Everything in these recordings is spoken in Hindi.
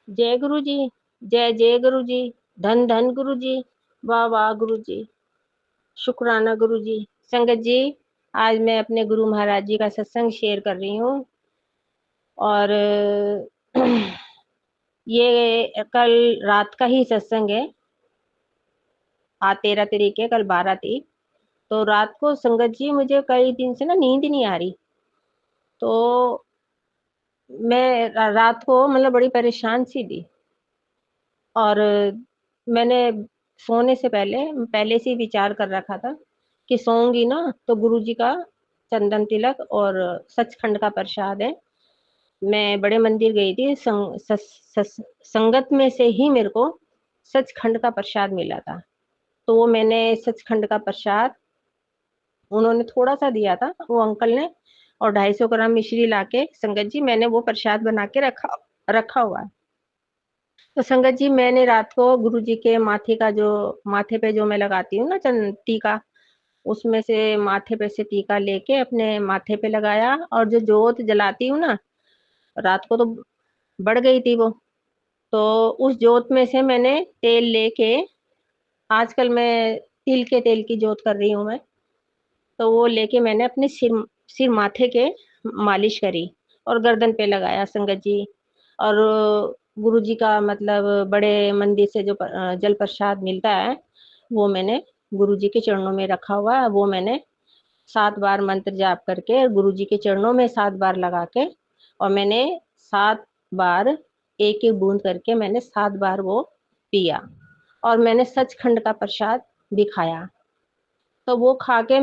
जय गुरु जी। जय जय गुरु जी। धन धन गुरु जी। वाह वाह गुरु जी। शुक्राना गुरु जी। संगत जी, आज मैं अपने गुरु महाराज जी का सत्संग शेयर कर रही हूँ। और ये कल रात का ही सत्संग है। आज 13 तारीख है, कल 12 थी। तो रात को संगत जी मुझे कई दिन से ना नींद नहीं आ रही। तो मैं रात को मतलब बड़ी परेशान सी थी। और मैंने सोने से पहले से ही विचार कर रखा था कि सोऊंगी ना तो गुरु जी का चंदन तिलक और सचखंड का प्रसाद है। मैं बड़े मंदिर गई थी, संगत में से ही मेरे को सचखंड का प्रसाद मिला था। तो वो मैंने सचखंड का प्रसाद, उन्होंने थोड़ा सा दिया था वो अंकल ने, और 250 ग्राम मिश्री लाके संगत जी मैंने वो प्रसाद बना के रखा रखा हुआ है। तो संगत जी मैंने रात को गुरु जी के माथे पे जो मैं लगाती हूँ ना टीका, उसमें से माथे पे से टीका लेके अपने माथे पे लगाया। और जो जोत जलाती हूँ ना, रात को तो बढ़ गई थी वो, तो उस जोत में से मैंने तेल लेके, आजकल मैं तिल के तेल की जोत कर रही हूँ मैं, तो वो लेके मैंने अपने सिर माथे के मालिश करी और गर्दन पे लगाया संगत जी। और गुरु जी का मतलब बड़े मंदिर से जो जल प्रसाद मिलता है, वो मैंने गुरु जी के चरणों में रखा हुआ है। वो मैंने 7 बार मंत्र जाप करके गुरु जी के चरणों में 7 बार लगा के, और मैंने 7 बार एक एक बूंद करके मैंने 7 बार वो पिया। और मैंने सचखंड का प्रसाद भी खाया। तो वो खा के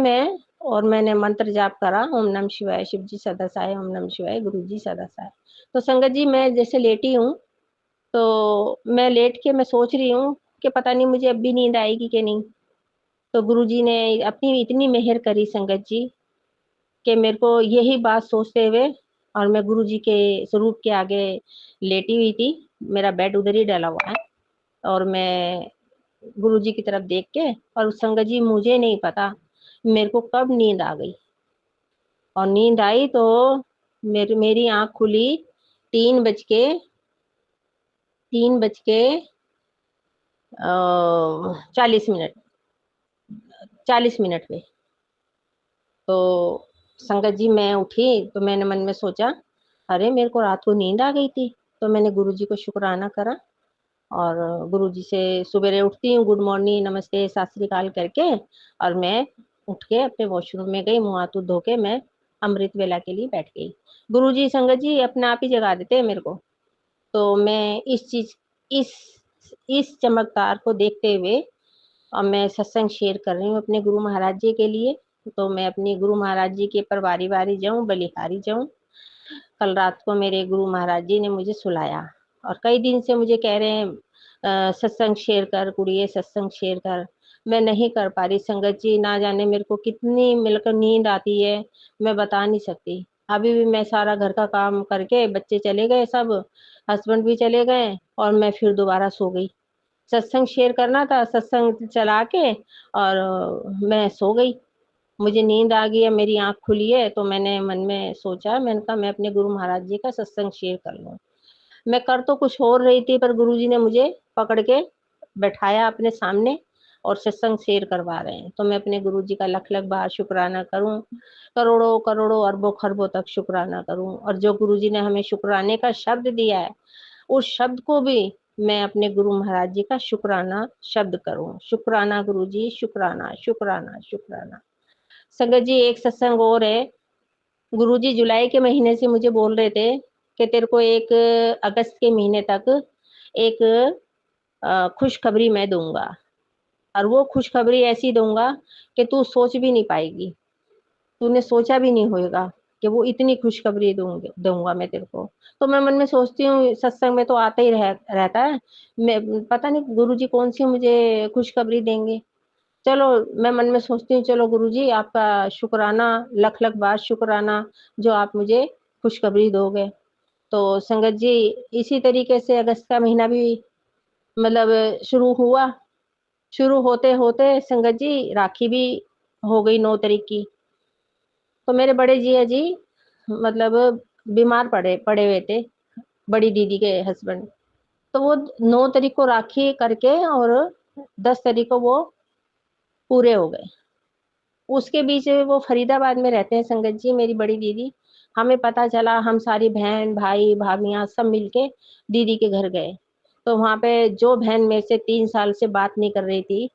और मैंने मंत्र जाप करा, ओम नमः शिवाय, शिव जी सदा सहाय, ओम नमः शिवाय, गुरु जी सदा सहाय। तो संगत जी मैं जैसे लेटी हूँ, तो मैं लेट के मैं सोच रही हूँ कि पता नहीं मुझे अब भी नींद आएगी कि नहीं। तो गुरु जी ने अपनी इतनी मेहर करी संगत जी, कि मेरे को यही बात सोचते हुए, और मैं गुरु जी के स्वरूप के आगे लेटी हुई थी। मेरा बेड उधर ही डला हुआ है, और मैं गुरु जी की तरफ देख के, और संगत जी मुझे नहीं पता मेरे को कब नींद आ गई। और नींद आई तो मेरी आंख खुली 3 बज के 40 मिनट पे। तो संगत जी मैं उठी तो मैंने मन में सोचा, अरे मेरे को रात को नींद आ गई थी। तो मैंने गुरु जी को शुक्राना करा, और गुरु जी से सवेरे उठती हूँ, गुड मॉर्निंग नमस्ते सत श्री अकाल करके, और मैं उठ के अपने वॉशरूम में गई, मुंह हाथ धो के मैं अमृत वेला के लिए बैठ गई। गुरु जी संगत जी अपने आप ही जगा देते हैं मेरे को। तो मैं इस इस चमत्कार को देखते हुए अब मैं सत्संग शेयर कर रही हूँ अपने गुरु महाराज जी के लिए। तो मैं अपनी गुरु महाराज जी के पर बारी बारी जाऊं, बलिहारी जाऊं। कल रात को मेरे गुरु महाराज जी ने मुझे सुलाया, और कई दिन से मुझे कह रहे हैं सत्संग शेयर कर कुड़िए, सत्संग शेयर कर। मैं नहीं कर पा रही संगत जी, ना जाने मेरे को कितनी मिलकर नींद आती है, मैं बता नहीं सकती। अभी भी मैं सारा घर का काम करके, बच्चे चले गए सब, हस्बैंड भी चले गए, और मैं फिर दोबारा सो गई। सत्संग शेयर करना था, सत्संग चला के और मैं सो गई। मुझे नींद आ गई है, मेरी आंख खुली है, तो मैंने मन में सोचा, मैंने कहा मैं अपने गुरु महाराज जी का सत्संग शेयर कर लूं। मैं कर तो कुछ और रही थी, पर गुरु जी ने मुझे पकड़ के बैठाया अपने सामने, और सत्संग शेयर करवा रहे हैं। तो मैं अपने गुरु जी का लख लख बार शुक्राना करूं, करोड़ों करोड़ों अरबों खरबों तक शुक्राना करूं। और जो गुरु जी ने हमें शुक्राने का शब्द दिया है, उस शब्द को भी मैं अपने गुरु महाराज जी का शुक्राना शब्द करूं। शुक्राना गुरु जी, शुक्राना शुक्राना शुक्राना। संगत जी एक सत्संग और है। गुरु जी जुलाई के महीने से मुझे बोल रहे थे कि तेरे को एक अगस्त के महीने तक एक खुशखबरी मैं दूंगा, और वो खुशखबरी ऐसी दूंगा कि तू सोच भी नहीं पाएगी, तूने सोचा भी नहीं होगा कि वो इतनी खुशखबरी दूंगा मैं तेरे को। तो मैं मन में सोचती हूँ, सत्संग में तो आता ही रहता है, मैं पता नहीं गुरुजी कौन सी मुझे खुशखबरी देंगे। चलो मैं मन में सोचती हूँ, चलो गुरुजी आपका शुक्राना, लख लख बार शुक्राना जो आप मुझे खुशखबरी दोगे। तो संगत जी इसी तरीके से अगस्त का महीना भी मतलब शुरू होते होते संगत जी राखी भी हो गई 9 तारीख की। तो मेरे बड़े जिया जी मतलब बीमार पड़े पड़े हुए थे, बड़ी दीदी के हस्बैंड। तो वो 9 तारीख को राखी करके और 10 तारीख को वो पूरे हो गए। उसके बीच वो फरीदाबाद में रहते हैं संगत जी, मेरी बड़ी दीदी। हमें पता चला, हम सारी बहन भाई भाभियां सब मिलके दीदी के घर गए। तो वहां पे जो बहन मेरे से 3 साल से बात नहीं कर रही थी,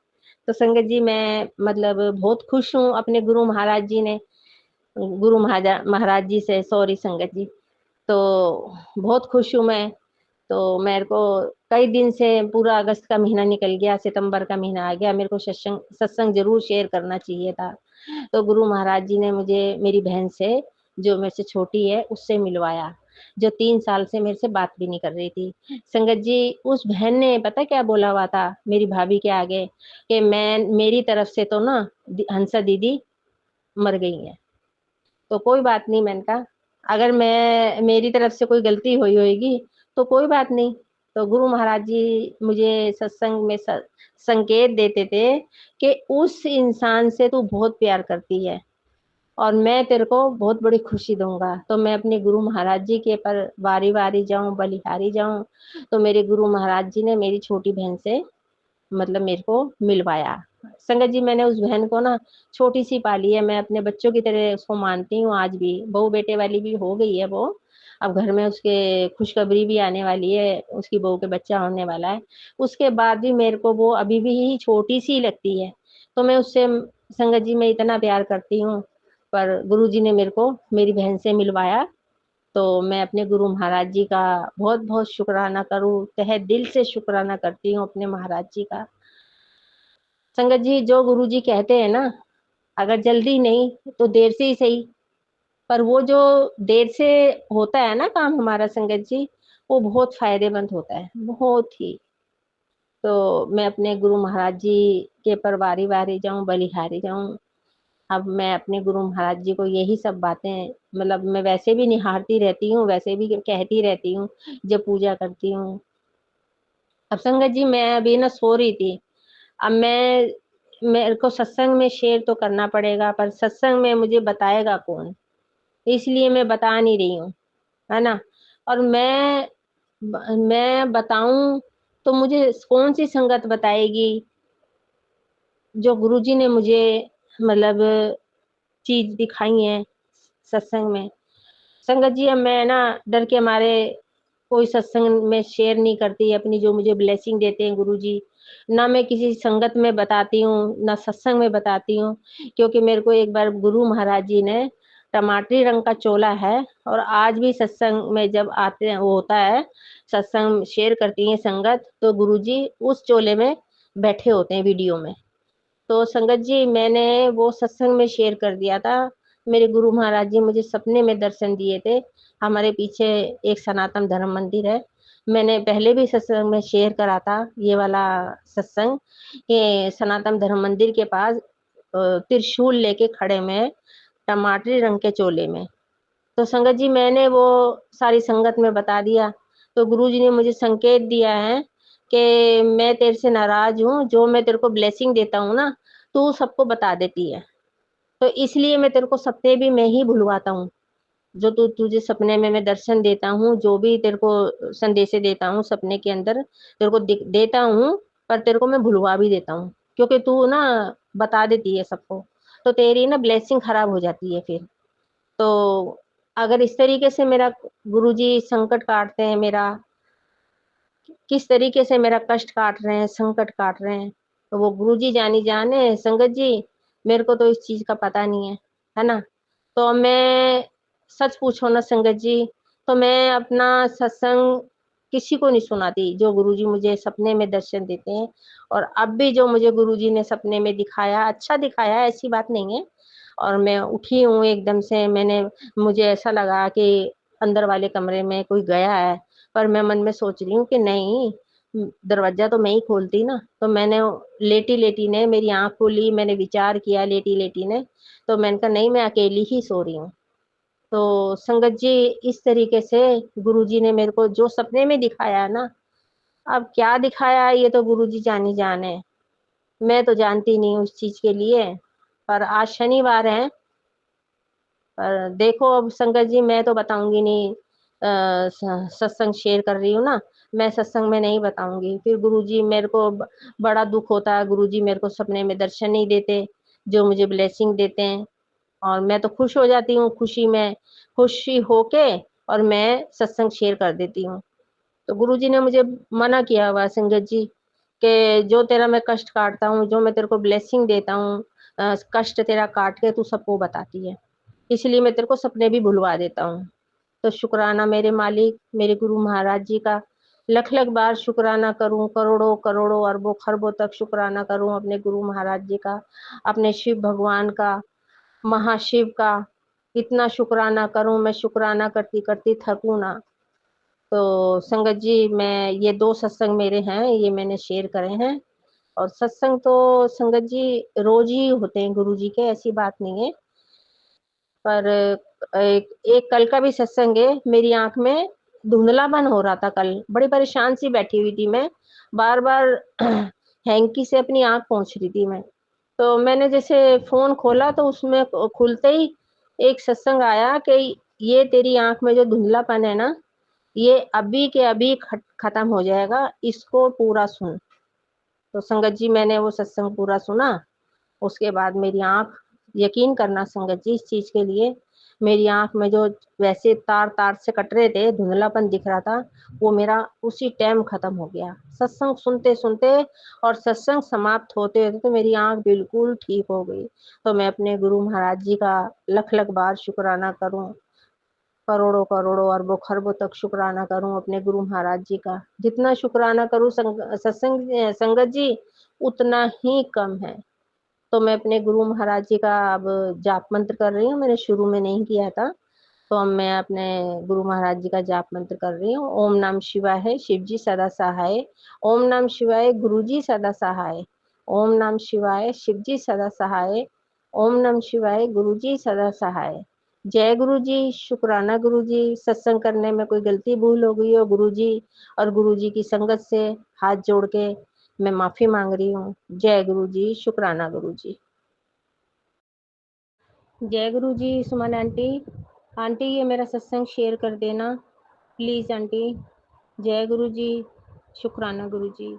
तो संगत जी मैं मतलब बहुत खुश हूँ अपने गुरु महाराज जी ने, गुरु महाराज जी से, सॉरी संगत जी। तो बहुत खुश हूँ मैं। तो मेरे को कई दिन से पूरा अगस्त का महीना निकल गया, सितंबर का महीना आ गया, मेरे को सत्संग सत्संग जरूर शेयर करना चाहिए था। तो गुरु महाराज जी ने मुझे मेरी बहन से, जो मेरे से छोटी है, उससे मिलवाया, जो 3 साल से मेरे से बात भी नहीं कर रही थी। संगत जी, उस बहन ने पता क्या बोला हुआ था मेरी भाभी के आगे, कि मैं, मेरी तरफ से तो ना हंसा दीदी मर गई है, तो कोई बात नहीं। मैंने कहा अगर मैं, मेरी तरफ से कोई गलती हुई होगी तो कोई बात नहीं। तो गुरु महाराज जी मुझे सत्संग में संकेत देते थे कि उस इंसान से तू बहुत प्यार करती है और मैं तेरे को बहुत बड़ी खुशी दूंगा। तो मैं अपने गुरु महाराज जी के पर वारी वारी जाऊं, बलिहारी जाऊं। तो मेरे गुरु महाराज जी ने मेरी छोटी बहन से मतलब मेरे को मिलवाया। संगत जी, मैंने उस बहन को ना छोटी सी पाली है, मैं अपने बच्चों की तरह उसको मानती हूँ आज भी। बहू बेटे वाली भी हो गई है वो, अब घर में उसके खुशखबरी भी आने वाली है, उसकी बहू के बच्चा होने वाला है। उसके बाद भी मेरे को वो अभी भी छोटी सी लगती है। तो मैं उससे, संगत जी, मैं इतना प्यार करती हूँ। पर गुरु जी ने मेरे को मेरी बहन से मिलवाया। तो मैं अपने गुरु महाराज जी का बहुत बहुत शुक्राना करूँ, तहे दिल से शुक्राना करती हूँ अपने महाराज जी का। संगत जी, जो गुरु जी कहते हैं ना, अगर जल्दी नहीं तो देर से ही सही, पर वो जो देर से होता है ना काम हमारा संगत जी, वो बहुत फायदेमंद होता है, बहुत ही। तो मैं अपने गुरु महाराज जी के पर वारी वारी जाऊं, बलिहारी जाऊं। अब मैं अपने गुरु महाराज जी को यही सब बातें, मतलब मैं वैसे भी निहारती रहती हूँ, वैसे भी कहती रहती हूँ जब पूजा करती हूँ। अब संगत जी, मैं अभी ना सो रही थी। अब मेरे को सत्संग में शेयर तो करना पड़ेगा, पर सत्संग में मुझे बताएगा कौन, इसलिए मैं बता नहीं रही हूँ, है ना। और मैं बताऊं तो मुझे कौन सी संगत बताएगी, जो गुरुजी ने मुझे मतलब चीज दिखाई है सत्संग में। संगत जी, अब मैं ना डर के मारे कोई सत्संग में शेयर नहीं करती अपनी, जो मुझे ब्लेसिंग देते हैं गुरु जी। ना मैं किसी संगत में बताती हूँ, ना सत्संग में बताती हूँ। क्योंकि मेरे को एक बार गुरु महाराज जी ने, टमाटरी रंग का चोला है, और आज भी सत्संग में जब आते हैं, वो होता है सत्संग शेयर करती है संगत, तो गुरु जी उस चोले में बैठे होते हैं वीडियो में। तो संगत जी, मैंने वो सत्संग में शेयर कर दिया था। मेरे गुरु महाराज जी मुझे सपने में दर्शन दिए थे। हमारे पीछे एक सनातन धर्म मंदिर है, मैंने पहले भी सत्संग में शेयर करा था ये वाला सत्संग, कि सनातन धर्म मंदिर के पास त्रिशूल लेके खड़े में, टमाटरी रंग के चोले में। तो संगत जी, मैंने वो सारी संगत में बता दिया। तो गुरु जी ने मुझे संकेत दिया है कि मैं तेरे से नाराज हूँ, जो मैं तेरे को ब्लेसिंग देता हूँ ना, तू सबको बता देती है। तो इसलिए मैं तेरे को सपने भी मैं ही भुलवाता हूँ। जो तुझे सपने में मैं दर्शन देता हूँ, जो भी तेरे को संदेशे देता हूँ सपने के अंदर, तेरे को देता हूँ, पर तेरे को मैं भुलवा भी देता हूँ, क्योंकि तू ना बता देती है सबको, तो तेरी ना ब्लेसिंग खराब हो जाती है फिर। तो अगर इस तरीके से मेरा गुरुजी संकट काटते हैं, मेरा किस तरीके से मेरा कष्ट काट रहे हैं, संकट काट रहे हैं, तो वो गुरुजी जानी जाने संगत जी। मेरे को तो इस चीज का पता नहीं है ना। तो मैं, सच पूछो ना संगत जी, तो मैं अपना सत्संग किसी को नहीं सुनाती, जो गुरुजी मुझे सपने में दर्शन देते हैं। और अब भी जो मुझे गुरुजी ने सपने में दिखाया, अच्छा दिखाया, ऐसी बात नहीं है। और मैं उठी हूँ एकदम से, मुझे ऐसा लगा कि अंदर वाले कमरे में कोई गया है। पर मैं मन में सोच रही हूँ कि नहीं, दरवाजा तो मैं ही खोलती ना। तो मैंने लेटी लेटी ने मेरी आंख खोली, मैंने विचार किया लेटी लेटी ने, तो मैंने कहा नहीं, मैं अकेली ही सो रही हूँ। तो संगत जी, इस तरीके से गुरुजी ने मेरे को जो सपने में दिखाया है ना, अब क्या दिखाया ये तो गुरुजी जानी जाने, मैं तो जानती नहीं उस चीज के लिए। पर आज शनिवार है, पर देखो अब संगत जी, मैं तो बताऊंगी नहीं, सत्संग शेयर कर रही हूँ ना, मैं सत्संग में नहीं बताऊंगी। फिर गुरुजी मेरे को बड़ा दुख होता है, गुरुजी मेरे को सपने में दर्शन नहीं देते, जो मुझे ब्लेसिंग देते हैं, और मैं तो खुश हो जाती हूँ, खुशी होके और मैं सत्संग शेयर कर देती हूँ। तो गुरुजी ने मुझे मना किया हुआ संगत जी, कि जो तेरा मैं कष्ट काटता हूँ, जो मैं तेरे को ब्लेसिंग देता हूँ, कष्ट तेरा काट के तू सबको बताती है, इसलिए मैं तेरे को सपने भी भुलवा देता हूँ। तो शुक्राना मेरे मालिक, मेरे गुरु महाराज जी का लख लख बार शुक्राना करूं, करोड़ों करोड़ों अरबों खरबों तक शुक्राना करूं अपने गुरु महाराज जी का, अपने शिव भगवान का, महाशिव का। इतना शुक्राना करूं, मैं शुक्राना करती करती थकूं ना। तो संगत जी, मैं ये 2 सत्संग मेरे हैं, ये मैंने शेयर करे हैं। और सत्संग तो संगत जी रोज ही होते हैं गुरु जी के, ऐसी बात नहीं है। पर एक एक कल का भी सत्संग है, मेरी आंख में धुंधलापन हो रहा था कल, बड़ी परेशान सी बैठी हुई थी मैं, बार बार हैंकी से अपनी आंख पोंछ रही थी मैं। तो मैंने जैसे फोन खोला तो उसमें खुलते ही एक सत्संग आया कि ये तेरी आंख में जो धुंधलापन है ना, ये अभी के अभी खत्म हो जाएगा, इसको पूरा सुन। तो संगत जी मैंने वो सत्संग पूरा सुना, उसके बाद मेरी आंख, यकीन करना संगत जी इस चीज के लिए, मेरी आंख में जो वैसे तार तार से कट रहे थे, धुंधलापन दिख रहा था, वो मेरा उसी टाइम खत्म हो गया, सत्संग सुनते सुनते। और सत्संग समाप्त होते होते तो मेरी आंख बिल्कुल ठीक हो गई। तो मैं अपने गुरु महाराज जी का लख लख बार शुक्राना करूं, करोड़ों करोड़ों अरबों खरबों तक शुक्राना करूं अपने गुरु महाराज जी का। जितना शुक्राना करूं सत्संग संगत जी, उतना ही कम है। तो मैं अपने गुरु महाराज जी का अब जाप मंत्र कर रही हूँ, मैंने शुरू में नहीं किया था। तो अब मैं अपने गुरु महाराज जी का जाप मंत्र कर रही हूँ। ओम नमः शिवाय है, शिव जी सदा सहाय। ओम नमः शिवाय, गुरु जी सदा सहाय। ओम नमः शिवाय, शिव जी सदा सहाय। ओम नमः शिवाय, गुरु जी सदा सहाय। जय गुरु जी, शुक्राना गुरु जी, सत्संग करने में कोई गलती भूल हो गई हो गुरु जी, और गुरु जी की संगत से हाथ जोड़ के मैं माफी मांग रही हूँ। जय गुरु जी, शुक्राना गुरु जी। जय गुरु जी। सुमन आंटी, आंटी ये मेरा सत्संग शेयर कर देना प्लीज आंटी। जय गुरु जी, शुक्राना गुरु जी।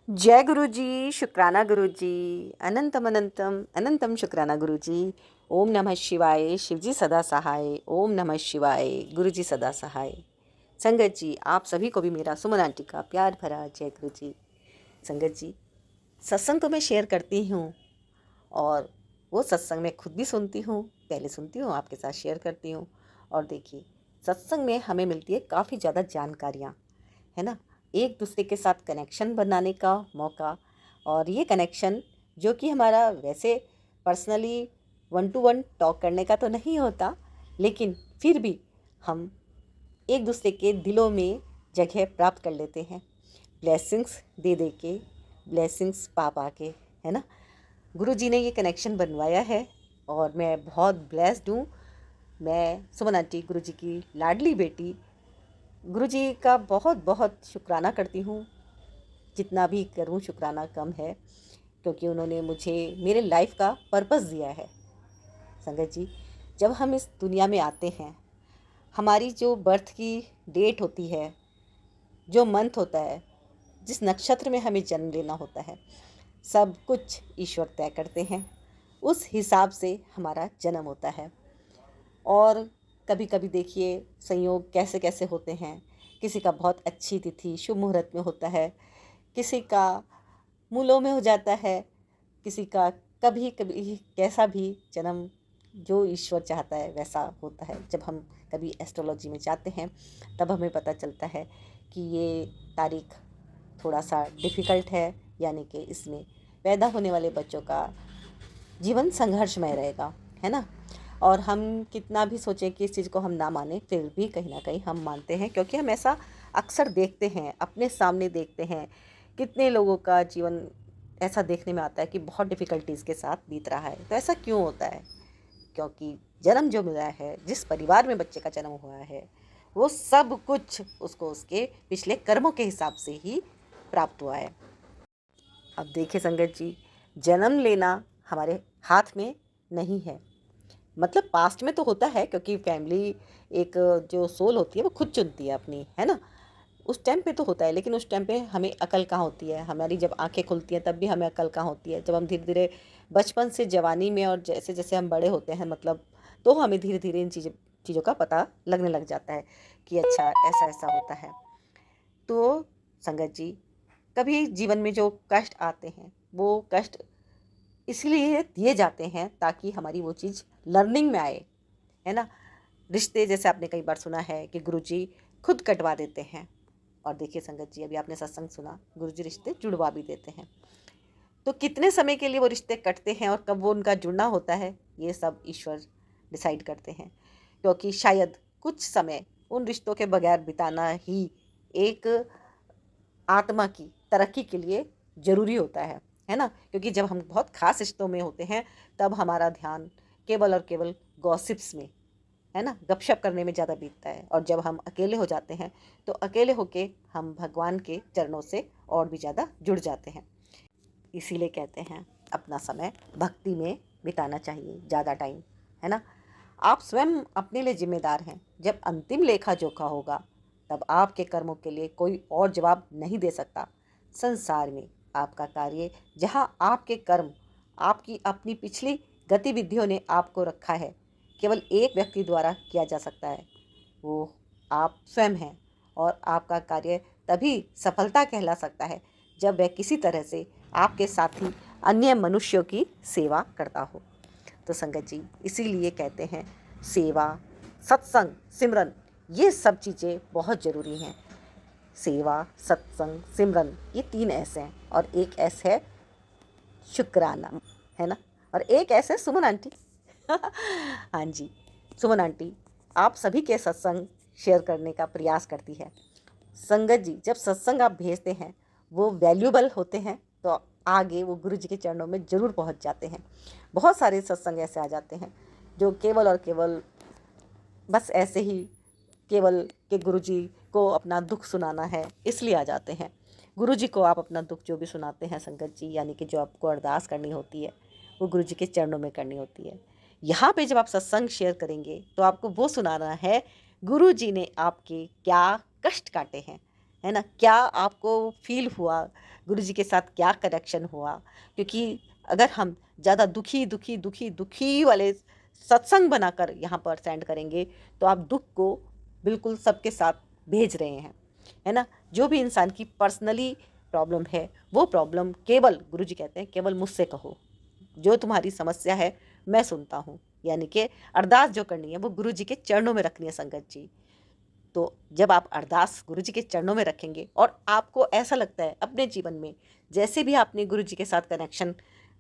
जय गुरु जी, शुक्राना गुरु जी, अनंतम अनंतम अनंतम शुक्राना गुरु जी। ओम नमः शिवाय, शिव जी सदा सहाय। ओम नमः शिवाय, गुरु जी सदा सहाय। संगत जी, आप सभी को भी मेरा सुमन आंटी का प्यार भरा जय गुरु जी। संगत जी, सत्संग तो मैं शेयर करती हूँ, और वो सत्संग मैं खुद भी सुनती हूँ, पहले सुनती हूँ, आपके साथ शेयर करती हूँ। और देखिए, सत्संग में हमें मिलती है काफ़ी ज़्यादा जानकारियाँ, है ना, एक दूसरे के साथ कनेक्शन बनाने का मौका। और ये कनेक्शन जो कि हमारा वैसे पर्सनली 1 to 1 टॉक करने का तो नहीं होता, लेकिन फिर भी हम एक दूसरे के दिलों में जगह प्राप्त कर लेते हैं, ब्लेसिंग्स दे दे के, ब्लेसिंग्स पा पा के, है ना। गुरु जी ने ये कनेक्शन बनवाया है और मैं बहुत ब्लेस्ड हूँ। मैं सुमन आंटी, गुरु जी की लाडली बेटी, गुरु जी का बहुत बहुत शुक्राना करती हूँ। जितना भी करूँ शुक्राना कम है, क्योंकि उन्होंने मुझे मेरे लाइफ का पर्पस दिया है। संगत जी, जब हम इस दुनिया में आते हैं, हमारी जो बर्थ की डेट होती है, जो मंथ होता है, जिस नक्षत्र में हमें जन्म लेना होता है, सब कुछ ईश्वर तय करते हैं। उस हिसाब से हमारा जन्म होता है। और कभी कभी देखिए संयोग कैसे कैसे होते हैं। किसी का बहुत अच्छी तिथि शुभ मुहूर्त में होता है, किसी का मूलों में हो जाता है, किसी का कभी कभी कैसा भी जन्म, जो ईश्वर चाहता है वैसा होता है। जब हम कभी एस्ट्रोलॉजी में जाते हैं, तब हमें पता चलता है कि ये तारीख थोड़ा सा डिफ़िकल्ट है, यानी कि इसमें पैदा होने वाले बच्चों का जीवन संघर्षमय रहेगा, है ना। और हम कितना भी सोचें कि इस चीज़ को हम ना मानें, फिर भी कहीं ना कहीं हम मानते हैं, क्योंकि हम ऐसा अक्सर देखते हैं, अपने सामने देखते हैं। कितने लोगों का जीवन ऐसा देखने में आता है कि बहुत डिफ़िकल्टीज़ के साथ बीत रहा है। तो ऐसा क्यों होता है? क्योंकि जन्म जो मिला है, जिस परिवार में बच्चे का जन्म हुआ है, वो सब कुछ उसको उसके पिछले कर्मों के हिसाब से ही प्राप्त हुआ है। अब देखिए संगत जी, जन्म लेना हमारे हाथ में नहीं है, मतलब पास्ट में तो होता है, क्योंकि फैमिली एक जो सोल होती है वो खुद चुनती है अपनी, है ना। उस टाइम पे तो होता है, लेकिन उस टाइम पे हमें अकल कहाँ होती है, हमारी जब आंखें खुलती हैं तब भी हमें अकल कहाँ होती है। जब हम धीरे धीरे बचपन से जवानी में और जैसे जैसे हम बड़े होते हैं, मतलब तो हमें धीरे धीरे इन चीज़ों का पता लगने लग जाता है कि अच्छा ऐसा ऐसा होता है। तो संगत जी, कभी जीवन में जो कष्ट आते हैं वो कष्ट इसलिए दिए जाते हैं ताकि हमारी वो चीज़ लर्निंग में आए, है ना। रिश्ते जैसे आपने कई बार सुना है कि गुरुजी खुद कटवा देते हैं, और देखिए संगत जी, अभी आपने सत्संग सुना, गुरुजी रिश्ते जुड़वा भी देते हैं। तो कितने समय के लिए वो रिश्ते कटते हैं और कब वो उनका जुड़ना होता है, ये सब ईश्वर डिसाइड करते हैं। क्योंकि शायद कुछ समय उन रिश्तों के बगैर बिताना ही एक आत्मा की तरक्की के लिए ज़रूरी होता है ना। क्योंकि जब हम बहुत खास रिश्तों में होते हैं तब हमारा ध्यान केवल और केवल गॉसिप्स में, है ना, गपशप करने में ज़्यादा बीतता है। और जब हम अकेले हो जाते हैं तो अकेले होके हम भगवान के चरणों से और भी ज़्यादा जुड़ जाते हैं। इसीलिए कहते हैं अपना समय भक्ति में बिताना चाहिए ज़्यादा टाइम, है ना। आप स्वयं अपने लिए जिम्मेदार हैं। जब अंतिम लेखा जोखा होगा तब आपके कर्मों के लिए कोई और जवाब नहीं दे सकता। संसार में आपका कार्य, जहाँ आपके कर्म, आपकी अपनी पिछली गतिविधियों ने आपको रखा है, केवल एक व्यक्ति द्वारा किया जा सकता है, वो आप स्वयं हैं। और आपका कार्य तभी सफलता कहला सकता है जब वह किसी तरह से आपके साथी अन्य मनुष्यों की सेवा करता हो। तो संगत जी, इसीलिए कहते हैं सेवा, सत्संग, सिमरन, ये सब चीज़ें बहुत ज़रूरी हैं। सेवा, सत्संग, सिमरन, ये 3 ऐसे हैं, और एक एस है शुक्राना, है ना। और एक ऐसे सुमन आंटी हाँ जी, सुमन आंटी आप सभी के सत्संग शेयर करने का प्रयास करती है। संगत जी, जब सत्संग आप भेजते हैं वो वैल्यूबल होते हैं तो आगे वो गुरु जी के चरणों में ज़रूर पहुंच जाते हैं। बहुत सारे सत्संग ऐसे आ जाते हैं जो केवल और केवल बस ऐसे ही, केवल कि गुरुजी को अपना दुख सुनाना है इसलिए आ जाते हैं। गुरुजी को आप अपना दुख जो भी सुनाते हैं संगत जी, यानी कि जो आपको अरदास करनी होती है वो गुरुजी के चरणों में करनी होती है। यहाँ पे जब आप सत्संग शेयर करेंगे तो आपको वो सुनाना है गुरुजी ने आपके क्या कष्ट काटे हैं, है ना, क्या आपको फील हुआ, गुरुजी के साथ क्या कनेक्शन हुआ। क्योंकि अगर हम ज़्यादा दुखी दुखी दुखी दुखी वाले सत्संग बनाकर यहाँ पर सेंड करेंगे तो आप दुख को बिल्कुल सबके साथ भेज रहे हैं, है ना। जो भी इंसान की पर्सनली प्रॉब्लम है वो प्रॉब्लम केवल गुरुजी कहते हैं केवल मुझसे कहो, जो तुम्हारी समस्या है मैं सुनता हूँ। यानी कि अरदास जो करनी है वो गुरुजी के चरणों में रखनी है संगत जी। तो जब आप अरदास गुरुजी के चरणों में रखेंगे और आपको ऐसा लगता है अपने जीवन में जैसे भी आपने गुरुजी के साथ कनेक्शन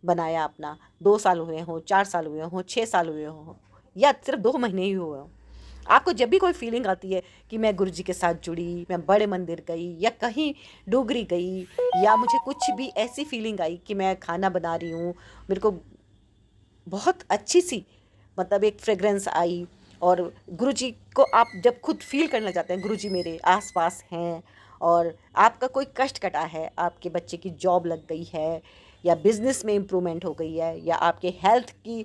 बनाया अपना, 2 साल हुए हों, 4 साल हुए हों, 6 साल हुए हों, या सिर्फ 2 महीने ही हुए हों, आपको जब भी कोई फीलिंग आती है कि मैं गुरुजी के साथ जुड़ी, मैं बड़े मंदिर गई या कहीं डोगरी गई, या मुझे कुछ भी ऐसी फीलिंग आई कि मैं खाना बना रही हूँ, मेरे को बहुत अच्छी सी मतलब एक फ्रेग्रेंस आई, और गुरुजी को आप जब खुद फील करना चाहते हैं गुरुजी मेरे आसपास हैं, और आपका कोई कष्ट कटा है, आपके बच्चे की जॉब लग गई है, या बिजनेस में इम्प्रूवमेंट हो गई है, या आपके हेल्थ की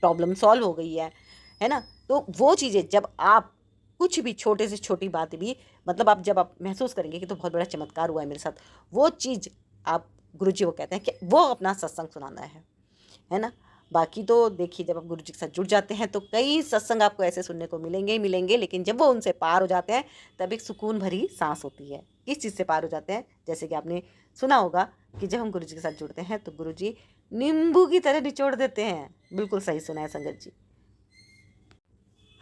प्रॉब्लम सॉल्व हो गई है ना। तो वो चीज़ें जब आप कुछ भी छोटे से छोटी बात भी, मतलब आप जब आप महसूस करेंगे कि तो बहुत बड़ा चमत्कार हुआ है मेरे साथ, वो चीज़ आप गुरुजी को कहते हैं कि वो अपना सत्संग सुनाना है ना। बाकी तो देखिए जब आप गुरु जी के साथ जुड़ जाते हैं तो कई सत्संग आपको ऐसे सुनने को मिलेंगे ही मिलेंगे, लेकिन जब वो उनसे पार हो जाते हैं तब एक सुकून भरी सांस होती है। किस चीज़ से पार हो जाते हैं, जैसे कि आपने सुना होगा कि जब हम गुरु जी के साथ जुड़ते हैं तो गुरु जी नींबू की तरह निचोड़ देते हैं। बिल्कुल सही सुना है संगत जी।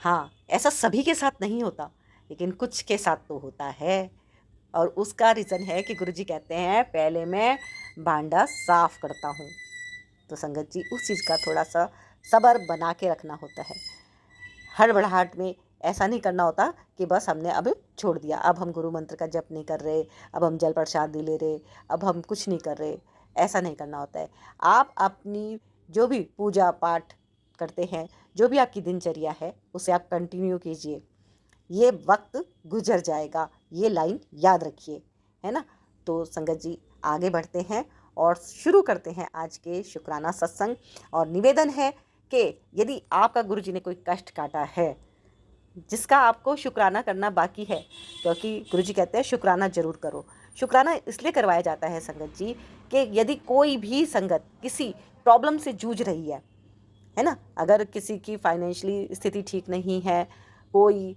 हाँ, ऐसा सभी के साथ नहीं होता, लेकिन कुछ के साथ तो होता है, और उसका रीज़न है कि गुरु जी कहते हैं पहले मैं भांडा साफ करता हूँ। तो संगत जी उस चीज़ का थोड़ा सा सब्र बना के रखना होता है। हड़बड़ाहट में ऐसा नहीं करना होता कि बस हमने अब छोड़ दिया, अब हम गुरु मंत्र का जप नहीं कर रहे, अब हम जल प्रसाद नहीं ले रहे, अब हम कुछ नहीं कर रहे, ऐसा नहीं करना होता है। आप अपनी जो भी पूजा पाठ करते हैं, जो भी आपकी दिनचर्या है उसे आप कंटिन्यू कीजिए। ये वक्त गुजर जाएगा, ये लाइन याद रखिए, है ना। तो संगत जी आगे बढ़ते हैं और शुरू करते हैं आज के शुक्राना सत्संग। और निवेदन है कि यदि आपका गुरुजी ने कोई कष्ट काटा है जिसका आपको शुक्राना करना बाकी है, क्योंकि गुरुजी कहते हैं शुक्राना जरूर करो। शुक्राना इसलिए करवाया जाता है संगत जी कि यदि कोई भी संगत किसी प्रॉब्लम से जूझ रही है ना, अगर किसी की फाइनेंशियली स्थिति ठीक नहीं है, कोई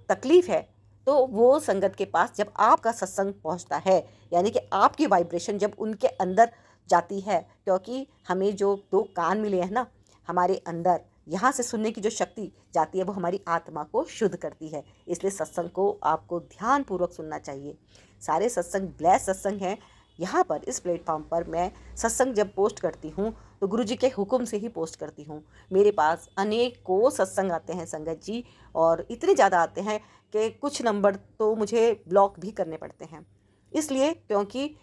तकलीफ है, तो वो संगत के पास जब आपका सत्संग पहुंचता है, यानी कि आपकी वाइब्रेशन जब उनके अंदर जाती है, क्योंकि हमें जो दो कान मिले हैं ना हमारे अंदर, यहाँ से सुनने की जो शक्ति जाती है वो हमारी आत्मा को शुद्ध करती है। इसलिए सत्संग को आपको ध्यानपूर्वक सुनना चाहिए। सारे सत्संग ब्लेस सत्संग हैं। यहाँ पर इस प्लेटफॉर्म पर मैं सत्संग जब पोस्ट करती हूँ तो गुरुजी के हुक्म से ही पोस्ट करती हूँ। मेरे पास अनेकों सत्संग आते हैं संगत जी, और इतने ज़्यादा आते हैं कि कुछ नंबर तो मुझे ब्लॉक भी करने पड़ते हैं, इसलिए क्योंकि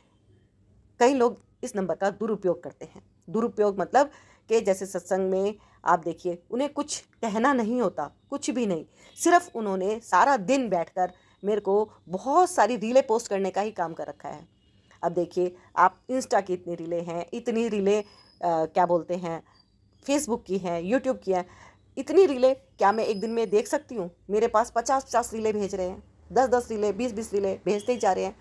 कई लोग इस नंबर का दुरुपयोग करते हैं। दुरुपयोग मतलब कि जैसे सत्संग में आप देखिए उन्हें कुछ कहना नहीं होता, कुछ भी नहीं, सिर्फ उन्होंने सारा दिन बैठकर मेरे को बहुत सारी रीलें पोस्ट करने का ही काम कर रखा है। अब देखिए आप इंस्टा की इतनी रीलें हैं, इतनी रीलें क्या बोलते हैं फेसबुक की हैं, यूट्यूब की हैं, इतनी रीलें क्या मैं एक दिन में देख सकती हूँ? मेरे पास 50-50 रीलें भेज रहे हैं, 10-10 रीलें, 20-20 रीलें भेजते ही जा रहे हैं।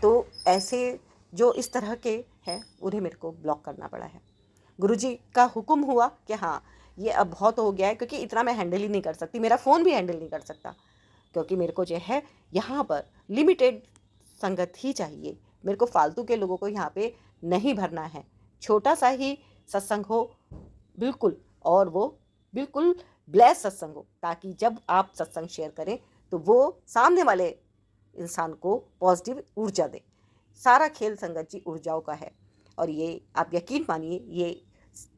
तो ऐसे जो इस तरह के हैं उन्हें मेरे को ब्लॉक करना पड़ा है। गुरुजी का हुक्म हुआ कि हाँ ये अब बहुत हो गया है, क्योंकि इतना मैं हैंडल ही नहीं कर सकती, मेरा फ़ोन भी हैंडल नहीं कर सकता, क्योंकि मेरे को जो है यहाँ पर लिमिटेड संगत ही चाहिए। मेरे को फालतू के लोगों को यहाँ पे नहीं भरना है। छोटा सा ही सत्संग हो बिल्कुल, और वो बिल्कुल ब्लेस सत्संग हो, ताकि जब आप सत्संग शेयर करें तो वो सामने वाले इंसान को पॉजिटिव ऊर्जा दे। सारा खेल संगत जी ऊर्जाओं का है, और ये आप यकीन मानिए ये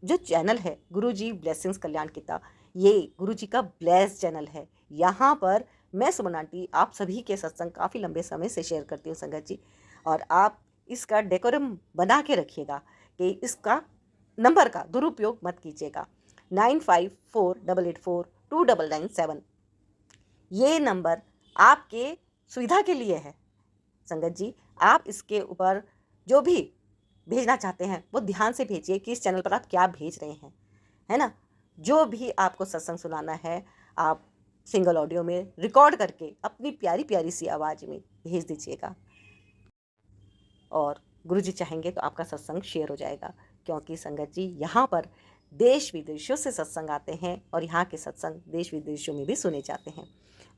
जो चैनल है गुरुजी ब्लेसिंग्स कल्याण किता, ये गुरुजी का ब्लेस चैनल है। यहाँ पर मैं सुमन आंटी आप सभी के सत्संग काफ़ी लंबे समय से शेयर करती हूँ संगत जी, और आप इसका डेकोरम बना के रखिएगा कि इसका नंबर का दुरुपयोग मत कीजिएगा। 9548842997 ये नंबर आपके सुविधा के लिए है संगत जी। आप इसके ऊपर जो भी भेजना चाहते हैं वो ध्यान से भेजिए कि इस चैनल पर आप क्या भेज रहे हैं, है ना। जो भी आपको सत्संग सुनाना है आप सिंगल ऑडियो में रिकॉर्ड करके अपनी प्यारी प्यारी सी आवाज़ में भेज दीजिएगा, और गुरुजी चाहेंगे तो आपका सत्संग शेयर हो जाएगा, क्योंकि संगत जी यहाँ पर देश विदेशों से सत्संग आते हैं और यहाँ के सत्संग देश विदेशों में भी सुने जाते हैं।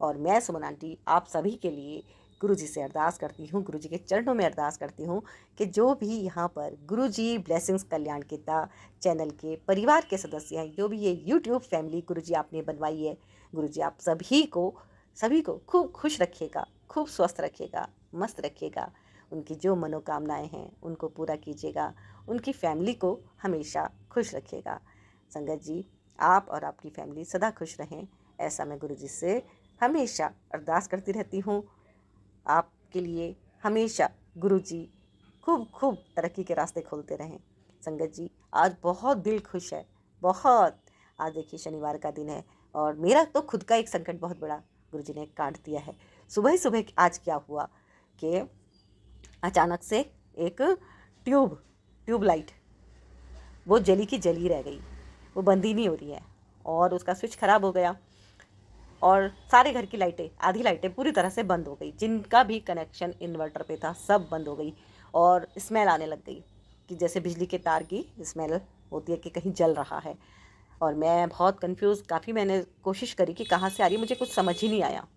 और मैं सुमन आंटी आप सभी के लिए गुरुजी से अरदास करती हूँ, गुरुजी के चरणों में अरदास करती हूँ कि जो भी यहाँ पर गुरुजी ब्लेसिंग्स कल्याण किता चैनल के परिवार के सदस्य हैं, जो भी ये यूट्यूब फैमिली गुरुजी आपने बनवाई है, गुरुजी आप सभी को खूब खुश रखिएगा, खूब स्वस्थ रखिएगा, मस्त रखिएगा। उनकी जो मनोकामनाएं हैं उनको पूरा कीजिएगा, उनकी फैमिली को हमेशा खुश रखिएगा। संगत जी आप और आपकी फैमिली सदा खुश रहें, ऐसा मैं गुरुजी से हमेशा अरदास करती रहती हूँ। आपके लिए हमेशा गुरुजी खूब खूब तरक्की के रास्ते खोलते रहें। संगत जी आज बहुत दिल खुश है, बहुत। आज देखिए शनिवार का दिन है और मेरा तो खुद का एक संकट बहुत बड़ा गुरुजी ने काट दिया है। सुबह सुबह आज क्या हुआ कि अचानक से एक ट्यूब लाइट वो जली की जली रह गई, वो बंद ही नहीं हो रही है, और उसका स्विच ख़राब हो गया और सारे घर की लाइटें, आधी लाइटें पूरी तरह से बंद हो गई, जिनका भी कनेक्शन इन्वर्टर पे था सब बंद हो गई। और स्मेल आने लग गई कि जैसे बिजली के तार की स्मेल होती है कि कहीं जल रहा है। और मैं बहुत कंफ्यूज, काफ़ी मैंने कोशिश करी कि कहाँ से आ रही है, मुझे कुछ समझ ही नहीं आया,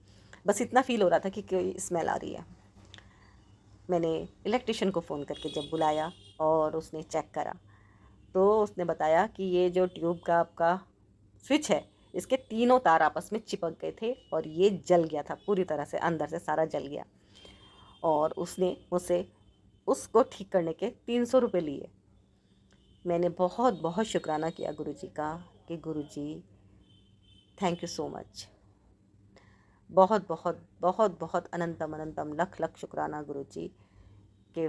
बस इतना फील हो रहा था कि कोई स्मेल आ रही है। मैंने इलेक्ट्रिशियन को फ़ोन करके जब बुलाया और उसने चेक करा तो उसने बताया कि ये जो ट्यूब का आपका स्विच है इसके तीनों तार आपस में चिपक गए थे और ये जल गया था पूरी तरह से, अंदर से सारा जल गया। और उसने मुझसे उसको ठीक करने के 300 रुपये लिए। मैंने बहुत बहुत शुक्राना किया गुरुजी का कि गुरुजी थैंक यू सो मच, बहुत बहुत बहुत बहुत अनंतम अनंतम लख लख शुक्राना गुरुजी कि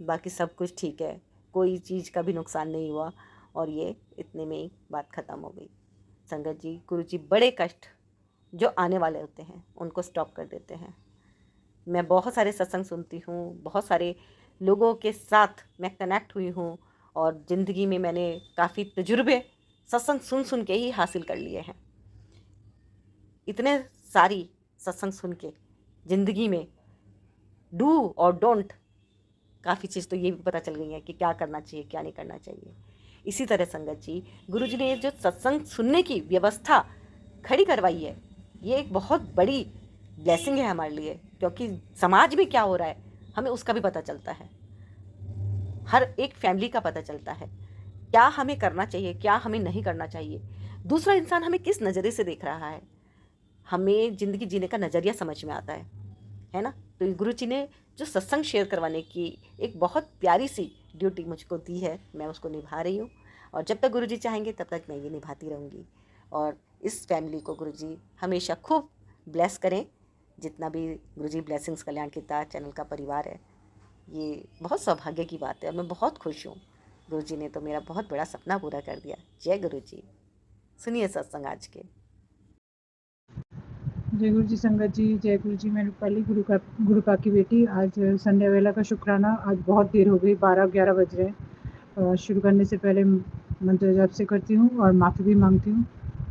बाकी सब कुछ ठीक है, कोई चीज़ का भी नुकसान नहीं हुआ और ये इतने में ही बात ख़त्म हो गई। संगत जी गुरुजी बड़े कष्ट जो आने वाले होते हैं उनको स्टॉप कर देते हैं। मैं बहुत सारे सत्संग सुनती हूँ, बहुत सारे लोगों के साथ मैं कनेक्ट हुई हूँ और ज़िंदगी में मैंने काफ़ी तजुर्बे सत्संग सुन सुन के ही हासिल कर लिए हैं। इतने सारी सत्संग सुन के ज़िंदगी में डू और डोंट काफ़ी चीज़ तो ये भी पता चल गई है कि क्या करना चाहिए क्या नहीं करना चाहिए। इसी तरह संगत जी, गुरु जी ने जो सत्संग सुनने की व्यवस्था खड़ी करवाई है, ये एक बहुत बड़ी ब्लेसिंग है हमारे लिए, क्योंकि समाज में क्या हो रहा है हमें उसका भी पता चलता है, हर एक फैमिली का पता चलता है, क्या हमें करना चाहिए क्या हमें नहीं करना चाहिए, दूसरा इंसान हमें किस नज़रिए से देख रहा है, हमें ज़िंदगी जीने का नज़रिया समझ में आता है ना। तो गुरु जी ने जो सत्संग शेयर करवाने की एक बहुत प्यारी सी ड्यूटी मुझको दी है, मैं उसको निभा रही हूँ, और जब तक गुरु जी चाहेंगे तब तक मैं ये निभाती रहूँगी। और इस फैमिली को गुरु जी हमेशा खूब ब्लेस करें। जितना भी गुरु जी ब्लेसिंग्स कल्याण कीर्ता चैनल का परिवार है, ये बहुत सौभाग्य की बात है और मैं बहुत खुश हूँ। गुरु जी ने तो मेरा बहुत बड़ा सपना पूरा कर दिया। जय गुरु जी। सुनिए सत्संग आज के। जय गुरु जी संगत जी, जय गुरु जी। मैं रूपाली गुरुका की बेटी। आज संध्या वेला का शुक्राना। आज बहुत देर हो गई, 12-11 बज रहे हैं। शुरू करने से पहले मंत्र जाप से करती हूँ और माफ़ी भी मांगती हूँ।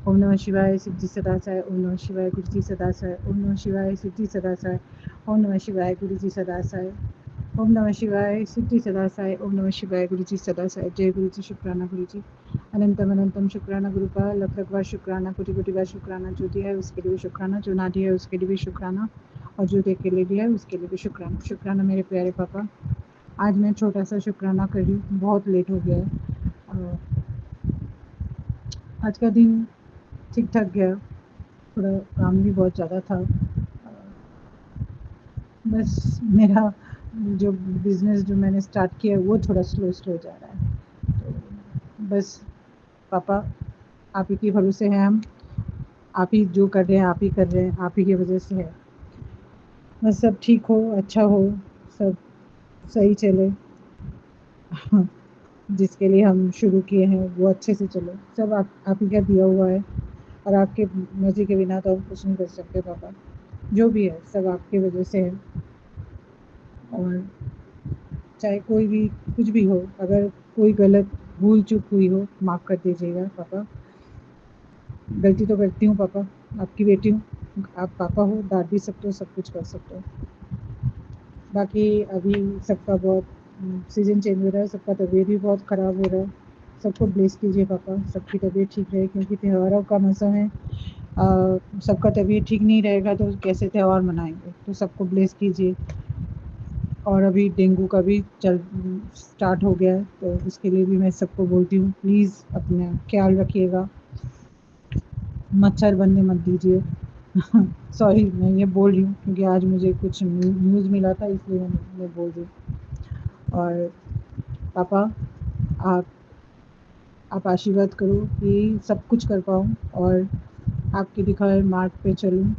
ओम नमः शिवाय, शिव जी सदा सहाय। ओम नमः शिवाय, गुरु जी सदा सहाय। ओम नमः शिवाय, शिव जी सदा सहाय। ओम नमः शिवाय, गुरु जी सदा सहाय। ओम नमः शिवाय, शिव जी सदा सहाय। ओम नमः शिवाय, गुरु जी सदा सहाय। जय गुरु जी। शुक्राना गुरु जी। अनंतम अनंतम शुक्राना गुरु का। लख लख बार शुक्राना, कोटि कोटि बार शुक्राना। जो दिया है उसके लिए भी शुक्राना, जो ना दिया है उसके लिए भी शुक्राना, और जो दे के ले दिया है उसके लिए भी शुक्राना। शुक्राना मेरे प्यारे पापा। आज मैं छोटा सा शुक्राना कर रही हूँ, बहुत लेट हो गया है। आज का दिन ठीक ठाक गया, थोड़ा काम भी बहुत ज़्यादा था। बस मेरा जो बिज़नेस जो मैंने स्टार्ट किया है वो थोड़ा स्लो स्लो जा रहा है। तो बस पापा, आप ही के भरोसे हैं हम। आप ही जो कर रहे हैं आप ही कर रहे हैं, आप ही की वजह से है। बस सब ठीक हो, अच्छा हो, सब सही चले। जिसके लिए हम शुरू किए हैं वो अच्छे से चले। सब आप ही का दिया हुआ है, और आपके मर्जी के बिना तो हम कुछ नहीं कर सकते पापा। जो भी है सब आपकी वजह से है। और चाहे कोई भी कुछ भी हो, अगर कोई गलत भूल चूक हुई हो, माफ़ कर दीजिएगा पापा। गलती तो करती हूँ पापा, आपकी बेटी हूँ। आप पापा हो, डांट भी सकते हो, सब कुछ कर सकते हो। बाकी अभी सबका बहुत सीज़न चेंज हो रहा है, सबका तबीयत भी बहुत ख़राब हो रहा है। सबको ब्लेस कीजिए पापा, सबकी तबीयत ठीक रहे, क्योंकि त्योहारों का मौसम है। सबका तबीयत ठीक नहीं रहेगा तो कैसे त्यौहार मनाएंगे। तो सबको ब्लेस कीजिए। और अभी डेंगू का भी स्टार्ट हो गया है, तो उसके लिए भी मैं सबको बोलती हूँ, प्लीज़ अपना ख्याल रखिएगा, मच्छर बनने मत दीजिए। सॉरी मैं ये बोल रही हूँ क्योंकि आज मुझे कुछ न्यूज़ मिला था, इसलिए मैं बोल रही हूँ। और पापा, आप आप आशीर्वाद करो कि सब कुछ कर पाऊँ और आपके दिखाए मार्ग पे चलूँ,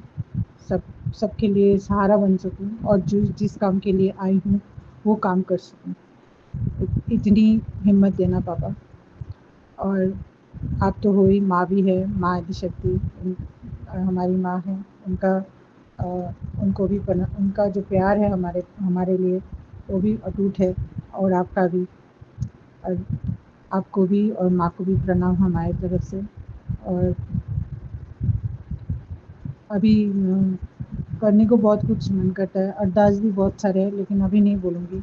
सबके लिए सहारा बन सकूँ, और जिस काम के लिए आई हूँ वो काम कर सकूँ। इतनी हिम्मत देना पापा। और आप तो हो ही, माँ भी है, माँ आदिशक्ति हमारी माँ है। अ, उनको भी उनका जो प्यार है हमारे लिए वो भी अटूट है, और आपका भी। और आपको भी और माँ को भी प्रणाम हमारी तरफ से। और अभी करने को बहुत कुछ मन करता है, अरदास भी बहुत सारे हैं, लेकिन अभी नहीं बोलूँगी।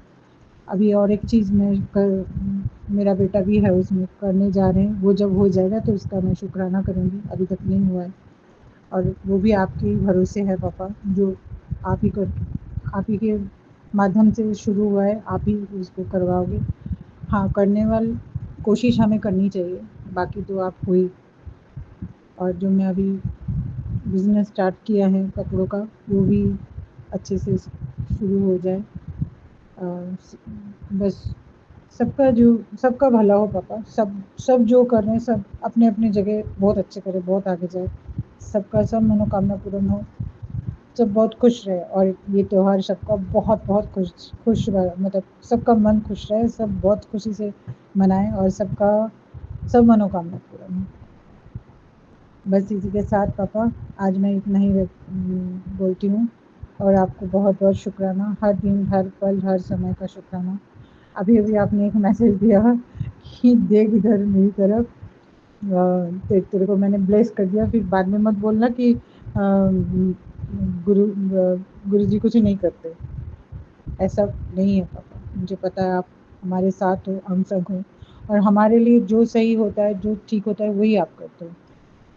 अभी और एक चीज़ मेरा बेटा भी है उसमें करने जा रहे हैं, वो जब हो जाएगा तो उसका मैं शुक्राना करूँगी। अभी तक नहीं हुआ है, और वो भी आपके भरोसे है पापा। जो आप ही के माध्यम से शुरू हुआ है, आप ही उसको करवाओगे। हाँ, करने वाली कोशिश हमें करनी चाहिए, बाकी तो आप हुई। और जो मैं अभी बिज़नेस स्टार्ट किया है कपड़ों का, वो भी अच्छे से शुरू हो जाए। बस सबका भला हो पापा। सब जो कर रहे हैं सब अपने अपने जगह बहुत अच्छे करें, बहुत आगे जाए, सबका सब मनोकामना पूर्ण हो, सब बहुत खुश रहे। और ये त्यौहार सबका बहुत बहुत खुश रहे, मतलब सबका मन खुश रहे, सब बहुत खुशी से मनाएं और सब मनोकामना पूर्ण हो। बस इसी के साथ पापा आज मैं इतना ही बोलती हूँ, और आपको बहुत बहुत शुक्राना, हर दिन हर पल हर समय का शुक्राना। अभी आपने एक मैसेज दिया कि देख इधर मेरी तरफ, तेरे को मैंने ब्लेस कर दिया, फिर बाद में मत बोलना कि गुरु जी कुछ नहीं करते। ऐसा नहीं है पापा, मुझे पता है आप हमारे साथ हो, हम संग हो, और हमारे लिए जो सही होता है, जो ठीक होता है वही आप करते हो,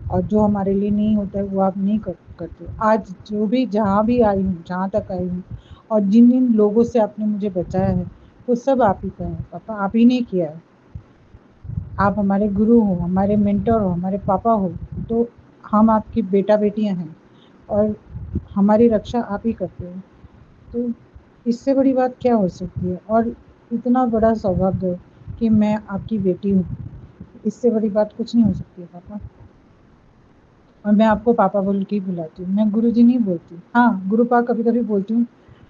और जो हमारे लिए नहीं होता है वो आप नहीं करते हो। आज जो भी जहाँ भी आई हूँ, जहाँ तक आई हूँ, और जिन जिन लोगों से आपने मुझे बचाया है, वो सब आप ही का है पापा, आप ही ने किया है। आप हमारे गुरु हो, हमारे मेंटर हो, हमारे पापा हो, तो हम आपकी बेटा बेटियां हैं, और हमारी रक्षा आप ही करते हो। तो इससे बड़ी बात क्या हो सकती है? और इतना बड़ा सौभाग्य है कि मैं आपकी बेटी हूँ, इससे बड़ी बात कुछ नहीं हो सकती है पापा। और मैं आपको पापा बोल के ही बुलाती हूँ, मैं गुरुजी नहीं बोलती। हाँ, गुरुपा कभी कभी बोलती हूँ,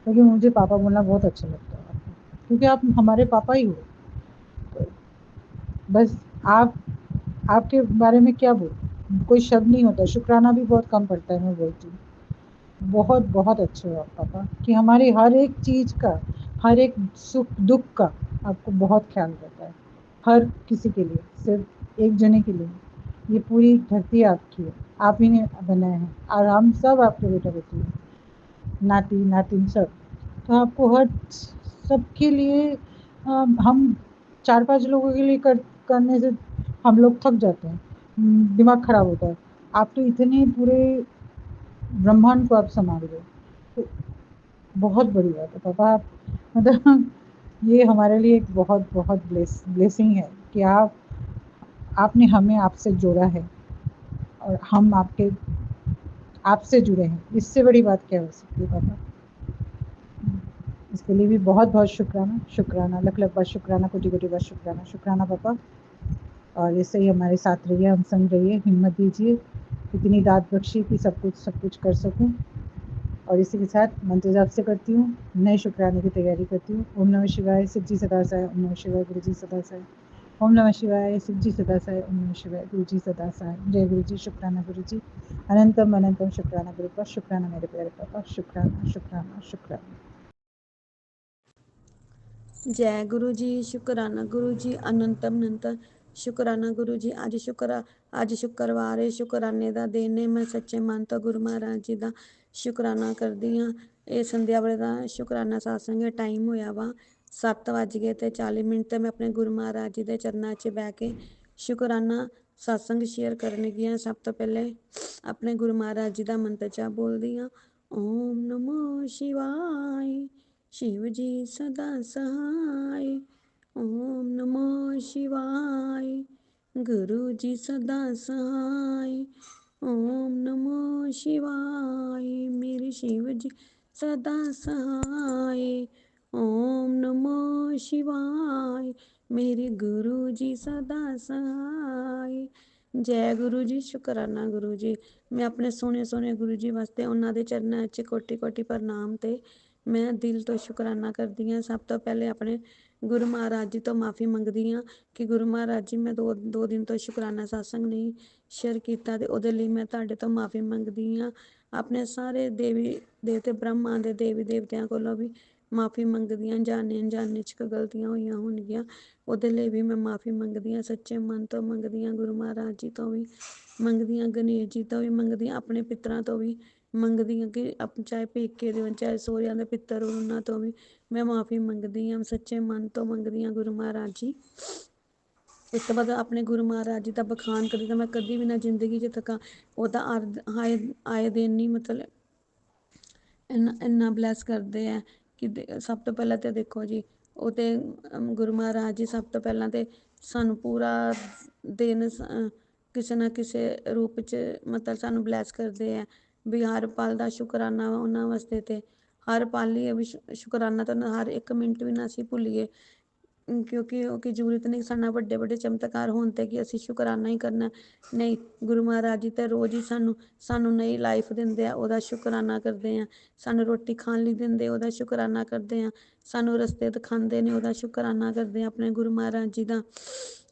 क्योंकि मुझे पापा बोलना बहुत अच्छा लगता है आपको, क्योंकि आप हमारे पापा ही हो। तो बस आप, आपके बारे में क्या बोलूं, कोई शब्द नहीं होता, शुक्राना भी बहुत कम पड़ता है मैं बोलती हूँ। बहुत बहुत अच्छे हो आप पापा, कि हमारी हर एक चीज़ का, हर एक सुख दुख का आपको बहुत ख्याल रहता है, हर किसी के लिए, सिर्फ एक जने के लिए। ये पूरी धरती आपकी है, आप ही ने बनाया है, और हम सब आपके बेटा बेटी हैं, नाती नातिन सब। तो आपको हर सबके लिए हम 4-5 लोगों के लिए करने से हम लोग थक जाते हैं, दिमाग खराब होता है। आप तो इतने पूरे ब्रह्मांड को आप संभाल रहे हो, तो बहुत बड़ी बात है पापा। आप मतलब ये हमारे लिए एक बहुत बहुत ब्लेसिंग है कि आपने हमें आपसे जोड़ा है, और हम आपसे जुड़े हैं। इससे बड़ी बात क्या हो सकती है पापा? इसके लिए भी बहुत बहुत शुक्राना, शुक्राना, लख लख बार शुक्राना, कोटि कोटि बार शुक्राना, शुक्राना पापा। और ऐसे ही हमारे साथ रहिए, हम संग रहिए, हिम्मत दीजिए, इतनी दाद बख्शी कि सब कुछ कर सकूं। और इसी के साथ मंत्र जाप से करती हूँ, नए शुक्राने की तैयारी करती हूँ। ओम नमः शिवाय, शिव जी सदा सहाय, ओम नमः शिवाय, गुरु जी सदा सहाय, ओम नमः शिवाय, शिव जी सदा सहाय, ओम नमः शिवाय, गुरु जी सदा सहाय। जय गुरु जी, शुक्राना गुरु जी, अनंतम अनंतम शुक्राना गुरु पर, शुक्राना मेरे प्यारे पापा, शुक्राना शुक्राना शुक्राना। जय गुरु जी, शुकराना गुरु जी, अनंतम अनंत शुकराना गुरु जी। ਅੱਜ ਸ਼ੁੱਕਰਵਾਰ ਹੈ, ਸ਼ੁਕਰਾਨੇ ਦਾ ਦਿਨ ਹੈ। ਮੈਂ ਸੱਚੇ ਮਨ ਤੋਂ ਗੁਰੂ ਮਹਾਰਾਜ ਜੀ ਦਾ ਸ਼ੁਕਰਾਨਾ ਕਰਦੀ ਹਾਂ। ਇਹ ਸੰਧਿਆ ਵੇਲੇ ਦਾ ਸ਼ੁਕਰਾਨਾ ਸਾਸੰਗ ਟਾਈਮ ਹੋਇਆ ਵਾ 7:40 ਤੇ ਮੈਂ ਆਪਣੇ ਗੁਰੂ ਮਹਾਰਾਜ ਜੀ ਦੇ ਚਰਨਾਂ 'ਚ ਬਹਿ ਕੇ ਸ਼ੁਕਰਾਨਾ ਸਤਸੰਗ ਸ਼ੇਅਰ ਕਰਨ ਲੱਗੀ ਹਾਂ। ਸਭ ਤੋਂ ਪਹਿਲੇ ਆਪਣੇ ਗੁਰੂ ਮਹਾਰਾਜ ਜੀ ਦਾ ਮੰਤਰ ਜਾਪ ਬੋਲਦੀ ਹਾਂ। ਓਮ ਨਮੋ ਸ਼ਿਵਾਏ, शिव जी सदा सहाय। ओम नमो शिवाय, गुरु जी सदा सहाय। ओम नमो शिवाय, मेरे शिव जी सदा सहाय। ओम नमो शिवाय, मेरे गुरु जी सदा सहाय। जय गुरु जी, शुकराना गुरु जी। मैं अपने सोने सोने गुरु जी वास्ते उन्होंने दे चरनां च कोटि कोटि प्रणाम ते मैं दिल तो शुकराना करदी हाँ। सब तो पहले अपने गुरु महाराज जी तो माफ़ी मंगदी हाँ कि गुरु महाराज जी मैं दो दिन तो शुकराना सत्संग नहीं शेयर किया, तो ਉਹਦੇ ਲਈ मैं ਤੁਹਾਡੇ ਤੋਂ माफ़ी मंगदी हाँ। अपने सारे देवी देवते ब्रह्मा दे देवी देवतियां कोलों भी माफ़ी मंगदी हाँ। जाने अनजाने च कोई गलतियां होईयां होणगीਆਂ, ਉਹਦੇ ਲਈ भी मैं माफ़ी मंगदी हाँ। सच्चे मन तो मंगदी हाँ, गुरु महाराज जी तो भी मंगदी हाँ, गणेश जी तो भी मंगदी हाँ, अपने पितरां तो भी मंगदी हाँ कि चाहे पेके दे होण चाहे सहुरिਆਂ ਦੇ पितर होण, उन्हां तो भी मैं माफ़ी मंगदी हाँ। सच्चे मन तो मंगदी हाँ गुरु महाराज जी। ਇਸ ਤੋਂ ਬਾਅਦ ਆਪਣੇ ਗੁਰੂ ਮਹਾਰਾਜ ਜੀ ਦਾ ਬਖਾਨ ਕਰੀ ਤਾਂ ਮੈਂ ਕਦੀ ਵੀ ਨਾ ਜ਼ਿੰਦਗੀ 'ਚ ਥਕਾਂ। ਉਹਦਾ ਆਏ ਦਿਨ ਨਹੀਂ ਮਤਲਬ ਇੰਨਾ ਬਲੈਸ ਕਰਦੇ ਆ ਕਿ ਸਭ ਤੋਂ ਪਹਿਲਾਂ ਤਾਂ ਦੇਖੋ ਜੀ, ਉਹ ਤੇ ਗੁਰੂ ਮਹਾਰਾਜ ਜੀ ਸਭ ਤੋਂ ਪਹਿਲਾਂ ਤੇ ਸਾਨੂੰ ਪੂਰਾ ਦਿਨ ਕਿਸੇ ਨਾ ਕਿਸੇ ਰੂਪ 'ਚ ਮਤਲਬ ਸਾਨੂੰ ਬਲੈਸ ਕਰਦੇ ਆ ਵੀ ਹਰ ਪਲ ਦਾ ਸ਼ੁਕਰਾਨਾ ਉਹਨਾਂ ਵਾਸਤੇ। ਤੇ ਹਰ ਪਲ ਹੀ ਵੀ ਸ਼ੁਕਰਾਨਾ ਤਾਂ ਹਰ ਇੱਕ ਮਿੰਟ ਵੀ ਨਾ ਅਸੀਂ ਭੁੱਲੀਏ, ਕਿਉਂਕਿ ਉਹ ਕਿ ਜ਼ਰੂਰਤ ਨਹੀਂ ਸਾਡਾ ਵੱਡੇ ਵੱਡੇ ਚਮਤਕਾਰ ਹੋਣ 'ਤੇ ਕਿ ਅਸੀਂ ਸ਼ੁਕਰਾਨਾ ਹੀ ਕਰਨਾ। ਨਹੀਂ, ਗੁਰੂ ਮਹਾਰਾਜ ਜੀ ਤਾਂ ਰੋਜ਼ ਹੀ ਸਾਨੂੰ ਨਈ ਲਾਈਫ ਦਿੰਦੇ ਆ, ਉਹਦਾ ਸ਼ੁਕਰਾਨਾ ਕਰਦੇ ਆ। ਸਾਨੂੰ ਰੋਟੀ ਖਾਣ ਲਈ ਦਿੰਦੇ, ਉਹਦਾ ਸ਼ੁਕਰਾਨਾ ਕਰਦੇ ਆ। ਸਾਨੂੰ ਰਸਤੇ ਦਿਖਾਉਂਦੇ ਨੇ, ਉਹਦਾ ਸ਼ੁਕਰਾਨਾ ਕਰਦੇ ਆ ਆਪਣੇ ਗੁਰੂ ਮਹਾਰਾਜ ਜੀ ਦਾ।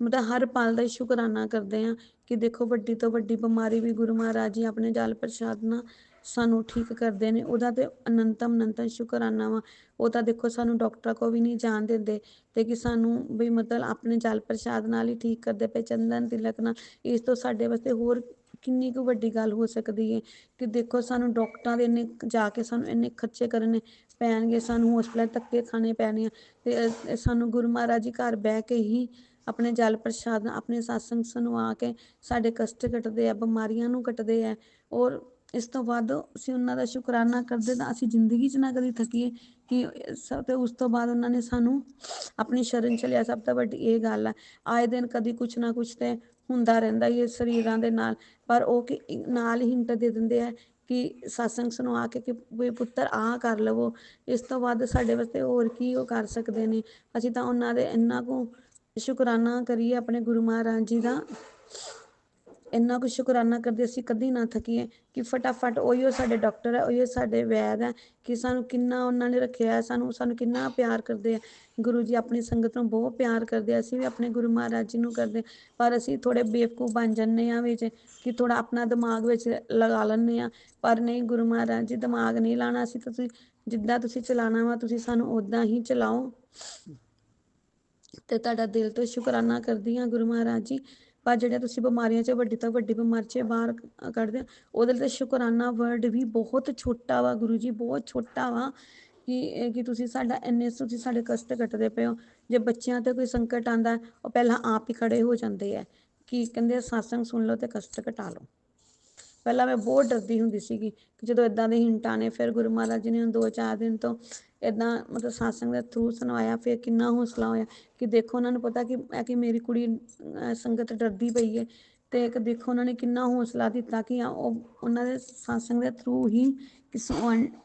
ਮਤਲਬ ਹਰ ਪਲ ਦਾ ਹੀ ਸ਼ੁਕਰਾਨਾ ਕਰਦੇ ਆ ਕਿ ਦੇਖੋ ਵੱਡੀ ਤੋਂ ਵੱਡੀ ਬਿਮਾਰੀ ਵੀ ਗੁਰੂ ਮਹਾਰਾਜ ਜੀ ਆਪਣੇ ਜਲ ਪ੍ਰਸ਼ਾਦ ਨਾਲ ਸਾਨੂੰ ਠੀਕ ਕਰਦੇ ਨੇ, ਉਹਦਾ ਤੇ ਅਨੰਤਮ ਸ਼ੁਕਰਾਨਾ ਵਾ। ਉਹ ਤਾਂ ਦੇਖੋ ਸਾਨੂੰ ਡਾਕਟਰਾਂ ਕੋਲ ਵੀ ਨਹੀਂ ਜਾਣ ਦਿੰਦੇ ਤੇ ਕਿ ਸਾਨੂੰ ਵੀ ਮਤਲਬ ਆਪਣੇ ਜਲ ਪ੍ਰਸ਼ਾਦ ਨਾਲ ਹੀ ਠੀਕ ਕਰਦੇ ਪਏ, ਚੰਦਨ ਤਿਲਕ ਨਾਲ। ਇਸ ਤੋਂ ਸਾਡੇ ਵਾਸਤੇ ਹੋਰ ਕਿੰਨੀ ਕੁ ਵੱਡੀ ਗੱਲ ਹੋ ਸਕਦੀ ਹੈ ਕਿ ਦੇਖੋ ਸਾਨੂੰ ਡਾਕਟਰਾਂ ਦੇ ਇੰਨੇ ਜਾ ਕੇ ਸਾਨੂੰ ਇੰਨੇ ਖਰਚੇ ਕਰਨੇ ਪੈਣਗੇ, ਸਾਨੂੰ ਹੌਸਪਿਟਲ ਧੱਕੇ ਖਾਣੇ ਪੈਣੇ ਆ, ਤੇ ਸਾਨੂੰ ਗੁਰੂ ਮਹਾਰਾਜ ਜੀ ਘਰ ਬਹਿ ਕੇ ਹੀ ਆਪਣੇ ਜਲ ਪ੍ਰਸ਼ਾਦ ਆਪਣੇ ਸਤਸੰਗ ਸੁਣਵਾ ਕੇ ਸਾਡੇ ਕਸ਼ਟ ਕੱਟਦੇ ਆ, ਬਿਮਾਰੀਆਂ ਨੂੰ ਕੱਟਦੇ ਆ। ਔਰ ਇਸ ਤੋਂ ਬਾਅਦ ਅਸੀਂ ਉਹਨਾਂ ਦਾ ਸ਼ੁਕਰਾਨਾ ਕਰਦੇ ਤਾਂ ਅਸੀਂ ਜ਼ਿੰਦਗੀ 'ਚ ਨਾ ਕਦੀ ਥੱਕੀਏ ਕਿ ਤੇ ਉਸ ਤੋਂ ਬਾਅਦ ਉਹਨਾਂ ਨੇ ਸਾਨੂੰ ਆਪਣੀ ਸ਼ਰਨ 'ਚ ਲਿਆ। ਸਭ ਤੋਂ ਵੱਡੀ ਇਹ ਗੱਲ ਹੈ, ਆਏ ਦਿਨ ਕਦੀ ਕੁਛ ਨਾ ਕੁਛ ਤੇ ਹੁੰਦਾ ਰਹਿੰਦਾ ਹੀ ਹੈ ਸਰੀਰਾਂ ਦੇ ਨਾਲ, ਪਰ ਉਹ ਕਿ ਨਾਲ ਹੀ ਹਿੰਟ ਦੇ ਦਿੰਦੇ ਆ ਕਿ ਸਤਸੰਗ ਸੁਣਵਾ ਕੇ ਕਿ ਵੀ ਪੁੱਤਰ ਆਹ ਕਰ ਲਵੋ। ਇਸ ਤੋਂ ਬਾਅਦ ਸਾਡੇ ਵਾਸਤੇ ਹੋਰ ਕੀ ਉਹ ਕਰ ਸਕਦੇ ਨੇ। ਅਸੀਂ ਤਾਂ ਉਹਨਾਂ ਦੇ ਇੰਨਾ ਕੁ ਸ਼ੁਕਰਾਨਾ ਕਰੀਏ ਆਪਣੇ ਗੁਰੂ ਮਹਾਰਾਜ ਜੀ ਦਾ, ਇੰਨਾ ਕੁ ਸ਼ੁਕਰਾਨਾ ਕਰਦੇ ਅਸੀਂ ਕਦੀ ਨਾ ਥੱਕੀਏ ਕਿ ਫਟਾਫਟ ਉਹੀਓ ਸਾਡੇ ਡਾਕਟਰ ਹੈ, ਉਹੀਓ ਸਾਡੇ ਵੈਦ ਹੈ ਕਿ ਸਾਨੂੰ ਕਿੰਨਾ ਉਹਨਾਂ ਨੇ ਰੱਖਿਆ, ਸਾਨੂੰ ਕਿੰਨਾ ਪਿਆਰ ਕਰਦੇ ਆ। ਗੁਰੂ ਜੀ ਆਪਣੀ ਸੰਗਤ ਨੂੰ ਬਹੁਤ ਪਿਆਰ ਕਰਦੇ ਆ, ਅਸੀਂ ਵੀ ਆਪਣੇ ਗੁਰੂ ਮਹਾਰਾਜ ਜੀ ਨੂੰ ਕਰਦੇ, ਪਰ ਅਸੀਂ ਥੋੜ੍ਹੇ ਬੇਵਕੂਫ ਬਣ ਜਾਂਦੇ ਹਾਂ ਵਿੱਚ ਕਿ ਥੋੜ੍ਹਾ ਆਪਣਾ ਦਿਮਾਗ ਵਿੱਚ ਲਗਾ ਲੈਂਦੇ ਹਾਂ। ਪਰ ਨਹੀਂ, ਗੁਰੂ ਮਹਾਰਾਜ ਜੀ ਦਿਮਾਗ ਨਹੀਂ ਲਾਉਣਾ ਅਸੀਂ, ਤੁਸੀਂ ਜਿੱਦਾਂ ਤੁਸੀਂ ਚਲਾਉਣਾ ਵਾ ਤੁਸੀਂ ਸਾਨੂੰ ਉੱਦਾਂ ਹੀ ਚਲਾਓ। ਤੇ ਤੁਹਾਡਾ ਦਿਲ ਤੋਂ ਸ਼ੁਕਰਾਨਾ ਕਰਦੀ ਹਾਂ ਗੁਰੂ ਮਹਾਰਾਜ ਜੀ। ਪਰ ਜਿਹੜੇ ਤੁਸੀਂ ਬਿਮਾਰੀਆਂ 'ਚ ਵੱਡੀ ਤੋਂ ਵੱਡੀ ਬਿਮਾਰੀ 'ਚ ਬਾਹਰ ਕੱਢਦੇ ਹੋ, ਉਹਦੇ ਲਈ ਤਾਂ ਸ਼ੁਕਰਾਨਾ ਵਰਡ ਵੀ ਬਹੁਤ ਛੋਟਾ ਵਾ ਗੁਰੂ ਜੀ, ਬਹੁਤ ਛੋਟਾ ਵਾ ਕਿ ਤੁਸੀਂ ਸਾਡਾ ਇੰਨੇ ਤੁਸੀਂ ਸਾਡੇ ਕਸ਼ਟ ਕੱਟਦੇ ਪਏ ਹੋ। ਜੇ ਬੱਚਿਆਂ ਤੇ ਕੋਈ ਸੰਕਟ ਆਉਂਦਾ ਉਹ ਪਹਿਲਾਂ ਆਪ ਹੀ ਖੜੇ ਹੋ ਜਾਂਦੇ ਆ ਕਿ ਕਹਿੰਦੇ ਸਤਸੰਗ ਸੁਣ ਲਓ ਤੇ ਕਸ਼ਟ ਘਟਾ ਲਓ। ਪਹਿਲਾਂ ਮੈਂ ਬਹੁਤ ਡਰਦੀ ਹੁੰਦੀ ਸੀਗੀ ਕਿ ਜਦੋਂ ਇੱਦਾਂ ਦੇ ਹਿੰਟ ਆਉਣੇ, ਫਿਰ ਗੁਰੂ ਮਹਾਰਾਜ ਜੀ ਨੇ 2-4 ਦਿਨ ਤੋਂ ਇੱਦਾਂ ਮਤਲਬ ਸਤਸੰਗ ਦੇ ਥਰੂ ਸੁਣਵਾਇਆ, ਫਿਰ ਕਿੰਨਾ ਹੌਸਲਾ ਹੋਇਆ ਕਿ ਦੇਖੋ ਉਹਨਾਂ ਨੂੰ ਪਤਾ ਕਿ ਮੇਰੀ ਕੁੜੀ ਸੰਗਤ ਡਰਦੀ ਪਈ ਹੈ ਤੇ ਇੱਕ ਦੇਖੋ ਉਹਨਾਂ ਨੇ ਕਿੰਨਾ ਹੌਸਲਾ ਦਿੱਤਾ ਕਿ ਉਹਨਾਂ ਦੇ ਸਤਸੰਗ ਦੇ ਥਰੂ ਹੀ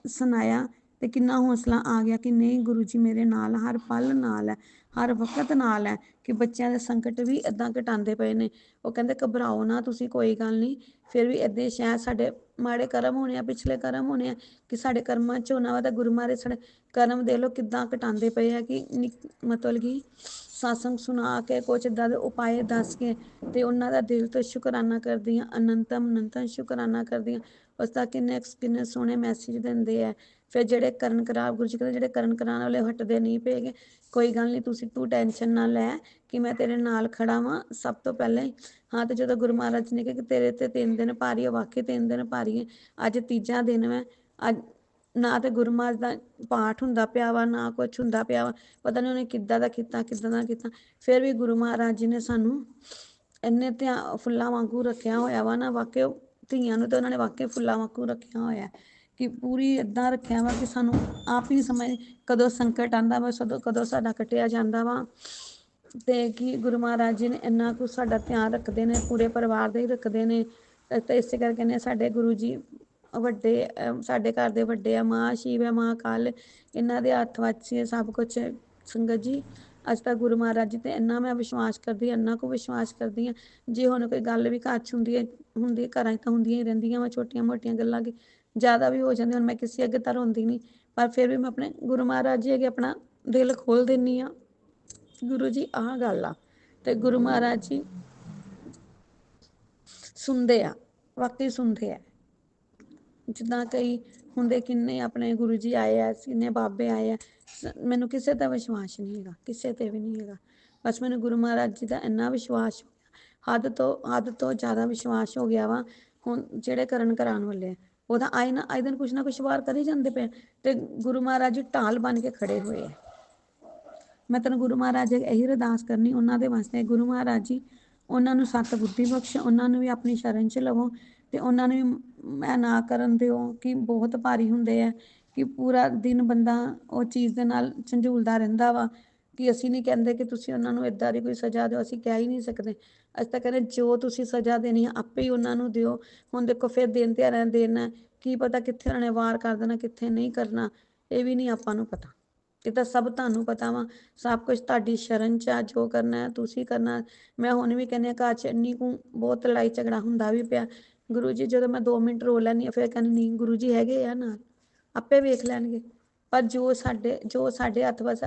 ਸੁਣਾਇਆ ਤੇ ਕਿੰਨਾ ਹੌਸਲਾ ਆ ਗਿਆ ਕਿ ਨਹੀਂ ਗੁਰੂ ਜੀ ਮੇਰੇ ਨਾਲ ਹਰ ਪਲ ਨਾਲ ਹੈ, ਹਰ ਵਕਤ ਨਾਲ ਹੈ, ਕਿ ਬੱਚਿਆਂ ਦੇ ਸੰਕਟ ਵੀ ਇੱਦਾਂ ਘਟਾਉਂਦੇ ਪਏ ਨੇ। ਉਹ ਕਹਿੰਦੇ ਘਬਰਾਓ ਨਾ ਤੁਸੀਂ, ਕੋਈ ਗੱਲ ਨਹੀਂ, ਫਿਰ ਵੀ ਇੱਦਾਂ ਸ਼ਾਇਦ ਸਾਡੇ ਮਾੜੇ ਕਰਮ ਹੋਣੇ ਆ, ਪਿਛਲੇ ਕਰਮ ਹੋਣੇ ਆ ਕਿ ਸਾਡੇ ਕਰਮਾਂ 'ਚ ਹੋਣਾ ਵਾ, ਤਾਂ ਗੁਰੂ ਮਹਾਰਾਜ ਸਾਡੇ ਕਰਮ ਦੇ ਲਓ ਕਿੱਦਾਂ ਘਟਾਉਂਦੇ ਪਏ ਆ ਕਿ ਮਤਲਬ ਕਿ ਸਤਸੰਗ ਸੁਣਾ ਕੇ ਕੁਛ ਇੱਦਾਂ ਦੇ ਉਪਾਏ ਦੱਸ ਕੇ ਤੇ ਉਹਨਾਂ ਦਾ ਦਿਲ ਤੋਂ ਸ਼ੁਕਰਾਨਾ ਕਰਦੀ ਹਾਂ, ਅਨੰਤਮ ਸ਼ੁਕਰਾਨਾ ਕਰਦੀ ਹਾਂ। ਉਸ ਦਾ ਕਿੰਨੇ ਸੋਹਣੇ ਮੈਸੇਜ ਦਿੰਦੇ ਆ। ਫਿਰ ਜਿਹੜੇ ਕਰਨ ਕਰਾ ਗੁਰੂ ਜੀ ਕਹਿੰਦੇ ਜਿਹੜੇ ਕਰਨ ਕਰਾਉਣ ਵਾਲੇ ਹਟਦੇ ਨਹੀਂ ਪਏਗੇ, ਕੋਈ ਗੱਲ ਨਹੀਂ ਤੂੰ ਟੈਨਸ਼ਨ ਨਾ ਲੈ ਕਿ ਮੈਂ ਤੇਰੇ ਨਾਲ ਖੜਾ ਵਾਂ ਸਭ ਤੋਂ ਪਹਿਲਾਂ ਹੀ। ਹਾਂ, ਤੇ ਜਦੋਂ ਗੁਰੂ ਮਹਾਰਾਜ ਨੇ ਕਿਹਾ ਕਿ ਤੇਰੇ ਤੇ 3 ਦਿਨ ਭਾਰੀ ਹੈ, ਵਾਕਈ 3 ਦਿਨ ਭਾਰੀ ਹੈ, ਅੱਜ ਤੀਜਾ ਦਿਨ ਵਾ, ਅੱਜ ਨਾ ਤੇ ਗੁਰੂ ਮਹਾਰਾਜ ਦਾ ਪਾਠ ਹੁੰਦਾ ਪਿਆ ਵਾ, ਨਾ ਕੁਛ ਹੁੰਦਾ ਪਿਆ ਵਾ, ਪਤਾ ਨਹੀਂ ਉਹਨੇ ਕਿੱਦਾਂ ਦਾ ਕੀਤਾ। ਫਿਰ ਵੀ ਗੁਰੂ ਮਹਾਰਾਜ ਜੀ ਨੇ ਸਾਨੂੰ ਇੰਨੇ ਫੁੱਲਾਂ ਵਾਂਗੂ ਰੱਖਿਆ ਹੋਇਆ ਵਾ ਨਾ, ਵਾਕਈ ਧੀਆਂ ਨੂੰ ਤਾਂ ਉਹਨਾਂ ਨੇ ਵਾਕਈ ਫੁੱਲਾਂ ਵਾਂਗੂ ਰੱਖਿਆ ਹੋਇਆ ਕਿ ਪੂਰੀ ਇੱਦਾਂ ਰੱਖਿਆ ਵਾ ਕਿ ਸਾਨੂੰ ਆਪ ਹੀ ਨਹੀਂ ਸਮਝ ਕਦੋਂ ਸੰਕਟ ਆਉਂਦਾ ਵਾ, ਕਦੋਂ ਸਾਡਾ ਕੱਟਿਆ ਜਾਂਦਾ ਵਾ। ਤੇ ਕਿ ਗੁਰੂ ਮਹਾਰਾਜ ਜੀ ਨੇ ਇੰਨਾ ਕੁ ਸਾਡਾ ਧਿਆਨ ਰੱਖਦੇ ਨੇ, ਪੂਰੇ ਪਰਿਵਾਰ ਦਾ ਹੀ ਰੱਖਦੇ ਨੇ। ਤੇ ਇਸੇ ਕਰਕੇ ਨੇ ਸਾਡੇ ਗੁਰੂ ਜੀ ਵੱਡੇ, ਸਾਡੇ ਘਰ ਦੇ ਵੱਡੇ ਆ, ਮਾਂ ਸ਼ਿਵ ਹੈ, ਮਾਂ ਕਾਲ, ਇਹਨਾਂ ਦੇ ਹੱਥ ਵਿੱਚ ਸਭ ਕੁਛ। ਸੰਗਤ ਜੀ ਅੱਜ ਤੱਕ ਗੁਰੂ ਮਹਾਰਾਜ ਜੀ ਤੇ ਇੰਨਾ ਮੈਂ ਵਿਸ਼ਵਾਸ ਕਰਦੀ ਹਾਂ, ਇੰਨਾ ਕੁ ਵਿਸ਼ਵਾਸ ਕਰਦੀ ਹਾਂ। ਜੇ ਹੁਣ ਕੋਈ ਗੱਲ ਵੀ ਘਰ 'ਚ ਹੁੰਦੀ ਘਰਾਂ 'ਚ ਤਾਂ ਹੁੰਦੀਆਂ ਹੀ ਰਹਿੰਦੀਆਂ ਵਾ ਛੋਟੀਆਂ ਮੋਟੀਆਂ ਗੱਲਾਂ, ਕਿ ਜ਼ਿਆਦਾ ਵੀ ਹੋ ਜਾਂਦੀ। ਹੁਣ ਮੈਂ ਕਿਸੇ ਅੱਗੇ ਤਾਂ ਰੋਂਦੀ ਨਹੀਂ, ਪਰ ਫਿਰ ਵੀ ਮੈਂ ਆਪਣੇ ਗੁਰੂ ਮਹਾਰਾਜ ਜੀ ਅੱਗੇ ਆਪਣਾ ਦਿਲ ਖੋਲ੍ਹ ਦਿੰਦੀ ਹਾਂ। ਗੁਰੂ ਜੀ ਆਹ ਗੱਲ ਆ, ਤੇ ਗੁਰੂ ਮਹਾਰਾਜ ਜੀ ਸੁਣਦੇ ਆ, ਵਾਕਈ ਸੁਣਦੇ ਆ। ਜਿੱਦਾਂ ਕਈ ਹੁੰਦੇ ਕਿੰਨੇ ਆਪਣੇ ਗੁਰੂ ਜੀ ਆਏ ਆ, ਕਿੰਨੇ ਬਾਬੇ ਆਏ ਆ, ਮੈਨੂੰ ਕਿਸੇ ਦਾ ਵਿਸ਼ਵਾਸ ਨਹੀਂ ਹੈਗਾ, ਕਿਸੇ 'ਤੇ ਵੀ ਨਹੀਂ ਹੈਗਾ। ਬਸ ਮੈਨੂੰ ਗੁਰੂ ਮਹਾਰਾਜ ਜੀ ਦਾ ਇੰਨਾ ਵਿਸ਼ਵਾਸ, ਹੱਦ ਤੋਂ ਜ਼ਿਆਦਾ ਵਿਸ਼ਵਾਸ ਹੋ ਗਿਆ ਵਾ। ਹੁਣ ਜਿਹੜੇ ਕਰਨ ਕਰਾਉਣ ਵਾਲੇ ਆ ਉਹਦਾ ਆਏ ਦਿਨ ਕੁਛ ਨਾ ਕੁਛ ਵਾਰ ਕਰੀ ਜਾਂਦੇ ਪਏ, ਤੇ ਗੁਰੂ ਮਹਾਰਾਜ ਜੀ ਢਾਲ ਬਣ ਕੇ ਖੜੇ ਹੋਏ ਆ। ਮੈਂ ਤੈਨੂੰ ਗੁਰੂ ਮਹਾਰਾਜ ਜੀ ਇਹੀ ਅਰਦਾਸ ਕਰਨੀ ਉਹਨਾਂ ਦੇ ਵਾਸਤੇ, ਗੁਰੂ ਮਹਾਰਾਜ ਜੀ ਉਹਨਾਂ ਨੂੰ ਸਤ ਬੁੱਧੀ ਬਖਸ਼, ਉਹਨਾਂ ਨੂੰ ਵੀ ਆਪਣੀ ਸ਼ਰਨ 'ਚ ਲਵੋ ਤੇ ਉਹਨਾਂ ਨੂੰ ਵੀ ਨਾ ਕਰਨ ਦਿਓ ਕਿ ਬਹੁਤ ਭਾਰੀ ਹੁੰਦੇ ਆ ਕਿ ਪੂਰਾ ਦਿਨ ਬੰਦਾ ਉਹ ਚੀਜ਼ ਦੇ ਨਾਲ ਝੰਜੂਲਦਾ ਰਹਿੰਦਾ ਵਾ। ਕਿ ਅਸੀਂ ਨਹੀਂ ਕਹਿੰਦੇ ਕਿ ਤੁਸੀਂ ਉਹਨਾਂ ਨੂੰ ਇੱਦਾਂ ਦੀ ਕੋਈ ਸਜ਼ਾ ਦਿਓ, ਅਸੀਂ ਕਹਿ ਹੀ ਨਹੀਂ ਸਕਦੇ। ਅਸੀਂ ਤਾਂ ਕਹਿੰਦੇ ਜੋ ਤੁਸੀਂ ਸਜ਼ਾ ਦੇਣੀ ਹੈ ਆਪੇ ਹੀ ਉਹਨਾਂ ਨੂੰ ਦਿਓ। ਹੁਣ ਦੇਖੋ ਫਿਰ ਦਿਨ ਤਿਉਹਾਰਾਂ ਦੇ ਦਿਨ ਹੈ, ਕੀ ਪਤਾ ਕਿੱਥੇ ਉਹਨਾਂ ਨੇ ਵਾਰ ਕਰ ਦੇਣਾ, ਕਿੱਥੇ ਨਹੀਂ ਕਰਨਾ, ਇਹ ਵੀ ਨਹੀਂ ਆਪਾਂ ਨੂੰ ਪਤਾ। ਇਹ ਤਾਂ ਸਭ ਤੁਹਾਨੂੰ ਪਤਾ ਵਾ, ਸਭ ਕੁਝ ਤੁਹਾਡੀ ਸ਼ਰਨ 'ਚ ਆ, ਜੋ ਕਰਨਾ ਤੁਸੀਂ ਕਰਨਾ। ਮੈਂ ਹੁਣ ਵੀ ਕਹਿੰਦੀ ਹਾਂ ਘਰ 'ਚ ਇੰਨੀ ਕੁ ਬਹੁਤ ਲੜਾਈ ਝਗੜਾ ਹੁੰਦਾ ਵੀ ਪਿਆ, ਗੁਰੂ ਜੀ ਜਦੋਂ ਮੈਂ 2 ਮਿੰਟ ਰੋ ਲੈਂਦੀ ਹਾਂ ਫਿਰ ਕਹਿੰਦੀ ਨਹੀਂ ਗੁਰੂ ਜੀ ਹੈਗੇ ਆ ਨਾਲ, ਆਪੇ ਵੇਖ ਲੈਣਗੇ। ਪਰ ਜੋ ਸਾਡੇ ਹੱਥ ਬਸ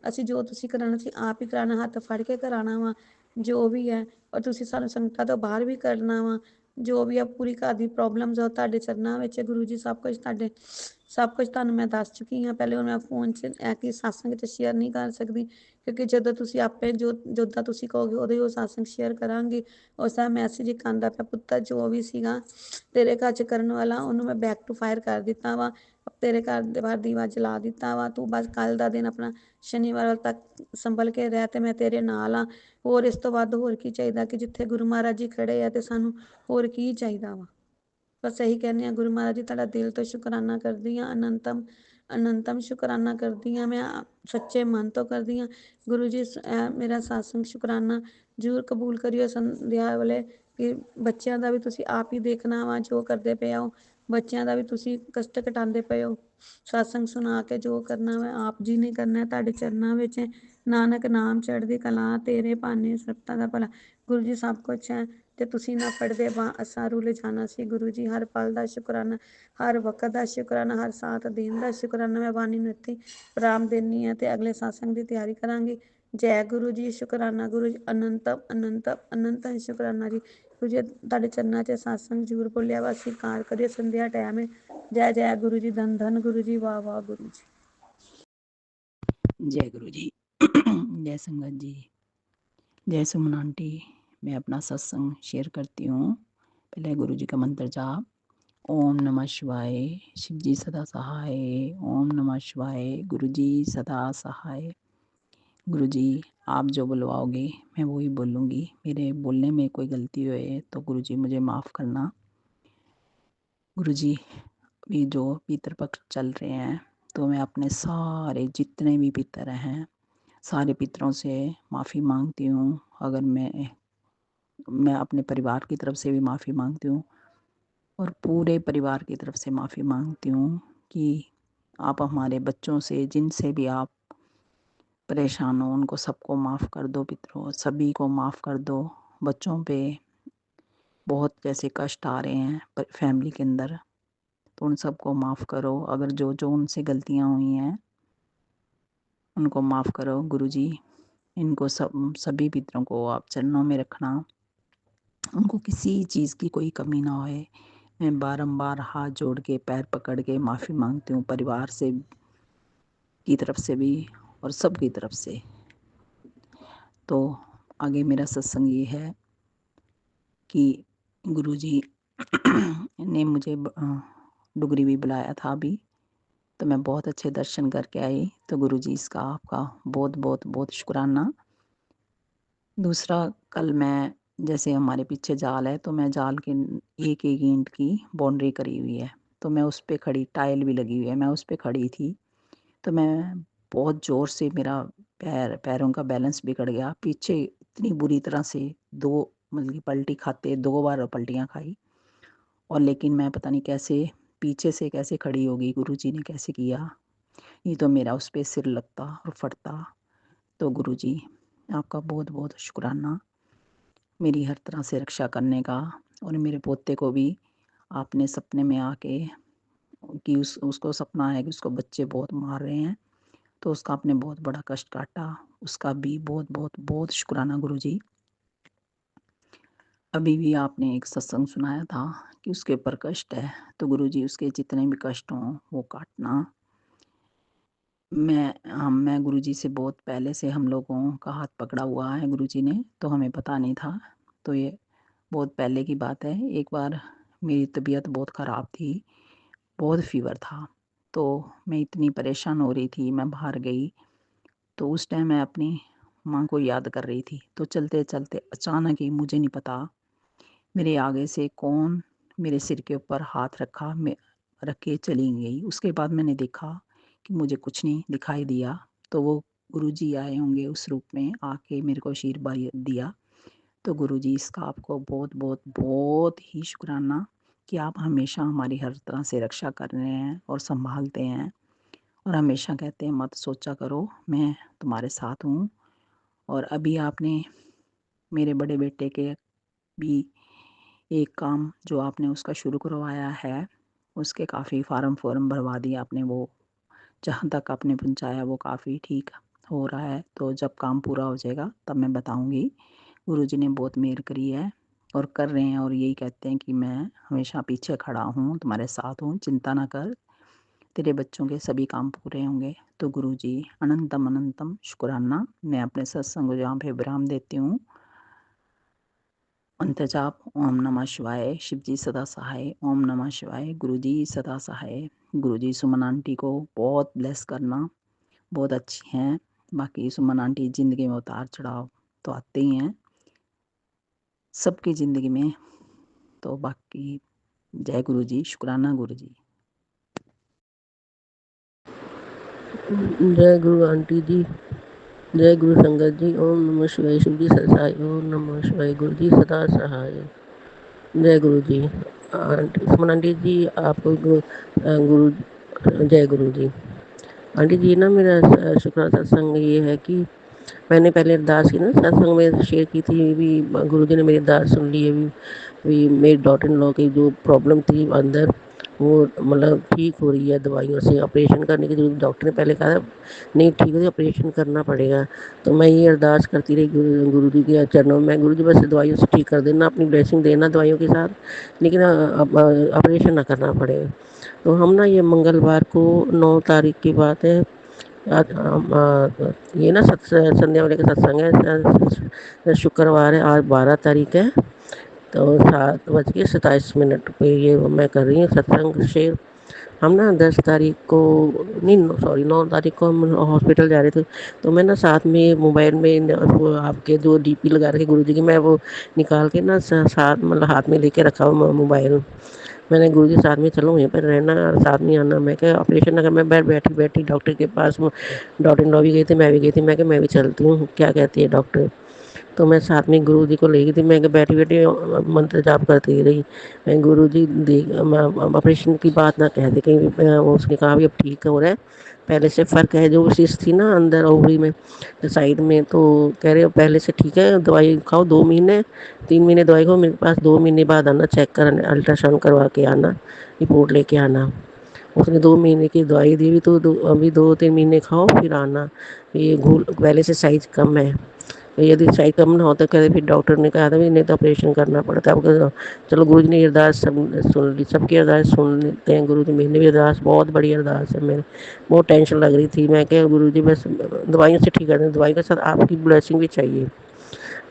ਅਸੀਂ ਜੋ ਤੁਸੀਂ ਕਰਾਉਣਾ ਸੀ ਆਪ ਹੀ ਕਰਾਉਣਾ, ਹੱਥ ਫੜ ਕੇ ਕਰਾਉਣਾ ਵਾ ਜੋ ਵੀ ਹੈ। ਔਰ ਤੁਸੀਂ ਸਾਨੂੰ ਸੰਗਤਾਂ ਤੋਂ ਬਾਹਰ ਵੀ ਕਰਨਾ ਵਾ, ਜੋ ਵੀ ਆ ਪੂਰੀ ਘਰ ਦੀ ਪ੍ਰੋਬਲਮਸ ਆ ਉਹ ਤੁਹਾਡੇ ਚਰਨਾਂ ਵਿੱਚ ਹੈ ਗੁਰੂ ਜੀ। ਸਭ ਕੁਝ ਤੁਹਾਨੂੰ ਮੈਂ ਦੱਸ ਚੁੱਕੀ ਹਾਂ ਪਹਿਲੇ। ਹੁਣ ਮੈਂ ਫੋਨ 'ਚ ਕਿ ਸਤਸੰਗ 'ਚ ਸ਼ੇਅਰ ਨਹੀਂ ਕਰ ਸਕਦੀ, ਕਿਉਂਕਿ ਜਦੋਂ ਤੁਸੀਂ ਆਪੇ ਜਿੱਦਾਂ ਤੁਸੀਂ ਕਹੋਗੇ ਉਦੋਂ ਹੀ ਉਹ ਸਤਸੰਗ ਸ਼ੇਅਰ ਕਰਾਂਗੀ। ਉਸ ਦਾ ਮੈਸੇਜ ਇੱਕ ਆਉਂਦਾ ਪਿਆ, ਪੁੱਤਰ ਜੋ ਵੀ ਸੀਗਾ ਤੇਰੇ ਘਰ 'ਚ ਕਰਨ ਵਾਲਾ ਉਹਨੂੰ ਮੈਂ ਬੈਕ ਟੂ ਫਾਇਰ ਕਰ ਦਿੱਤਾ ਵਾ, ਤੇਰੇ ਘਰ ਦੇ ਬਾਹਰ ਦੀਵਾ ਜਲਾ ਦਿੱਤਾ ਵਾ। ਤੂੰ ਬਸ ਕੱਲ ਦਾ ਦਿਨ ਆਪਣਾ ਸ਼ਨੀਵਾਰ ਤੱਕ ਸੰਭਲ ਕੇ ਰਹਿ ਤੇ ਮੈਂ ਤੇਰੇ ਨਾਲ ਆ। ਹੋਰ ਇਸ ਤੋਂ ਵੱਧ ਹੋਰ ਕੀ ਚਾਹੀਦਾ, ਕਿ ਜਿੱਥੇ ਗੁਰੂ ਮਹਾਰਾਜ ਜੀ ਖੜੇ ਆ ਤੇ ਸਾਨੂੰ ਹੋਰ ਕੀ ਚਾਹੀਦਾ ਵਾ। ਬਸ ਇਹੀ ਕਹਿੰਦੇ ਆ ਗੁਰੂ ਮਹਾਰਾਜ ਜੀ ਤੁਹਾਡਾ ਦਿਲ ਤੋਂ ਸ਼ੁਕਰਾਨਾ ਕਰਦੀ ਹਾਂ, ਅਨੰਤਮ ਸ਼ੁਕਰਾਨਾ ਕਰਦੀ ਹਾਂ, ਮੈਂ ਸੱਚੇ ਮਨ ਤੋਂ ਕਰਦੀ ਹਾਂ। ਗੁਰੂ ਜੀ ਮੇਰਾ ਸਤਸੰਗ ਸ਼ੁਕਰਾਨਾ ਜ਼ਰੂਰ ਕਬੂਲ ਕਰਿਓ ਸੰਧਿਆ ਵੇਲੇ, ਕਿ ਬੱਚਿਆਂ ਦਾ ਵੀ ਤੁਸੀਂ ਆਪ ਹੀ ਦੇਖਣਾ ਵਾ ਜੋ ਕਰਦੇ ਪਏ ਹੋ, ਬੱਚਿਆਂ ਦਾ ਵੀ ਤੁਸੀਂ ਕਸ਼ਟ ਕਟਾਉਂਦੇ ਪਏ ਹੋ। ਸਤਸੰਗ ਸੁਣਾ ਕੇ ਜੋ ਕਰਨਾ ਵਾ ਆਪ ਜੀ ਨੇ ਕਰਨਾ, ਤੁਹਾਡੇ ਚਰਨਾਂ ਵਿੱਚ ਨਾਨਕ ਨਾਮ ਚੜ੍ਹਦੀ ਕਲਾ, ਤੇਰੇ ਭਾਣੇ ਸੱਤਾ ਦਾ ਭਲਾ। ਗੁਰੂ ਜੀ ਸਭ ਕੁਛ ਹੈ ਤੇ ਤੁਸੀਂ ਨਾ ਪੜ੍ਹਦੇ ਅਸਾਂ ਰੁੱਲ ਜਾਣਾ ਸੀ। ਗੁਰੂ ਜੀ ਹਰ ਪਲ ਦਾ ਸ਼ੁਕਰਾਨਾ, ਹਰ ਵਕਤ ਦਾ ਸ਼ੁਕਰਾਨਾ, ਹਰ ਸਾਥ ਦੇਣ ਦਾ ਸ਼ੁਕਰਾਨਾ। ਮੈਂ ਬਾਣੀ ਨੂੰ ਇੱਥੇ ਪ੍ਰਾਮ ਦਿੰਦੀ ਹਾਂ ਤੇ ਅਗਲੇ ਸਤਸੰਗ ਦੀ ਤਿਆਰੀ ਕਰਾਂਗੀ। ਜੈ ਗੁਰੂ ਜੀ, ਸ਼ੁਕਰਾਨਾ ਗੁਰੂ ਜੀ, ਅਨੰਤ ਸ਼ੁਕਰਾਨਾ ਜੀ। ਗੁਰੂ ਜੀ ਤੁਹਾਡੇ ਚਰਨਾਂ 'ਚ ਸਤਸੰਗ ਜ਼ਰੂਰ ਬੋਲਿਆ ਵਾ, ਸਵੀਕਾਰ ਕਰਿਓ। ਸੰਧਿਆ ਟਾਈਮ ਹੈ। ਜੈ ਜੈ ਗੁਰੂ ਜੀ, ਧੰਨ ਧੰਨ ਗੁਰੂ ਜੀ, ਵਾਹ ਵਾਹ ਗੁਰੂ ਜੀ। जय गुरु जी। जय संगत जी, जय सुमन आंटी। मैं अपना सत्संग शेयर करती हूँ। पहले गुरु जी का मंत्र जाप। ओम नमः शिवाय, शिव जी सदा सहाय। ओम नमः शिवाय, गुरु जी सदा सहाय। गुरु जी आप जो बुलवाओगे मैं वही बोलूँगी। मेरे बोलने में कोई गलती हुए तो गुरु जी मुझे माफ़ करना। गुरु जी अभी जो पितृपक्ष चल रहे हैं तो मैं अपने सारे जितने भी पितर हैं सारे पितरों से माफ़ी मांगती हूँ। अगर मैं अपने परिवार की तरफ से भी माफ़ी मांगती हूँ और पूरे परिवार की तरफ से माफ़ी मांगती हूँ कि आप हमारे बच्चों से जिनसे भी आप परेशान हो उनको सबको माफ़ कर दो। पितरों सभी को माफ़ कर दो। बच्चों पे बहुत जैसे कष्ट आ रहे हैं फैमिली के अंदर, तो उन सबको माफ़ करो। अगर जो जो उनसे गलतियाँ हुई हैं उनको माफ़ करो। गुरु जी इनको सभी पितरों को आप चरणों में रखना, उनको किसी चीज़ की कोई कमी ना होए। मैं बारंबार हाथ जोड़ के पैर पकड़ के माफ़ी मांगती हूँ, परिवार से की तरफ से भी और सब की तरफ से। तो आगे मेरा सत्संग ये है कि गुरु जी ने मुझे डुगरी भी बुलाया था अभी, तो मैं बहुत अच्छे दर्शन करके आई। तो गुरु जी इसका आपका बहुत बहुत बहुत शुक्राना। दूसरा, कल मैं जैसे हमारे पीछे जाल है तो मैं जाल के एक एक ईंट की बाउंड्री करी हुई है, तो मैं उस पर खड़ी, टाइल भी लगी हुई है, मैं उस पर खड़ी थी तो मैं बहुत ज़ोर से मेरा पैरों का बैलेंस बिगड़ गया। पीछे इतनी बुरी तरह से मतलब पलटी खाते 2 बार पलटियाँ खाई, और लेकिन मैं पता नहीं कैसे पीछे से कैसे खड़ी होगी, गुरु जी ने कैसे किया, ये तो मेरा उस पर सिर लगता और फटता। तो गुरु जी आपका बहुत बहुत शुक्राना मेरी हर तरह से रक्षा करने का। और मेरे पोते को भी आपने सपने में आके कि उसको सपना है कि उसको बच्चे बहुत मार रहे हैं, तो उसका आपने बहुत बड़ा कष्ट काटा, उसका भी बहुत बहुत बहुत शुक्राना गुरु जी। अभी भी आपने एक सत्संग सुनाया था कि उसके ऊपर कष्ट है, तो गुरु जी उसके जितने भी कष्ट हों वो काटना। मैं गुरु जी से बहुत पहले से हम लोगों का हाथ पकड़ा हुआ है गुरु जी ने, तो हमें पता नहीं था। तो ये बहुत पहले की बात है। एक बार मेरी तबीयत बहुत ख़राब थी, बहुत फीवर था, तो मैं इतनी परेशान हो रही थी, मैं बाहर गई तो उस टाइम मैं अपनी माँ को याद कर रही थी। तो चलते चलते अचानक ही मुझे नहीं पता मेरे आगे से कौन मेरे सिर के ऊपर हाथ रख के चली गई। उसके बाद मैंने देखा कि मुझे कुछ नहीं दिखाई दिया, तो वो गुरुजी आए होंगे उस रूप में, आके मेरे को आशीर्वाद दिया। तो गुरुजी इसका आपको बहुत बहुत बहुत ही शुक्राना कि आप हमेशा हमारी हर तरह से रक्षा कर रहे हैं और संभालते हैं, और हमेशा कहते हैं मत सोचा करो, मैं तुम्हारे साथ हूँ। और अभी आपने मेरे बड़े बेटे के भी एक काम जो आपने उसका शुरू करवाया है, उसके काफ़ी फार्म भरवा दिए आपने, वो जहाँ तक आपने पहुँचाया वो काफ़ी ठीक हो रहा है। तो जब काम पूरा हो जाएगा तब मैं बताऊँगी। गुरुजी ने बहुत मेहर करी है, और कर रहे हैं और यही कहते हैं कि मैं हमेशा पीछे खड़ा हूँ, तुम्हारे साथ हूँ, चिंता ना कर, तेरे बच्चों के सभी काम पूरे होंगे। तो गुरुजी अनंतम अनंतम शुक्राना। मैं अपने सत्संग को यहाँ पे विराम देती हूँ। मंत्र जाप ओम नमः शिवाय, शिवजी सदा सहाय, ओम नमः शिवाय, गुरुजी सदा सहाय। गुरुजी सुमन आंटी को बहुत ब्लेस करना, बहुत अच्छी हैं। बाकी सुमन आंटी ज़िंदगी में उतार चढ़ाव तो आते ही हैं सबकी ज़िंदगी में। तो बाकी जय गुरुजी, शुक्राना गुरुजी। जय गुरु आंटी जी, जय गुरु संगत जी। ओम नमः शिवाय, शिव जी सहाय। ओम नमः शिवाय, गुरु जी सदा सहाय। जय गुरु जी। आंटी सुमन आंटी जी आपको गुरु जय गुरु जी। आंटी जी ना मेरा शुक्र सत्संग ये है कि मैंने पहले अरदास की ना सत्संग में शेयर की थी भी, गुरु जी ने मेरी अरदास सुन ली है भी मेरी डॉटर इन लॉ की जो प्रॉब्लम थी अंदर वो मतलब ठीक हो रही है दवाइयों से। ऑपरेशन करने की जरूरत डॉक्टर ने पहले कहा था नहीं ठीक है ऑपरेशन करना पड़ेगा। तो मैं ये अरदास करती रही गुरु जी के चरणों में, गुरु जी बस दवाइयों से ठीक कर देना, अपनी ब्लेसिंग देना दवाइयों के साथ, लेकिन ऑपरेशन ना करना पड़ेगा। तो हम ना ये मंगलवार को 9 तारीख की बात है, आज ये ना संध्या वाले का सत्संग है, शुक्रवार है, आज 12 तारीख है। तो 7:27 पे ये मैं कर रही हूँ सत्संग शेयर। हम ना 10 तारीख को नहीं सॉरी 9 तारीख को हम हॉस्पिटल जा रहे थे। तो मैं ना साथ में मोबाइल में वो आपके जो डीपी लगा रखे गुरु जी की, मैं वो निकाल के ना साथ मतलब हाथ में लेके रखा हुआ मोबाइल। मैंने गुरु जी साथ में चलो वहीं पर रहना और साथ में आना। मैं क्या ऑपरेशन अगर मैं बैठी बैठी डॉक्टर के पास, डॉक्टर इन लॉ भी गई थी, मैं भी गई थी। मैं क्या मैं भी चलती हूँ, क्या कहती है डॉक्टर। तो मैं साथ में गुरु जी को ले गई थी। मैं बैठी बैठी मंत्र जाप करती रही। मैं गुरु जी देख ऑपरेशन की बात ना कह दे कहीं उसने कहा भी अब ठीक हो रहा है, पहले से फ़र्क है। जो सिस्ट थी ना अंदर ओवरी में साइड में, तो कह रहे हो पहले से ठीक है, दवाई खाओ 2 महीने 3 महीने दवाई खाओ, मेरे पास 2 महीने बाद आना चेक कराने, अल्ट्रासाउंड करवा के आना, रिपोर्ट लेके आना। उसने 2 महीने की दवाई दी भी, तो अभी 2-3 महीने खाओ फिर आना। ये घूल पहले से साइज कम है, यदि साइज कम ना होता कहते फिर डॉक्टर ने कहा था भी नहीं तो ऑपरेशन करना पड़ता। अब चलो गुरु जी ने अरदास सब सुन ली, सबकी अरदास सुन लेते हैं गुरु जी। मेरी भी अरदास बहुत बड़ी अरदास है मेरे, बहुत टेंशन लग रही थी। मैं क्या गुरु जी बस दवाइयों से ठीक कर दें, दवाई के साथ आपकी ब्लेसिंग भी चाहिए,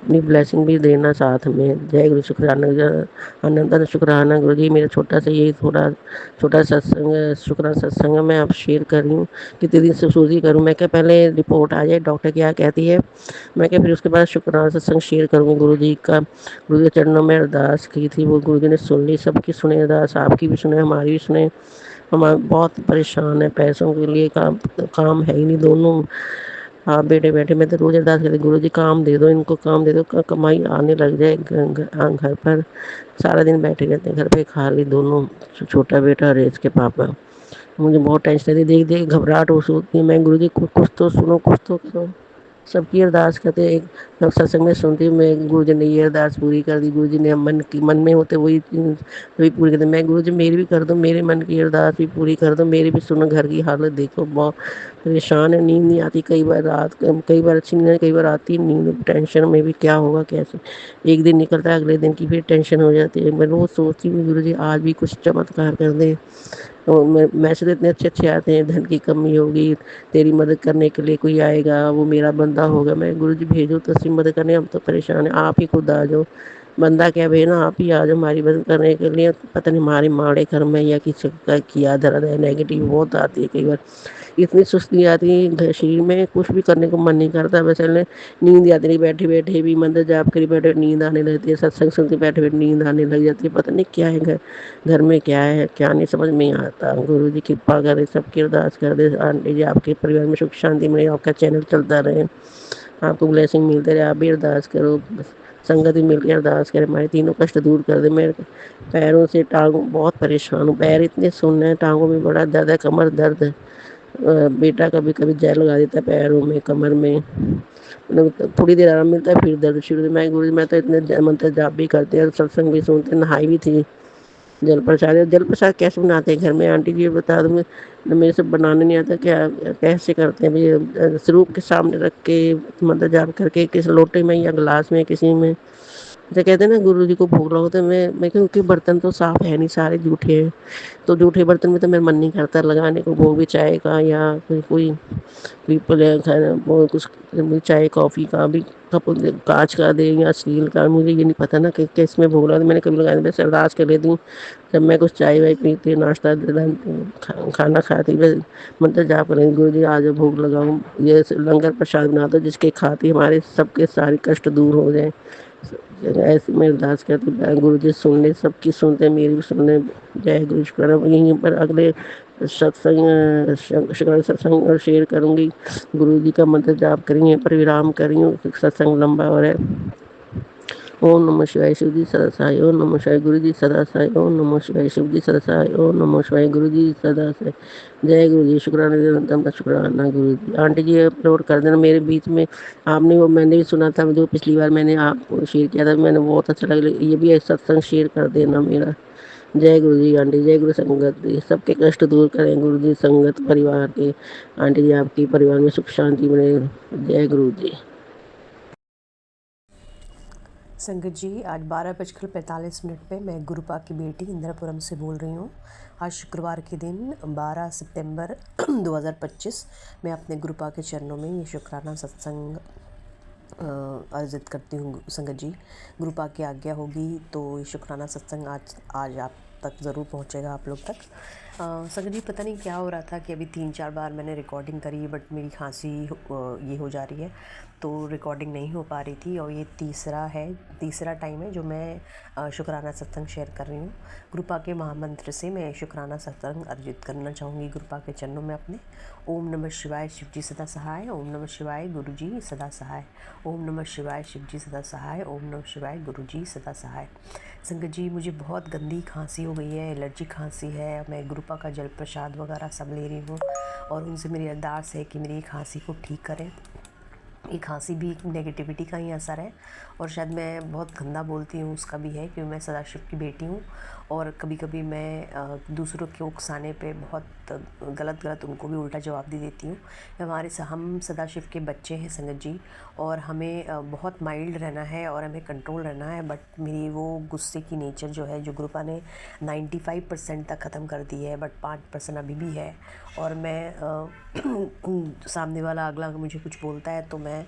अपनी ब्लेसिंग भी देना साथ में। जय गुरु शुक्राना अनंतन शुक्राना गुरु जी। मेरा छोटा सा यही थोड़ा छोटा सत्संग शुक्राना सत्संग मैं आप शेयर कर रही हूँ। कितने दिन से सोच ही करूँ, मैं क्या पहले रिपोर्ट आ जाए डॉक्टर क्या कहती है, मैं क्या फिर उसके बाद शुक्राना सत्संग शेयर करूँगी गुरु जी का। गुरु जी के चरणों में अरदास की थी, वो गुरु जी ने सुन ली, सबकी सुने अरदास, आपकी भी सुने हमारी भी सुने। हम बहुत परेशान है, पैसों के लिए काम है ही नहीं दोनों। हाँ बेटे बैठे मैं तो रोज अरदास करती गुरु जी काम दे दो, इनको काम दे दो, कमाई आने लग जाए घर पर। सारा दिन बैठे रहते हैं घर पे, खाली दोनों, छोटा बेटा और इसके पापा। मुझे बहुत टेंशन थी, देख देख घबराहट होती है। मैं गुरु जी कुछ तो सुनो, कुछ तो करो। सबकी अरदास करते एक सत्संग में सुनती हूँ मैं, गुरु जी ने ये अरदास पूरी कर दी, गुरु जी ने मन में होते वही वही पूरी कर दी। मैं गुरु जी मेरी भी कर दो, मेरे मन की अरदास भी पूरी कर दो, मेरी भी सुनो, घर की हालत देखो बहुत परेशान है, नींद नहीं आती कई बार रात, कई बार अच्छी नींद कई बार आती नींद, टेंशन में भी क्या होगा कैसे। एक दिन निकलता है अगले दिन की फिर टेंशन हो जाती है। मैं रोज सोचती हूँ गुरु जी आज भी कुछ चमत्कार कर दे। तो मैसेज इतने अच्छे अच्छे आते हैं, धन की कमी होगी, तेरी मदद करने के लिए कोई आएगा, वो मेरा बंदा होगा। मैं गुरु जी भेजो तो उसकी मदद करने, हम तो परेशान हैं, आप ही खुद आ जाओ। बंदा क्या भेजना, आप ही आ जाओ हमारी मदद करने के लिए। पता नहीं हमारे माड़े कर्म में या किसी का किया दर्द है, नेगेटिव बहुत आती है कई बार, इतनी सुस्ती आती है शरीर में, कुछ भी करने को मन नहीं करता। वैसे नींद आती नहीं, बैठे बैठे भी मंदिर जाप करी बैठे नींद आने लगती है, सत्संग सुनते बैठे बैठे नींद आने लग जाती है। पता नहीं क्या है घर में क्या है क्या नहीं समझ में नहीं आता। गुरु जी कृपा करे, सबकी अरदास कर दे आंटी जी, आपके परिवार में सुख शांति मिले, आपका चैनल चलता रहे, आपको ब्लेसिंग मिलते रहे। आप भी अरदास करो, संगत भी मिलकर अरदास करे, हमारे तीनों कष्ट दूर कर दे। मेरे पैरों से टांगों बहुत परेशान हूँ, पैर इतने सुन्न है, टांगों में बड़ा दर्द है, कमर दर्द है। बेटा कभी कभी जेल लगा देता है पैरों में कमर में, मतलब थोड़ी देर आराम मिलता है फिर दर्द शुरू। मैं गुरु जी मैं तो इतने मंत्र जाप भी करते हैं, सत्संग भी सुनते, नहाई भी थी। जल प्रसाद कैसे बनाते हैं घर में आंटी जी बता दो, मेरे से बनाने नहीं आता, क्या कैसे करते हैं भैया। स्वरूप के सामने रख के मंत्र जाप करके किस लोटे में या गिलास में किसी में जैसे कहते हैं ना गुरु जी को भोग लगाओ, तो मैं क्योंकि बर्तन तो साफ है नहीं, सारे जूठे हैं, तो जूठे बर्तन में तो मेरा मन नहीं करता लगाने को भोग भी, चाय का या कोई कोई पीपल है खाना वो कुछ, चाय कॉफ़ी का भी कप कांच का दे या स्टील का, मुझे ये नहीं पता ना कि किस में भोग लगा। मैंने कभी लगाया नहीं, बस अरदास कर लेती हूँ जब मैं कुछ चाय वाय पीती, नाश्ता खाना खाती, बस मंत्र जाप करेंगे, गुरु जी आज भोग लगाऊं, ये लंगर प्रसाद बना दो जिसके खाती हमारे सबके सारे कष्ट दूर हो जाए। ऐसे मैं अरदास करती हूँ, गुरु जी सुन ले, सबकी सुनते, मेरी भी सुन ले। जय गुरु शुक्र। यहीं पर अगले सत्संग शुक्र सत्संग और शेयर करूँगी। गुरु जी का मंत्र जाप करेंगे, पर विराम करी, सत्संग लंबा हो रहा है। ओम नमः शिवाय शिव जी सदा सहाय, ओम नमः शिवाय गुरु जी सदा सहाय, ओम नमः शिवाय शिव जी सदा सहाय, ओम नमः शिवाय गुरु जी सदा सहाय। जय गुरु जी। शुक्राना निरंतर शुक्राना गुरु जी। आंटी जी अपलोड कर देना मेरे बीच में, आपने वो मैंने भी सुना था, जो पिछली बार मैंने आपको शेयर किया था, मैंने बहुत अच्छा लगा, ये भी एक सत्संग शेयर कर देना मेरा। जय गुरु जी। आंटी जय गुरु संगत जी, सबके कष्ट दूर करें गुरु जी, संगत परिवार के। आंटी जी आपके परिवार में सुख शांति बने। जय गुरु जी। संगत जी, आज 12:45 पे मैं गुरुपा की बेटी इंदिरापुरम से बोल रही हूँ। आज शुक्रवार के दिन 12 सितंबर 2025 मैं अपने गुरुपा के चरणों में ये शुक्राना सत्संग आयोजित करती हूँ। संगत जी, गुरुपा की आज्ञा होगी तो ये शुक्राना सत्संग आज आप तक ज़रूर पहुँचेगा, आप लोग तक। संगत जी, पता नहीं क्या हो रहा था कि अभी 3-4 बार मैंने रिकॉर्डिंग करी, बट मेरी खांसी ये हो जा रही है, तो रिकॉर्डिंग नहीं हो पा रही थी। और ये तीसरा टाइम है जो मैं शुक्राना सत्संग शेयर कर रही हूँ। गुरुपा के महामंत्र से मैं शुक्राना सत्संग अर्जित करना चाहूँगी गुरुपा के चरणों में अपने। ओम नमः शिवाय शिव जी सदा सहाय, ओम नमः शिवाय गुरु जी सदा सहाय, ओम नमः शिवाय शिव जी सदा सहाय, ओम नमः शिवाय गुरु जी सदा सहाय। संगत जी, मुझे बहुत गंदी खांसी हो गई है, एलर्जी खांसी है। मैं गुरुपा का जल प्रसाद वगैरह सब ले रही हूँ और उनसे मेरी अरदास है कि मेरी खांसी को ठीक करें। ये खांसी भी एक नेगेटिविटी का ही असर है और शायद मैं बहुत गंदा बोलती हूँ, उसका भी है, क्योंकि मैं सदाशिव की बेटी हूँ और कभी कभी मैं दूसरों के उकसाने पे बहुत गलत उनको भी उल्टा जवाब दे देती हूँ। हम सदाशिव के बच्चे हैं संगत जी, और हमें बहुत माइल्ड रहना है और हमें कंट्रोल रहना है। बट मेरी वो गुस्से की नेचर जो है, जो गुरुपा ने 95% तक ख़त्म कर दी है, बट 5% अभी भी है। और मैं सामने वाला अगला मुझे कुछ बोलता है तो मैं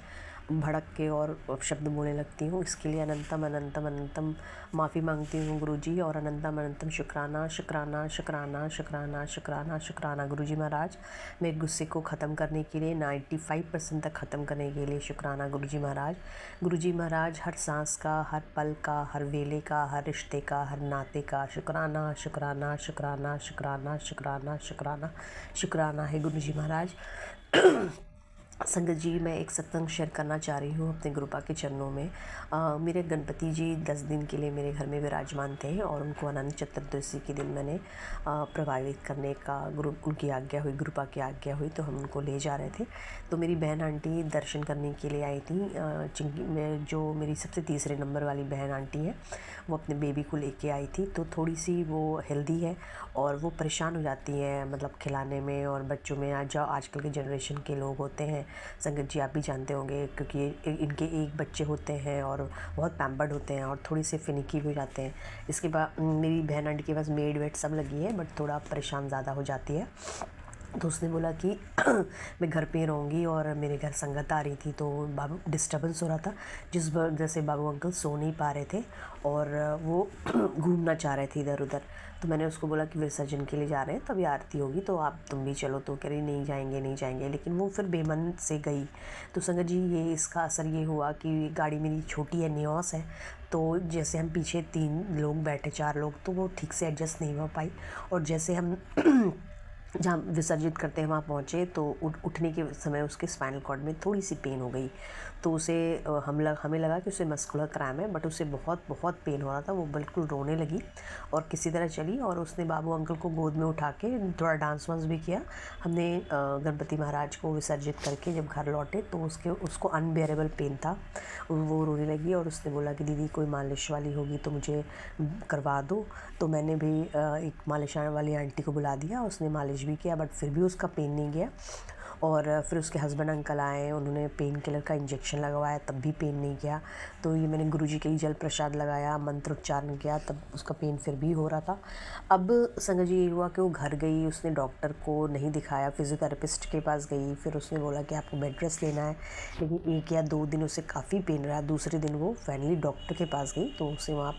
भड़क के और शब्द बोलने लगती हूँ। इसके लिए अनंतम अनंतम अनंतम माफ़ी मांगती हूँ गुरु जी, और अनंतम अनंतम शुक्राना शुक्राना शुक्राना शुक्राना शुक्राना शुक्राना गुरु जी महाराज, मेरे गुस्से को ख़त्म करने के लिए, 95% तक ख़त्म करने के लिए शुक्राना गुरु जी महाराज। गुरु जी महाराज, हर सांस का, हर पल का, हर वेले का, हर रिश्ते का, हर नाते का शुक्राना शुक्राना शुक्राना शुक्राना शुक्राना शुक्राना शुक्राना है गुरु जी महाराज। संगत जी, मैं एक सत्संग शेयर करना चाह रही हूँ अपने गुरुपा के चरणों में। मेरे गणपति जी 10 दिन के लिए मेरे घर में विराजमान थे और उनको अनंत चतुर्दशी के दिन मैंने प्रभावित करने का उनकी आज्ञा हुई, गुरुपा की आज्ञा हुई, तो हम उनको ले जा रहे थे। तो मेरी बहन आंटी दर्शन करने के लिए आई थी। चिंकी में जो मेरी सबसे तीसरे नंबर वाली बहन आंटी है, वो अपने बेबी को लेके आई थी। तो थोड़ी सी वो हेल्दी है और वो परेशान हो जाती हैं, मतलब खिलाने में और बच्चों में। जो आजकल के जनरेशन के लोग होते हैं संगत जी, आप भी जानते होंगे, क्योंकि इनके एक बच्चे होते हैं और बहुत पैम्पर्ड होते हैं और थोड़ी से फिनिकी भी हो जाते हैं। इसके बाद मेरी बहन आंटी के पास मेड वेड सब लगी है, बट थोड़ा परेशान ज़्यादा हो जाती है। तो उसने बोला कि मैं घर पे रहूँगी, और मेरे घर संगत आ रही थी तो बाबू डिस्टर्बेंस हो रहा था, जिस वजह से बाबू अंकल सो नहीं पा रहे थे और वो घूमना चाह रहे थे इधर उधर। तो मैंने उसको बोला कि विसर्जन के लिए जा रहे हैं, तभी आरती होगी तो आप तुम भी चलो। तो कह रही नहीं जाएंगे, लेकिन वो फिर बेमन से गई। तो संगत जी, ये इसका असर ये हुआ कि गाड़ी मेरी छोटी है, नियोस है, तो जैसे हम पीछे 3 लोग बैठे, 4 लोग, तो वो ठीक से एडजस्ट नहीं हो पाई। और जैसे हम जहाँ विसर्जित करते हैं वहाँ पहुँचे तो उठने के समय उसके स्पाइनल कॉर्ड में थोड़ी सी पेन हो गई। तो उसे हमें लगा कि उसे मस्कुलर क्रैम्प है, बट उसे बहुत पेन हो रहा था। वो बिल्कुल रोने लगी और किसी तरह चली, और उसने बाबू अंकल को गोद में उठा के थोड़ा डांस वांस भी किया। हमने गणपति महाराज को विसर्जित करके जब घर लौटे तो उसको अनबेरेबल पेन था, वो रोने लगी और उसने बोला कि दीदी कोई मालिश वाली होगी तो मुझे करवा दो। तो मैंने भी एक मालिश वाली आंटी को बुला दिया, उसने मालिश भी किया, बट फिर भी उसका पेन नहीं गया। और फिर उसके हस्बैंड अंकल आए, उन्होंने पेन किलर का इंजेक्शन लगवाया, तब भी पेन नहीं गया। तो ये मैंने गुरुजी के लिए जल प्रसाद लगाया, मंत्र उच्चारण किया, तब उसका पेन फिर भी हो रहा था। अब संगत जी ये हुआ कि वो घर गई, उसने डॉक्टर को नहीं दिखाया, फिजियोथेरेपिस्ट के पास गई, फिर उसने बोला कि आपको बेड रेस्ट लेना है। लेकिन 1 या 2 दिन उसे काफ़ी पेन रहा। दूसरे दिन वो फाइनली डॉक्टर के पास गई, तो उसे वहाँ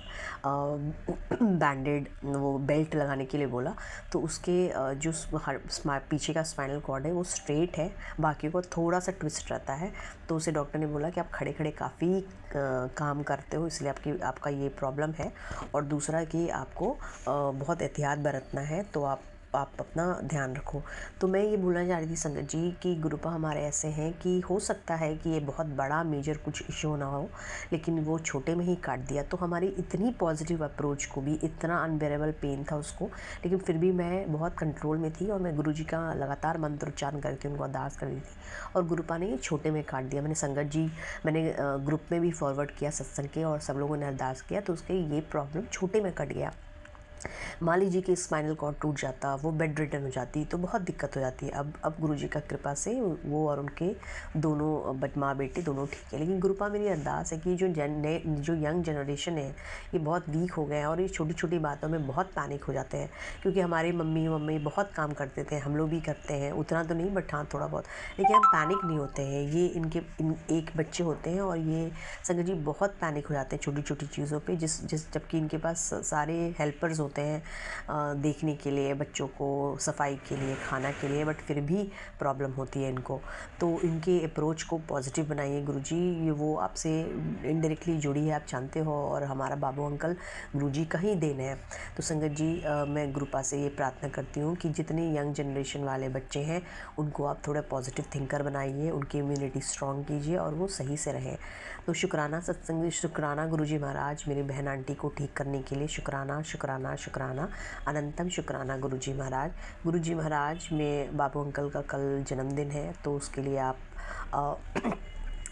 बैंडेड वो बेल्ट लगाने के लिए बोला। तो उसके जो पीछे का स्पाइनल कॉर्ड है वो स्ट्रेट है, बाकी को थोड़ा सा ट्विस्ट रहता है। तो उसे डॉक्टर ने बोला कि आप खड़े खड़े काफ़ी काम करते हो, इसलिए आपका ये प्रॉब्लम है। और दूसरा कि आपको बहुत एहतियात बरतना है, तो आप अपना ध्यान रखो। तो मैं ये बोलना चाह रही थी संगत जी कि गुरुपा हमारे ऐसे हैं कि हो सकता है कि ये बहुत बड़ा मेजर कुछ इशू ना हो, लेकिन वो छोटे में ही काट दिया। तो हमारी इतनी पॉजिटिव अप्रोच को भी, इतना अनबेरेबल पेन था उसको, लेकिन फिर भी मैं बहुत कंट्रोल में थी और मैं गुरुजी का लगातार मंत्र उच्चारण करके उनको अरदास कर रही थी, और गुरुपा ने ये छोटे में काट दिया। मैंने ग्रुप में भी फॉरवर्ड किया सत्संग के, और सब लोगों ने अरदास किया, तो उसके ये प्रॉब्लम छोटे में कट गया। मान लीजिए कि स्पाइनल कॉर्ड टूट जाता, वो बेड रिटर्न हो जाती, तो बहुत दिक्कत हो जाती है। अब गुरुजी का कृपा से वो और उनके दोनों माँ बेटे दोनों ठीक है। लेकिन गुरुपा मेरी अरदास है कि जो यंग जनरेशन है ये बहुत वीक हो गए हैं, और ये छोटी छोटी बातों में बहुत पैनिक हो जाते हैं। क्योंकि हमारे मम्मी बहुत काम करते थे, हम लोग भी करते हैं, उतना तो नहीं बट हाँ थोड़ा बहुत, लेकिन हम पैनिक नहीं होते हैं। ये एक बच्चे होते हैं और ये संगत जी बहुत पैनिक हो जाते हैं छोटी छोटी चीज़ों पे, जबकि इनके पास सारे हेल्पर्स होते हैं देखने के लिए, बच्चों को सफाई के लिए, खाना के लिए, बट फिर भी प्रॉब्लम होती है इनको। तो इनके अप्रोच को पॉजिटिव बनाइए गुरुजी, ये वो आपसे इनडायरेक्टली जुड़ी है, आप जानते हो, और हमारा बाबू अंकल गुरुजी का ही देन है। तो संगत जी मैं गुरुपा से ये प्रार्थना करती हूँ कि जितने यंग जनरेशन वाले बच्चे हैं उनको आप थोड़ा पॉजिटिव थिंकर बनाइए, उनकी इम्यूनिटी स्ट्रॉन्ग कीजिए और वो सही से रहें। तो शुक्राना सत्संग, शुक्राना गुरुजी महाराज, मेरी बहन आंटी को ठीक करने के लिए शुक्राना शुक्राना शुक्राना, अनंतम शुक्राना गुरुजी महाराज। गुरुजी महाराज में बाबू अंकल का कल जन्मदिन है, तो उसके लिए आप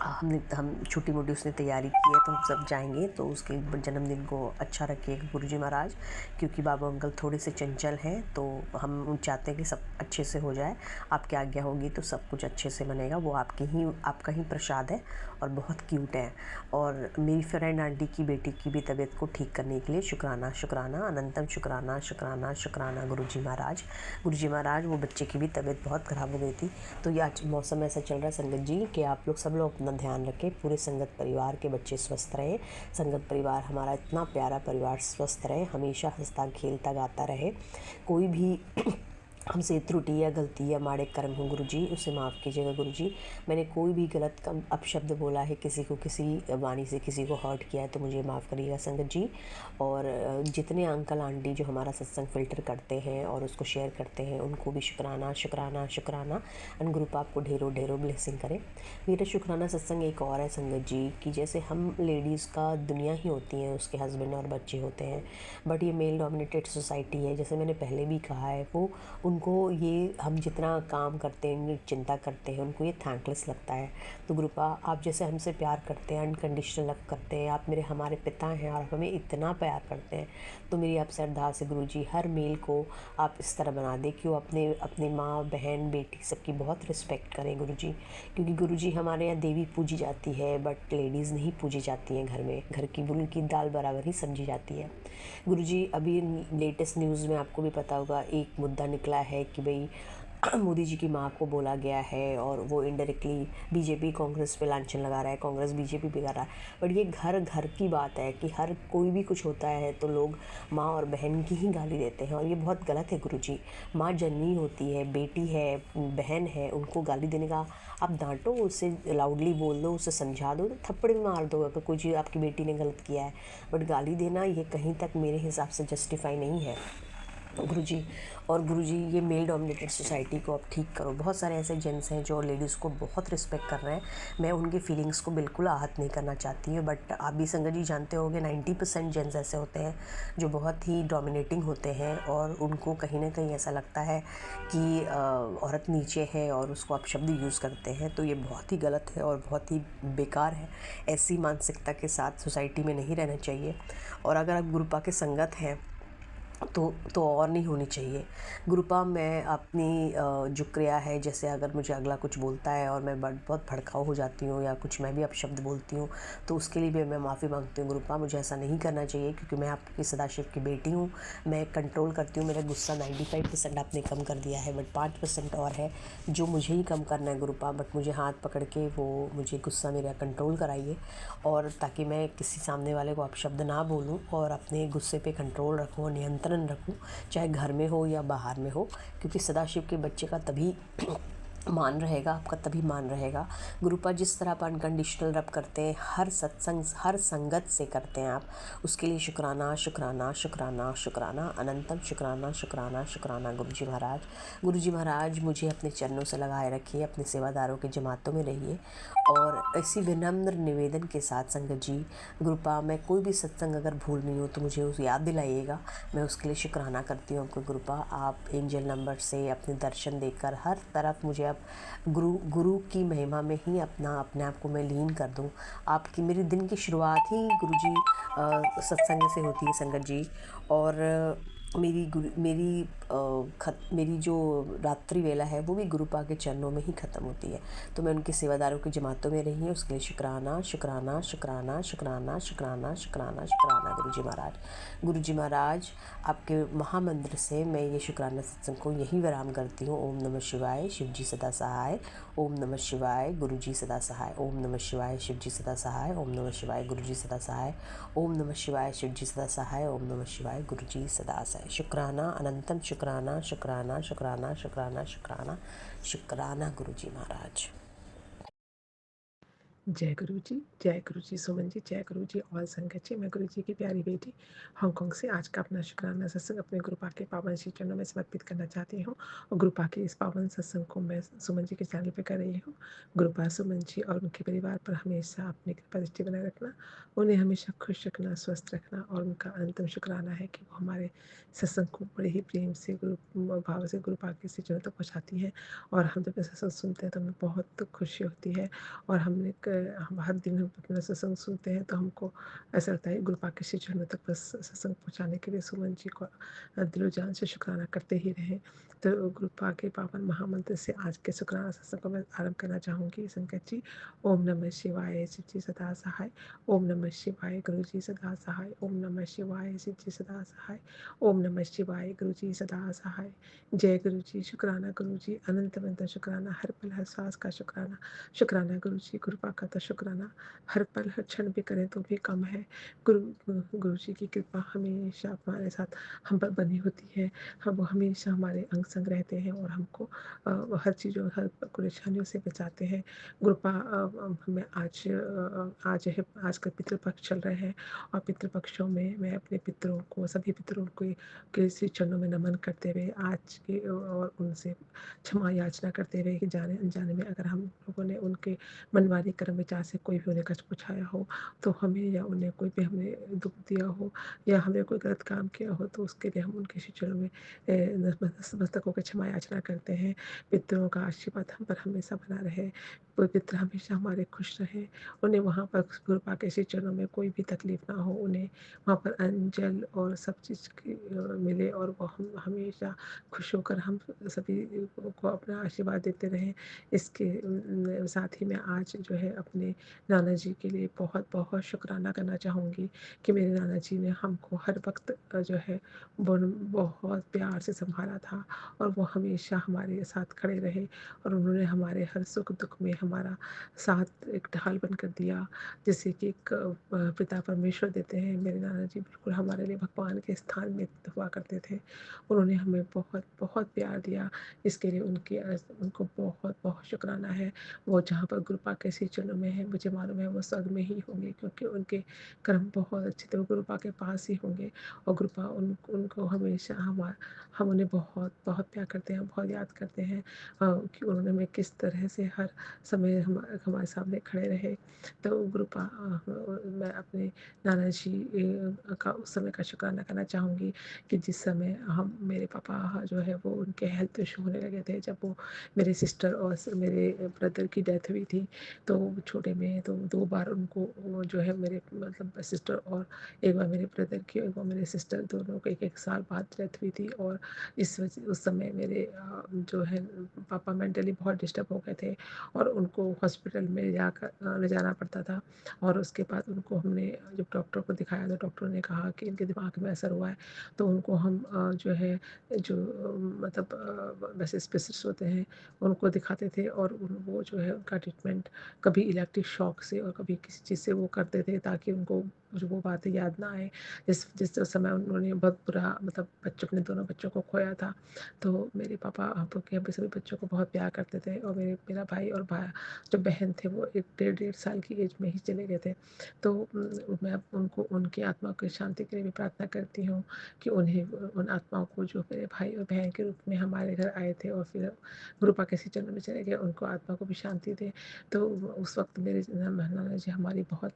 हम छोटी मोटी उसने तैयारी की है, तो हम सब जाएंगे, तो उसके जन्मदिन को अच्छा रखिएगा गुरुजी महाराज, क्योंकि बाबू अंकल थोड़े से चंचल हैं, तो हम चाहते हैं कि सब अच्छे से हो जाए। आपकी आज्ञा होगी तो सब कुछ अच्छे से बनेगा। वो आपका ही प्रसाद है और बहुत क्यूट है। और मेरी फ्रेंड आंटी की बेटी की भी तबीयत को ठीक करने के लिए शुक्राना शुक्राना, अनंतम शुक्राना शुक्राना शुक्राना गुरुजी महाराज। गुरुजी महाराज वो बच्चे की भी तबीयत बहुत ख़राब हो गई थी, तो ये आज मौसम ऐसा चल रहा है संगत जी कि आप लोग सब लोग अपना ध्यान रखें, पूरे संगत परिवार के बच्चे स्वस्थ रहें, संगत परिवार हमारा इतना प्यारा परिवार स्वस्थ रहे, हमेशा हंसता खेलता गाता रहे। कोई भी हमसे त्रुटि या गलती या माड़े कर्म हो गुरुजी, उसे माफ़ कीजिएगा गुरुजी। मैंने कोई भी गलत अपशब्द बोला है, किसी को किसी वाणी से किसी को हर्ट किया है, तो मुझे माफ़ करिएगा संगत जी। और जितने अंकल आंटी जो हमारा सत्संग फ़िल्टर करते हैं और उसको शेयर करते हैं, उनको भी शुक्राना शुक्राना शुक्राना। एंड ग्रुप आपको ढेरों ढेरों ब्लेसिंग करे। मेरा शुक्राना सत्संग एक और है संगत जी कि जैसे हम लेडीज़ का दुनिया ही होती हैं, उसके हस्बैंड और बच्चे होते हैं, बट ये मेल डोमिनेटेड सोसाइटी है, जैसे मैंने पहले भी कहा है, वो उनको ये हम जितना काम करते हैं, चिंता करते हैं, उनको ये थैंकलेस लगता है। तो गुरुपा आप जैसे हमसे प्यार करते हैं, अनकंडीशनल लव करते हैं, आप हमारे पिता हैं और आप हमें इतना प्यार करते हैं, तो मेरी आपसे अरदास है गुरुजी, हर मेल को आप इस तरह बना दें कि वो अपने माँ बहन बेटी सबकी बहुत रिस्पेक्ट करें गुरुजी। क्योंकि गुरुजी हमारे यहाँ देवी पूजी जाती है, बट लेडीज़ नहीं पूजी जाती हैं घर में, घर की बुल की दाल बराबर ही समझी जाती है गुरुजी। अभी लेटेस्ट न्यूज़ में आपको भी पता होगा, एक मुद्दा निकला है कि भाई मोदी जी की माँ को बोला गया है, और वो इनडायरेक्टली बीजेपी कांग्रेस पे लांछन लगा रहा है, कांग्रेस बीजेपी पे कर रहा है। बट ये घर घर की बात है कि हर कोई भी कुछ होता है तो लोग माँ और बहन की ही गाली देते हैं, और ये बहुत गलत है गुरुजी। माँ जननी होती है, बेटी है, बहन है, उनको गाली देने का आप डांटो, उससे लाउडली बोल दो, उससे समझा दो, तो थप्पड़ भी मार दो अगर कोई चीज़ आपकी बेटी ने गलत किया है। बट गाली देना ये कहीं तक मेरे हिसाब से जस्टिफाई नहीं है गुरुजी। और गुरुजी ये मेल डोमिनेटेड सोसाइटी को आप ठीक करो। बहुत सारे ऐसे जेंट्स हैं जो लेडीज़ को बहुत रिस्पेक्ट कर रहे हैं, मैं उनकी फीलिंग्स को बिल्कुल आहत नहीं करना चाहती हूँ, बट आप भी संगत जी जानते होंगे 90% जेंट्स ऐसे होते हैं जो बहुत ही डोमिनेटिंग होते हैं, और उनको कहीं ना कहीं ऐसा लगता है कि औरत नीचे है और उसको आप शब्द यूज़ करते हैं, तो ये बहुत ही गलत है और बहुत ही बेकार है। ऐसी मानसिकता के साथ सोसाइटी में नहीं रहना चाहिए। और अगर आप गुरुपा के संगत हैं तो और नहीं होनी चाहिए। गुरुपा मैं अपनी जो क्रिया है, जैसे अगर मुझे अगला कुछ बोलता है और मैं बहुत भड़काऊ हो जाती हूँ या कुछ मैं भी अपशब्द बोलती हूँ, तो उसके लिए भी मैं माफ़ी मांगती हूँ गुरुपा। मुझे ऐसा नहीं करना चाहिए, क्योंकि मैं आपकी सदाशिव की बेटी हूँ। मैं कंट्रोल करती हूँ। मेरा गुस्सा 95% आपने कम कर दिया है, बट 5% और है जो मुझे ही कम करना है गुरुपा। बट मुझे हाथ पकड़ के वो मुझे गुस्सा मेरा कंट्रोल कराइए, और ताकि मैं किसी सामने वाले को अपशब्द ना बोलूं और अपने गुस्से पे कंट्रोल रखूं और नियंत्रण रखूं, चाहे घर में हो या बाहर में हो, क्योंकि सदाशिव के बच्चे का तभी मान रहेगा, आपका तभी मान रहेगा। गुरुपा जिस तरह आप अनकंडीशनल रब करते हैं, हर सत्संग हर संगत से करते हैं आप, उसके लिए शुक्राना शुक्राना शुक्राना शुक्राना, अनंतम शुक्राना शुक्राना शुक्राना गुरुजी महाराज। गुरुजी महाराज मुझे अपने चरणों से लगाए रखिए, अपने सेवादारों की जमातों में रहिए, और ऐसी विनम्र निवेदन के साथ संगत जी, गुरुपा मैं कोई भी सत्संग अगर भूल रही हूँ तो मुझे उस याद दिलाइएगा, मैं उसके लिए शुक्राना करती हूँ आपको गुरुपा। आप एंजल नंबर से अपने दर्शन देकर हर तरफ मुझे अब गुरु की महिमा में ही अपने आप को मैं लीन कर दूँ। आपकी मेरी दिन की शुरुआत ही गुरुजी सत्संग से होती है संगत जी, और मेरी जो रात्रि वेला है वो भी गुरुपा के चरणों में ही ख़त्म होती है। तो मैं उनके सेवादारों की जमातों में रही हूँ, उसके लिए शुक्राना शुक्राना शुक्राना शुक्राना शुक्राना शुक्राना शुक्राना गुरुजी महाराज। गुरुजी महाराज आपके महामंत्र से मैं ये शुक्राना सत्संग को यही विराम करती हूँ। ओम नमः शिवाय, शिवजी सदा सहाय। ओम नमः शिवाय, गुरुजी सदा सहाय। ओम नमः शिवाय, शिवजी सदा सहाय। ओम नमः शिवाय, गुरुजी सदा सहाय। ओम नमः शिवाय, शिवजी सदा सहाय। ओम नमः शिवाय, गुरुजी सदा सहाय। शुक्राना, अनंतम शुक्राना शुक्राना शुक्राना शुक्राना शुक्राना शुक्राना गुरुजी महाराज। जय गुरु जी, सुमन जी, जय गुरु जी, ऑल संगत जी। मैं गुरु जी की प्यारी बेटी हांगकांग से आज का अपना शुक्राना सत्संग अपने गुरुपा के पावन श्री चरणों में समर्पित करना चाहती हूँ, और गुरुपा के इस पावन सत्संग को मैं सुमन जी के चैनल पे कर रही हूँ। गुरुपा सुमन जी और उनके परिवार पर हमेशा अपनी कृपा दृष्टि बनाए रखना, उन्हें हमेशा खुश रखना, स्वस्थ रखना, और उनका अंतिम शुक्राना है कि वो हमारे सत्संग को बड़े ही प्रेम से गुरु भाव से गुरुपा के श्री चरणों तक पहुँचाती हैं, और हम जब सत्संग सुनते हैं तो हमें बहुत खुशी होती है। और हम हर दिन हम अपना सत्संग सुनते हैं तो हमको ऐसा लगता है गुरुपा के श्री चरणों तक बस सत्संग पहुँचाने के लिए सुमन जी को दिलो जान से शुक्राना करते ही रहें। तो गुरुपा के पावन महामंत्र से आज के शुक्राना सत्संग को मैं आरंभ करना चाहूँगी संगत जी। ओम नमः शिवाय, शिव जी सदा सहाय। ओम नमः शिवाय, गुरु जी सदा सहाय। ओम नमः शिवाय, शिव जी सदा सहाय। ओम नमः शिवाय, गुरु जी सदा सहाय। जय गुरु जी, शुक्राना गुरु जी, अनंत अनंत शुक्राना, हर पल हर सांस का शुक्राना। शुक्राना गुरु जी, गुरुपा का तो शुक्राना हर पल हर क्षण भी करें तो भी कम है। गुरु जी की कृपा हमेशा हमारे साथ हम पर बनी होती है। वो हमेशा हमारे अंग संग रहते हैं और हमको हर चीज़ों हर परेशानियों से बचाते हैं। गुरुपा हमें आजकल पितृपक्ष चल रहे हैं, और पितृपक्षों में मैं अपने पितरों को, सभी पितरों के श्री चरणों में नमन करते हुए आज के और उनसे क्षमा याचना करते हुए कि जाने अनजाने में अगर हम लोगों ने उनके मनमानी कर्म विचार से कोई भी उन्हें कष्ट पहुँचाया हो, तो हमें या उन्हें कोई भी हमने दुख दिया हो या हमें कोई गलत काम किया हो, तो उसके लिए हम उनके श्री चरणों में नतमस्तक होकर क्षमा याचना करते हैं। पितरों का आशीर्वाद हम पर हमेशा बना रहे, पितर हमेशा हमारे खुश रहे, उन्हें वहाँ पर गुरुपा के श्री चरणों में कोई भी तकलीफ ना हो, उन्हें वहाँ पर अन्न जल और सब चीज़ की मिले, और वो हम हमेशा खुश होकर हम सभी को अपना आशीर्वाद देते रहें। इसके साथ ही मैं आज जो है अपने नाना जी के लिए बहुत बहुत शुक्राना करना चाहूँगी कि मेरे नाना जी ने हमको हर वक्त जो है बहुत प्यार से संभाला था, और वो हमेशा हमारे साथ खड़े रहे, और उन्होंने हमारे हर सुख दुख में हमारा साथ एक ढाल बनकर दिया, जैसे कि एक पिता परमेश्वर देते हैं। मेरे नाना जी बिल्कुल हमारे लिए भगवान के स्थान में हुआ करते थे। उन्होंने हमें बहुत बहुत प्यार दिया, इसके लिए उनको बहुत बहुत शुक्राना है। वो जहाँ पर गुरुपा के श्री चरणों में है, मुझे मालूम है वो स्वर्ग में ही होंगे, क्योंकि उनके कर्म बहुत अच्छे थे, वो गुरुपा के पास ही होंगे, और गुरुपा उनको हमेशा हम उन्हें बहुत बहुत प्यार करते हैं, बहुत याद करते हैं कि उन्होंने हमें किस तरह से हर समय हमारे सामने खड़े रहे। तो गुरुपा मैं अपने नाना जी का उस समय का शुक्राना करना चाहूँगी कि जिस समय मेरे पापा जो है वो उनके हेल्थ इशू होने लगे थे, जब वो मेरे सिस्टर और मेरे ब्रदर की डेथ हुई थी, तो छोटे में, तो 2 बार उनको वो जो है मेरे मतलब सिस्टर और एक बार मेरे ब्रदर की और एक बार मेरे सिस्टर, दोनों को 1-1 साल बाद डेथ हुई थी। और इस वजह उस समय मेरे जो है पापा मेंटली बहुत डिस्टर्ब हो गए थे और उनको हॉस्पिटल में ले जाना पड़ता था। और उसके बाद उनको हमने जब डॉक्टर को दिखाया तो डॉक्टर ने कहा कि इनके दिमाग में असर हुआ है। तो उनको हम जो है जो मतलब वैसे स्पेशलिस्ट होते हैं उनको दिखाते थे, और वो जो है उनका ट्रीटमेंट कभी इलेक्ट्रिक शॉक से और कभी किसी चीज़ से वो करते थे, ताकि उनको जो वो बातें याद ना आए। जिस जिस समय उन्होंने बहुत बुरा मतलब अपने दोनों बच्चों को खोया था। तो मेरे पापा हम लोग के सभी बच्चों को बहुत प्यार करते थे, और मेरा भाई और जो बहन थे वो एक 1.5 साल की एज में ही चले गए थे। तो मैं उनको उनकी आत्मा की शांति के लिए भी प्रार्थना करती हूँ कि उन्हें उन आत्माओं को जो मेरे भाई और बहन के रूप में हमारे घर आए थे और फिर गुरु पाक के चरणों में चले गए, उनको आत्मा को भी शांति दे। तो उस वक्त मेरे नाना जी हमारी बहुत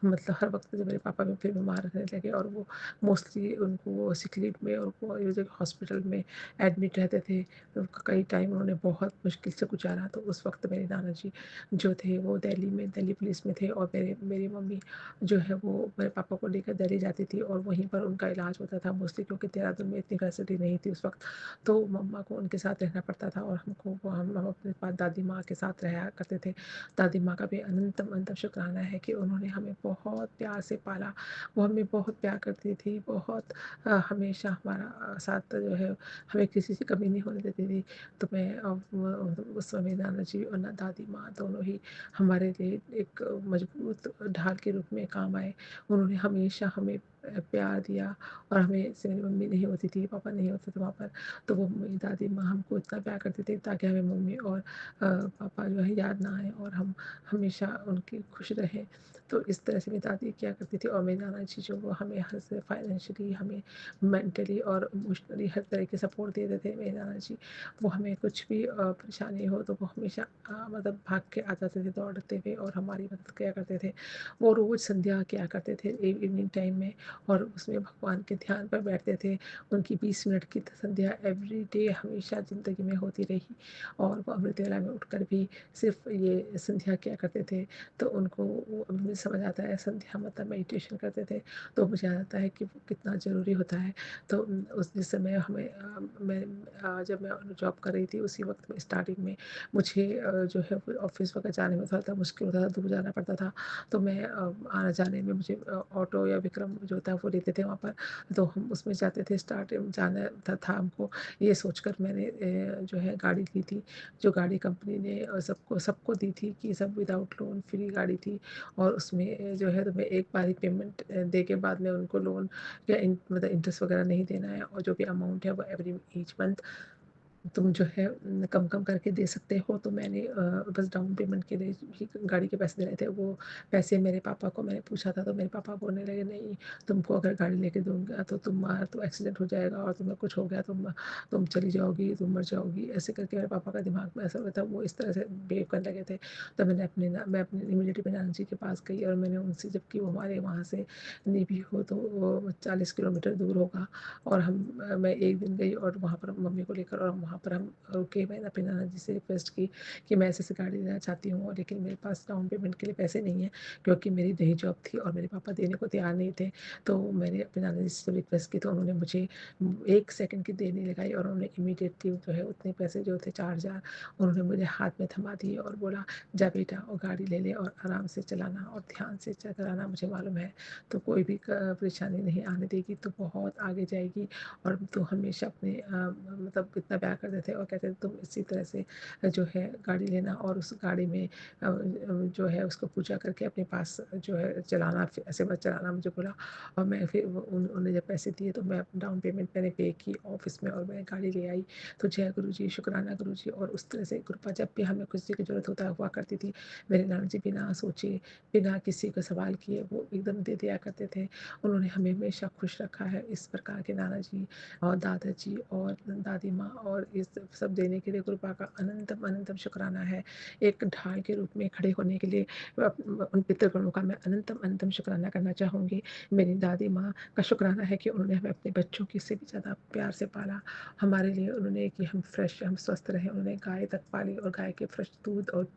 मतलब हर वक्त जब मेरे पापा भी फिर बीमार रहने लगे, और वो मोस्टली उनको वो सिक लीव में और वो ये जो हॉस्पिटल में एडमिट रहते थे, उनका कई टाइम उन्होंने बहुत मुश्किल से गुजारा। तो उस वक्त मेरे नाना जी जो थे वो दिल्ली पुलिस में थे, और मेरी मम्मी जो है वो मेरे पापा को लेकर दिल्ली जाती थी और वहीं पर उनका इलाज होता था मोस्टली, क्योंकि देहरादून में इतनी फैसिलिटी नहीं थी उस वक्त। तो मम्मा को उनके साथ रहना पड़ता था, और हम अपने पास दादी माँ के साथ रहा करते थे। दादी माँ का भी अनंतम अनंतम शुक्राना है कि उन्होंने हमें बहुत प्यार से पाला। वो हमें बहुत प्यार करती थी, बहुत हमेशा हमारा साथ जो है हमें किसी से कमी नहीं होने देती थी। तो मैं उस समय नाना जी और ना दादी माँ दोनों ही हमारे लिए एक मजबूत ढाल के रूप में काम आए। उन्होंने हमेशा हमें प्यार दिया, और हमें जैसे मेरी मम्मी नहीं होती थी, पापा नहीं होते थे वहाँ पर, तो वो मेरी दादी माँ हमको इतना प्यार करती थी ताकि हमें मम्मी और पापा जो है याद ना आए, और हम हमेशा उनकी खुश रहें। तो इस तरह से मेरी दादी क्या करती थी, और मेरे नाना जी जो वो हमें हर से फाइनेंशियली, हमें मेंटली और इमोशनली हर तरह के सपोर्ट देते थे मेरे नाना जी। वो हमें कुछ भी परेशानी हो तो वो हमेशा मतलब भाग के आ जाते थे दौड़ते हुए, और हमारी मदद किया करते थे। वो रोज़ संध्या किया करते थे इवनिंग टाइम में, और उसमें भगवान के ध्यान पर बैठते थे। उनकी 20 मिनट की संध्या एवरीडे हमेशा ज़िंदगी में होती रही, और वो अमृत वेला में उठकर भी सिर्फ ये संध्या किया करते थे। तो उनको वो मुझे समझ आता है संध्या मतलब मेडिटेशन करते थे, तो मुझे आता है कि वो कितना ज़रूरी होता है। तो उस जिस समय हमें जब मैं जॉब कर रही थी उसी वक्त में स्टार्टिंग में मुझे जो है ऑफिस वगैरह जाने में थोड़ा मुश्किल होता था, दूर जाना पड़ता था। तो मैं आने जाने में मुझे ऑटो या विक्रम जो होता है वो लेते थे वहाँ पर, तो हम उसमें जाते थे। स्टार्ट जाना था हमको, ये सोचकर मैंने जो है गाड़ी ली थी, जो गाड़ी कंपनी ने सबको सबको दी थी कि सब विदाउट लोन फ्री गाड़ी थी। और उसमें जो है तुम्हें एक बार ही पेमेंट दे के बाद में उनको लोन या मतलब इंटरेस्ट वगैरह नहीं देना है, और जो भी अमाउंट है वो एवरी ईच मंथ तुम जो है कम कम करके दे सकते हो। तो मैंने बस डाउन पेमेंट के लिए ही गाड़ी के पैसे देने थे। वो पैसे मेरे पापा को मैंने पूछा था, तो मेरे पापा बोलने लगे नहीं, तुमको अगर गाड़ी लेके दूंगा तो तो एक्सीडेंट हो जाएगा, और तुम्हें कुछ हो गया तुम चली जाओगी, तुम मर जाओगी। ऐसे करके मेरे पापा का दिमाग में ऐसा हुआ था, वो इस तरह से बिहेव करने लगे थे। तो मैं अपने इमीडिएटली नाना जी के पास गई, और मैंने उनसे, जबकि वो हमारे वहाँ से नहीं भी हो तो वो 40 किलोमीटर दूर होगा, और मैं एक दिन गई और वहाँ पर मम्मी को लेकर, और वहाँ पर हम रुके। मैंने अपने नाना जी से रिक्वेस्ट की कि मैं ऐसे गाड़ी लेना चाहती हूँ, और लेकिन मेरे पास डाउन पेमेंट के लिए पैसे नहीं है, क्योंकि मेरी नई जॉब थी और मेरे पापा देने को तैयार नहीं थे। तो मैंने अपने नाना जी से रिक्वेस्ट की, तो उन्होंने मुझे 1 सेकंड की देर नहीं लगाई, और उन्होंने इमीडिएटली जो है उतने पैसे जो थे 4,000 उन्होंने मुझे हाथ में थमा दिए, और बोला जा बेटा और गाड़ी ले ले और आराम से चलाना और ध्यान से चलाना, मुझे मालूम है तो कोई भी परेशानी नहीं आने देगी, तो बहुत आगे जाएगी। और तो हमेशा अपने मतलब इतना प्यार करते थे, और कहते थे तुम इसी तरह से जो है गाड़ी लेना, और उस गाड़ी में जो है उसको पूजा करके अपने पास जो है चलाना, ऐसे मत चलाना, मुझे बोला। और मैं फिर उन्होंने जब पैसे दिए तो मैं डाउन पेमेंट मैंने पे की ऑफिस में, और मैं गाड़ी ले आई। तो जय गुरु जी, शुक्राना गुरु जी। और उस तरह से कृपा जब भी हमें किसी की ज़रूरत होता हुआ करती थी, मेरे नाना जी बिना सोचे बिना किसी को सवाल किए वो एकदम दे दिया करते थे। उन्होंने हमें हमेशा खुश रखा है। इस प्रकार के नाना जी और दादाजी और दादी माँ और इस सब देने के लिए गुरुपा का अनंतम अनंतम शुक्राना है। एक ढाल के रूप में खड़े होने के लिए उन पितृगणों का मैं अनंतम अनंतम शुक्राना करना चाहूँगी। मेरी दादी माँ का शुक्राना है कि उन्होंने हमें अपने बच्चों की से भी ज़्यादा प्यार से पाला। हमारे लिए उन्होंने कि हम फ्रेश, हम स्वस्थ रहें, उन्होंने गाय तक पाली और गाय के फ्रेश दूध और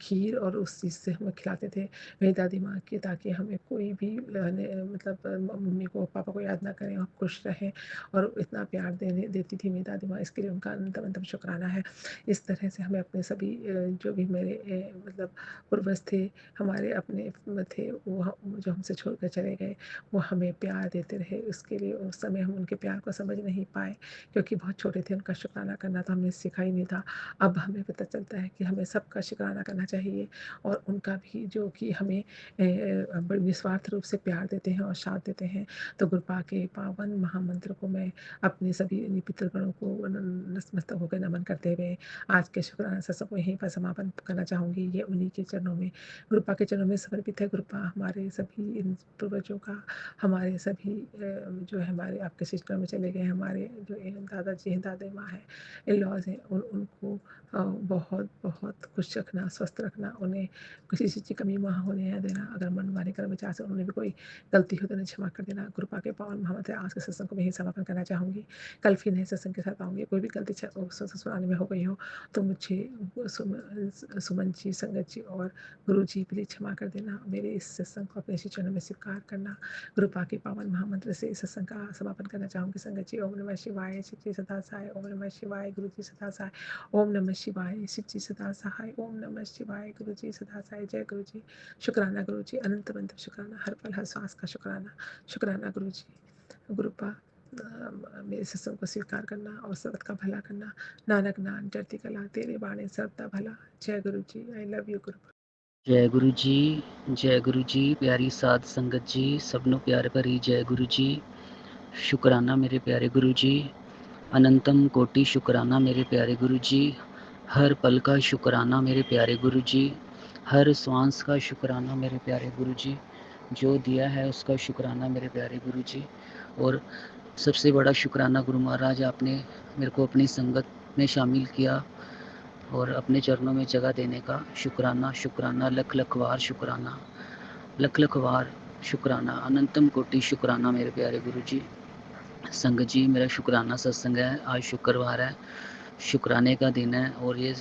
खीर और उस चीज़ से हमें खिलाते थे मेरी दादी माँ की, ताकि हमें कोई भी मतलब मम्मी को पापा को याद ना करें और खुश रहें, और इतना प्यार देती थी मेरी दादी माँ। इसके लिए उनका अनंतम अनंतम शुक्राना है। इस तरह से हमें अपने सभी जो भी मेरे मतलब पूर्वज थे, हमारे अपने थे, वो जो हमसे छोड़ कर चले गए, वो हमें प्यार देते रहे। उसके लिए उस समय हम उनके प्यार को समझ नहीं पाए, क्योंकि बहुत छोटे थे। उनका शुक्राना करना तो हमने सीखा ही नहीं था। अब हमें पता चलता है कि हमें सबका शुक्राना करना चाहिए, और उनका भी जो कि हमें बड़े निस्वार्थ रूप से प्यार देते हैं और साथ देते हैं। तो गुरुपा के पावन महामंत्र को मैं अपने सभी पितृगणों को नतमस्तक होकर नमन करते हुए आज के शुक्राना सत्संग को यहीं पर समापन करना चाहूँगी। ये उन्हीं के चरणों में, गुरुपा के चरणों में समर्पित है। गुरुपा हमारे सभी इन पूर्वजों का, हमारे सभी जो है हमारे आपके सिस्टम में चले गए हमारे जो दादाजी हैं, दादी माँ हैं, इन लॉज हैं, उनको बहुत बहुत खुश रखना, स्वस्थ रखना, उन्हें किसी चीज़ की कमी वहाँ होने न देना। अगर मन माने कर्म विचार से उन्होंने भी कोई गलती हो तो उन्हें क्षमा कर देना। गुरुपा के पावन महामंत्र आज के सत्संग को मैं यही समापन करना चाहूँगी। कल फिर नए सत्संग के साथ आऊँगी। कोई भी गलती सुनाने में हो गई हो तो मुझे सुमन जी, संगत जी और गुरु जी प्लीज क्षमा कर देना। मेरे इस सत्संग को अपने श्री चरणों में स्वीकार करना। गुरुपा के पावन महामंत्र से इस सत्संग का समापन करना चाहूँगी। संगत जी, ओम नमः शिवाय, शिव जी सदा सहाय। ओम नमः शिवाय, गुरु जी सदा सहाय। ओम नमः शिवाय, शिव जी सदा सहाय। ओम नमः शिवाय, गुरु जी सदा सहाय। जय गुरु जी। शुक्राना गुरु जी, अनंत अनंत शुक्राना, हर पल हर सांस का शुक्राना। शुक्राना गुरु जी। गुरुपा मेरे सत्संग को स्वीकार करना और सबत का भला करना। नानक नाम चढ़ती कला, तेरे बाणे सबदा भला। जय गुरु जी। आई लव यू गुरु। जय गुरु जी, जय गुरु जी। प्यारी साध संगत जी, सबनों प्यार भरी जय गुरु जी। शुक्राना मेरे प्यारे गुरु जी, अनंतम कोटि शुक्राना मेरे प्यारे गुरु जी। हर पल का शुक्राना मेरे प्यारे गुरु जी, हर श्वास का शुक्राना मेरे प्यारे गुरु जी। जो दिया है उसका शुक्राना मेरे प्यारे गुरु जी। और सबसे बड़ा शुक्राना गुरु महाराज, आपने मेरे को अपनी संगत में शामिल किया और अपने चरणों में जगह देने का शुक्राना। शुक्राना लख लख वार शुक्राना, लख लख वार शुक्राना, अनंतम कोटि शुक्राना मेरे प्यारे गुरु जी। संगत जी, मेरा शुक्राना सत्संग है। आज शुक्रवार है, शुक्राने का दिन है, और ये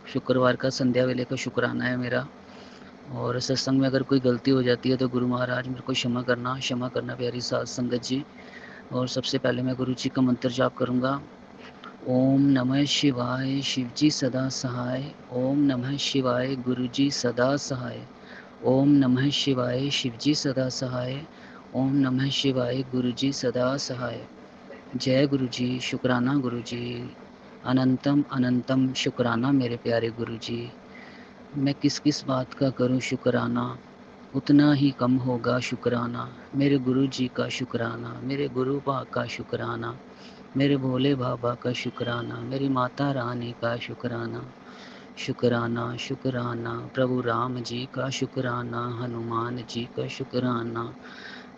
शुक्रवार का संध्या वेले का शुक्राना है मेरा। और सत्संग में अगर कोई गलती हो जाती है तो गुरु महाराज मेरे को क्षमा करना प्यारी साध संगत जी। और सबसे पहले मैं गुरु जी का मंत्र जाप करूँगा। ओम नमः शिवाय, शिव जी सदा सहाय। ओम नमः शिवाय, गुरु जी सदा सहाय। ओम नमः शिवाय, शिव जी सदा सहाय। ओम नमः शिवाय, गुरु जी सदा सहाय। जय गुरु जी। शुक्राना गुरु जी, अनंतम अनंतम शुक्राना मेरे प्यारे गुरु जी। मैं किस किस बात का करूं शुक्राना, उतना ही कम होगा शुक्राना। मेरे गुरु जी का शुक्राना, मेरे गुरु बा का शुक्राना, मेरे भोले बाबा का शुक्राना, मेरी माता रानी का शुक्राना। शुक्राना शुक्राना प्रभु राम जी का शुक्राना, हनुमान जी का शुक्राना,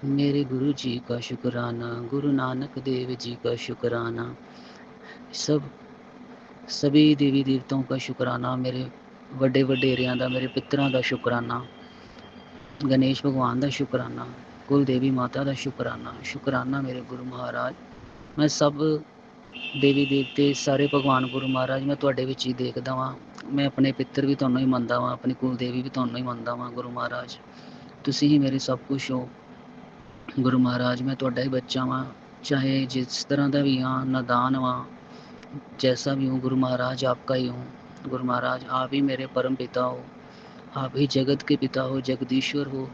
मेरे गुरु जी का शुक्राना, गुरु नानक देव जी का शुक्राना, सभी देवी देवताओं का शुक्राना, मेरे ਵੱਡੇ ਵਡੇਰਿਆਂ ਦਾ, ਮੇਰੇ ਪਿੱਤਰਾਂ ਦਾ ਸ਼ੁਕਰਾਨਾ, ਗਣੇਸ਼ ਭਗਵਾਨ ਦਾ ਸ਼ੁਕਰਾਨਾ, ਕੁਲ ਦੇਵੀ ਮਾਤਾ ਦਾ ਸ਼ੁਕਰਾਨਾ। ਸ਼ੁਕਰਾਨਾ ਮੇਰੇ ਗੁਰੂ ਮਹਾਰਾਜ। ਮੈਂ ਸਭ ਦੇਵੀ ਦੇਵਤੇ, ਸਾਰੇ ਭਗਵਾਨ ਗੁਰੂ ਮਹਾਰਾਜ ਮੈਂ ਤੁਹਾਡੇ ਵਿੱਚ ਹੀ ਦੇਖਦਾ ਵਾਂ। ਮੈਂ ਆਪਣੇ ਪਿੱਤਰ ਵੀ ਤੁਹਾਨੂੰ ਹੀ ਮੰਨਦਾ ਵਾਂ, ਆਪਣੀ ਕੁਲ ਦੇਵੀ ਵੀ ਤੁਹਾਨੂੰ ਹੀ ਮੰਨਦਾ ਵਾਂ। ਗੁਰੂ ਮਹਾਰਾਜ ਤੁਸੀਂ ਹੀ ਮੇਰੇ ਸਭ ਕੁਛ ਹੋ। ਗੁਰੂ ਮਹਾਰਾਜ ਮੈਂ ਤੁਹਾਡਾ ਹੀ ਬੱਚਾ ਵਾਂ, ਚਾਹੇ ਜਿਸ ਤਰ੍ਹਾਂ ਦਾ ਵੀ ਹਾਂ, ਨਾਦਾਨ ਵਾਂ, जैसा भी हूँ गुरु महाराज आपका ही हूँ। गुरु महाराज आप ही मेरे परम पिता हो, आप ही जगत के पिता हो, जगदीश्वर हो।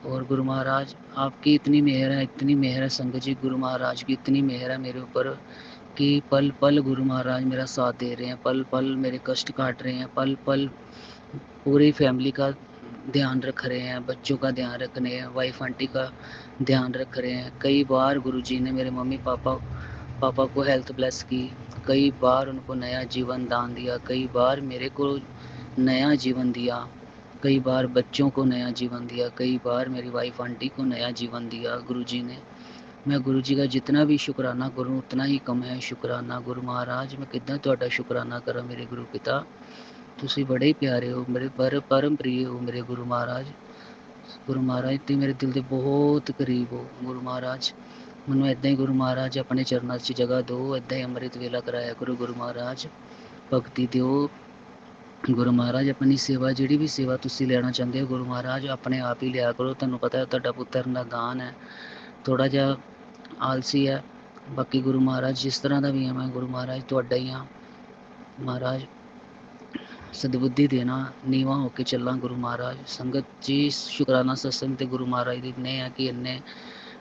और गुरु महाराज आपकी इतनी मेहर है संगत जी, गुरु महाराज की इतनी मेहर है मेरे ऊपर कि पल पल गुरु महाराज मेरा साथ दे रहे हैं, पल पल मेरे कष्ट काट रहे हैं, पल पल पूरी फैमिली का ध्यान रख रहे हैं, बच्चों का ध्यान रख रहे हैं, वाइफ आंटी का ध्यान रख रहे हैं। कई बार गुरु जी ने मेरे मम्मी पापा को हेल्थ ब्लेस की, कई बार उनको नया जीवन दान दिया, कई बार मेरे को नया जीवन दिया, कई बार बच्चों को नया जीवन दिया, कई बार मेरी वाइफ आंटी को नया जीवन दिया गुरुजी ने। मैं गुरु जी का जितना भी शुकराना करूं उतना ही कम है। शुकराना गुरु महाराज, मैं कितना ਤੁਹਾਡਾ शुकराना करा मेरे गुरु पिता। ਤੁਸੀਂ बड़े ही प्यारे हो, मेरे परम प्रिय हो मेरे गुरु महाराज। गुरु महाराज ਤੁਸੀਂ ਮੇਰੇ ਦਿਲ ਦੇ ਬਹੁਤ ਕਰੀਬ ਹੋ ਗੁਰੂ ਮਹਾਰਾਜ। ਮੈਨੂੰ ਇੱਦਾਂ ਹੀ ਗੁਰੂ ਮਹਾਰਾਜ ਆਪਣੇ ਚਰਨਾਂ 'ਚ ਜਗ੍ਹਾ ਦਿਓ, ਇੱਦਾਂ ਹੀ ਅੰਮ੍ਰਿਤ ਵੇਲਾ ਕਰਾਇਆ ਕਰੋ ਗੁਰੂ ਮਹਾਰਾਜ। ਭਗਤੀ ਦਿਓ ਗੁਰੂ ਮਹਾਰਾਜ। ਆਪਣੀ ਸੇਵਾ, ਜਿਹੜੀ ਵੀ ਸੇਵਾ ਤੁਸੀਂ ਲੈਣਾ ਚਾਹੁੰਦੇ ਹੋ ਗੁਰੂ ਮਹਾਰਾਜ, ਆਪਣੇ ਆਪ ਹੀ ਲਿਆ ਕਰੋ। ਤੁਹਾਨੂੰ ਪਤਾ ਹੈ ਤੁਹਾਡਾ ਪੁੱਤਰ ਨਾਦਾਨ ਹੈ, ਥੋੜ੍ਹਾ ਜਿਹਾ ਆਲਸੀ ਹੈ। ਬਾਕੀ ਗੁਰੂ ਮਹਾਰਾਜ ਜਿਸ ਤਰ੍ਹਾਂ ਦਾ ਵੀ ਹੈ, ਮੈਂ ਗੁਰੂ ਮਹਾਰਾਜ ਤੁਹਾਡਾ ਹੀ ਹਾਂ। ਮਹਾਰਾਜ ਸਦਬੁੱਧੀ ਦੇਣਾ, ਨੀਵਾਂ ਹੋ ਕੇ ਚੱਲਾਂ ਗੁਰੂ ਮਹਾਰਾਜ। ਸੰਗਤ ਜੀ, ਸ਼ੁਕਰਾਨਾ ਸਤਸੰਗ ਤੇ ਗੁਰੂ ਮਹਾਰਾਜ ਦੇ ਇੰਨੇ ਆ ਕਿ ਇੰਨੇ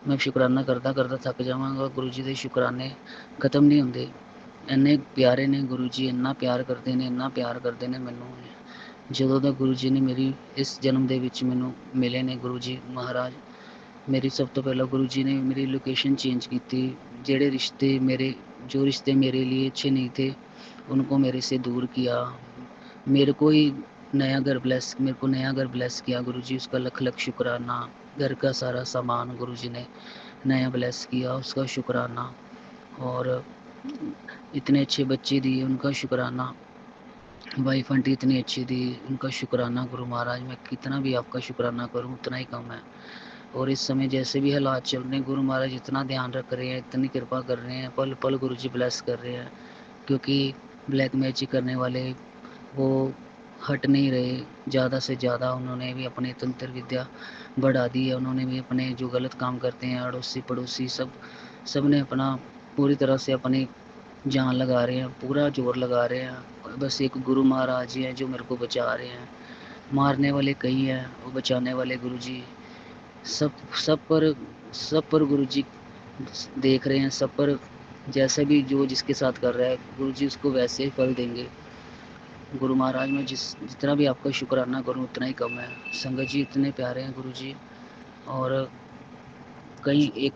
ਮੈਂ ਸ਼ੁਕਰਾਨਾ ਕਰਦਾ ਕਰਦਾ ਥੱਕ ਜਾਵਾਂਗਾ। ਗੁਰੂ ਜੀ ਦੇ ਸ਼ੁਕਰਾਨੇ ਖਤਮ ਨਹੀਂ ਹੁੰਦੇ। ਇੰਨੇ ਪਿਆਰੇ ਨੇ ਗੁਰੂ ਜੀ, ਇੰਨਾ ਪਿਆਰ ਕਰਦੇ ਨੇ, ਇੰਨਾ ਪਿਆਰ ਕਰਦੇ ਨੇ ਮੈਨੂੰ। ਜਦੋਂ ਦਾ ਗੁਰੂ ਜੀ ਨੇ ਮੇਰੀ ਇਸ ਜਨਮ ਦੇ ਵਿੱਚ ਮੈਨੂੰ ਮਿਲੇ ਨੇ ਗੁਰੂ ਜੀ ਮਹਾਰਾਜ, मेरी सब तो पहला गुरु जी ने मेरी लोकेशन चेंज की थी। जो रिश्ते मेरे लिए अच्छे नहीं थे उनको मेरे से दूर किया। मेरे को नया घर ब्लेस किया गुरु जी, उसका लख लख शुक्राना। घर का सारा सामान गुरु जी ने नया ब्लेस किया, उसका शुक्राना। और इतने अच्छे बच्चे दिए, उनका शुक्राना। वाइफ आंटी इतनी अच्छी दी, उनका शुक्राना गुरु महाराज। मैं कितना भी आपका शुक्राना करूं उतना ही कम है। और इस समय जैसे भी हालात चल रहे हैं गुरु महाराज इतना ध्यान रख रहे हैं, इतनी कृपा कर रहे हैं, पल पल गुरु जी ब्लेस कर रहे हैं। क्योंकि ब्लैक मैजिक करने वाले वो हट नहीं रहे। ज़्यादा से ज़्यादा उन्होंने भी अपनी तंत्र विद्या बढ़ा दी है। उन्होंने भी अपने जो गलत काम करते हैं अड़ोसी पड़ोसी सब ने अपना पूरी तरह से अपनी जान लगा रहे हैं, पूरा जोर लगा रहे हैं। बस एक गुरु महाराज ही हैं जो मेरे को बचा रहे हैं। मारने वाले कई हैं, वो बचाने वाले गुरु जी सब सब पर गुरु जी देख रहे हैं। सब पर जैसा भी जो जिसके साथ कर रहा है गुरु जी उसको वैसे ही फल देंगे। गुरु महाराज, मैं जितना भी आपका शुक्राना करूं उतना ही कम है। संगत जी इतने प्यारे हैं गुरु जी। और कहीं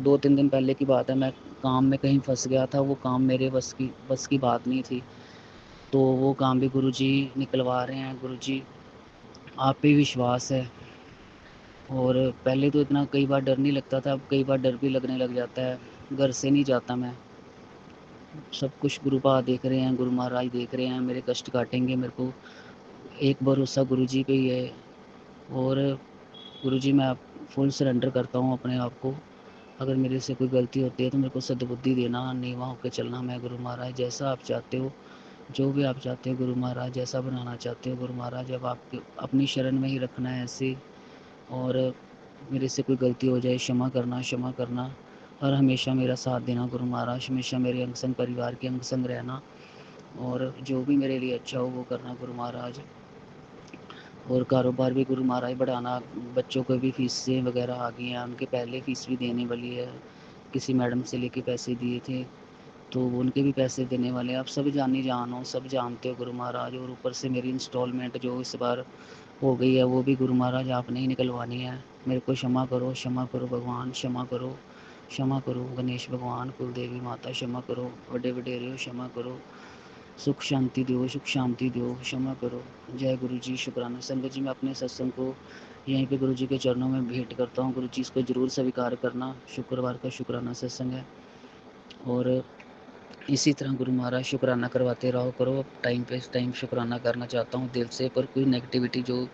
2-3 दिन पहले की बात है, मैं काम में कहीं फंस गया था। वो काम मेरे बस की बात नहीं थी, तो वो काम भी गुरु जी निकलवा रहे हैं। गुरु जी आप पे विश्वास है। और पहले तो इतना कई बार डर नहीं लगता था, अब कई बार डर भी लगने लग जाता है। घर से नहीं जाता मैं। सब कुछ गुरु पा देख रहे हैं, गुरु महाराज देख रहे हैं, मेरे कष्ट काटेंगे। मेरे को एक भरोसा गुरु जी पे ही है। और गुरु जी मैं फुल सरेंडर करता हूँ अपने आप को। अगर मेरे से कोई गलती होती है तो मेरे को सद्बुद्धि देना, नीवा होकर चलना। मैं गुरु महाराज जैसा आप चाहते हो, जो भी आप चाहते हो गुरु महाराज, जैसा बनाना चाहते हो गुरु महाराज, अब आपके अपनी शरण में ही रखना है ऐसे। और मेरे से कोई गलती हो जाए क्षमा करना। और हमेशा मेरा साथ देना गुरु महाराज, हमेशा मेरे अंग संग परिवार के अंग संग रहना। और जो भी मेरे लिए अच्छा हो वो करना गुरु महाराज। और कारोबार भी गुरु महाराज बढ़ाना। बच्चों को भी फीसें वगैरह आ गई हैं, उनके पहले फ़ीस भी देने वाली है। किसी मैडम से लेके पैसे दिए थे तो उनके भी पैसे देने वाले हैं। आप सब जान हो, सब जानते हो गुरु महाराज। और ऊपर से मेरी इंस्टॉलमेंट जो इस बार हो गई है वो भी गुरु महाराज आपने ही निकलवानी है। मेरे को क्षमा करो भगवान, क्षमा करो गणेश भगवान, कुल देवी माता क्षमा करो, बड़े वडेरे क्षमा करो, सुख शांति दो, क्षमा करो। जय गुरु जी। शुक्राना। संगत जी, मैं अपने सत्संग को यहीं पे गुरु जी के चरणों में भेंट करता हूँ। गुरु जी इसको ज़रूर स्वीकार करना। शुक्रवार का शुक्राना सत्संग है। और इसी तरह गुरु महाराज शुक्राना करवाते रहो करो। टाइम पे टाइम शुक्राना करना चाहता हूँ दिल से, पर कोई नेगेटिविटी जो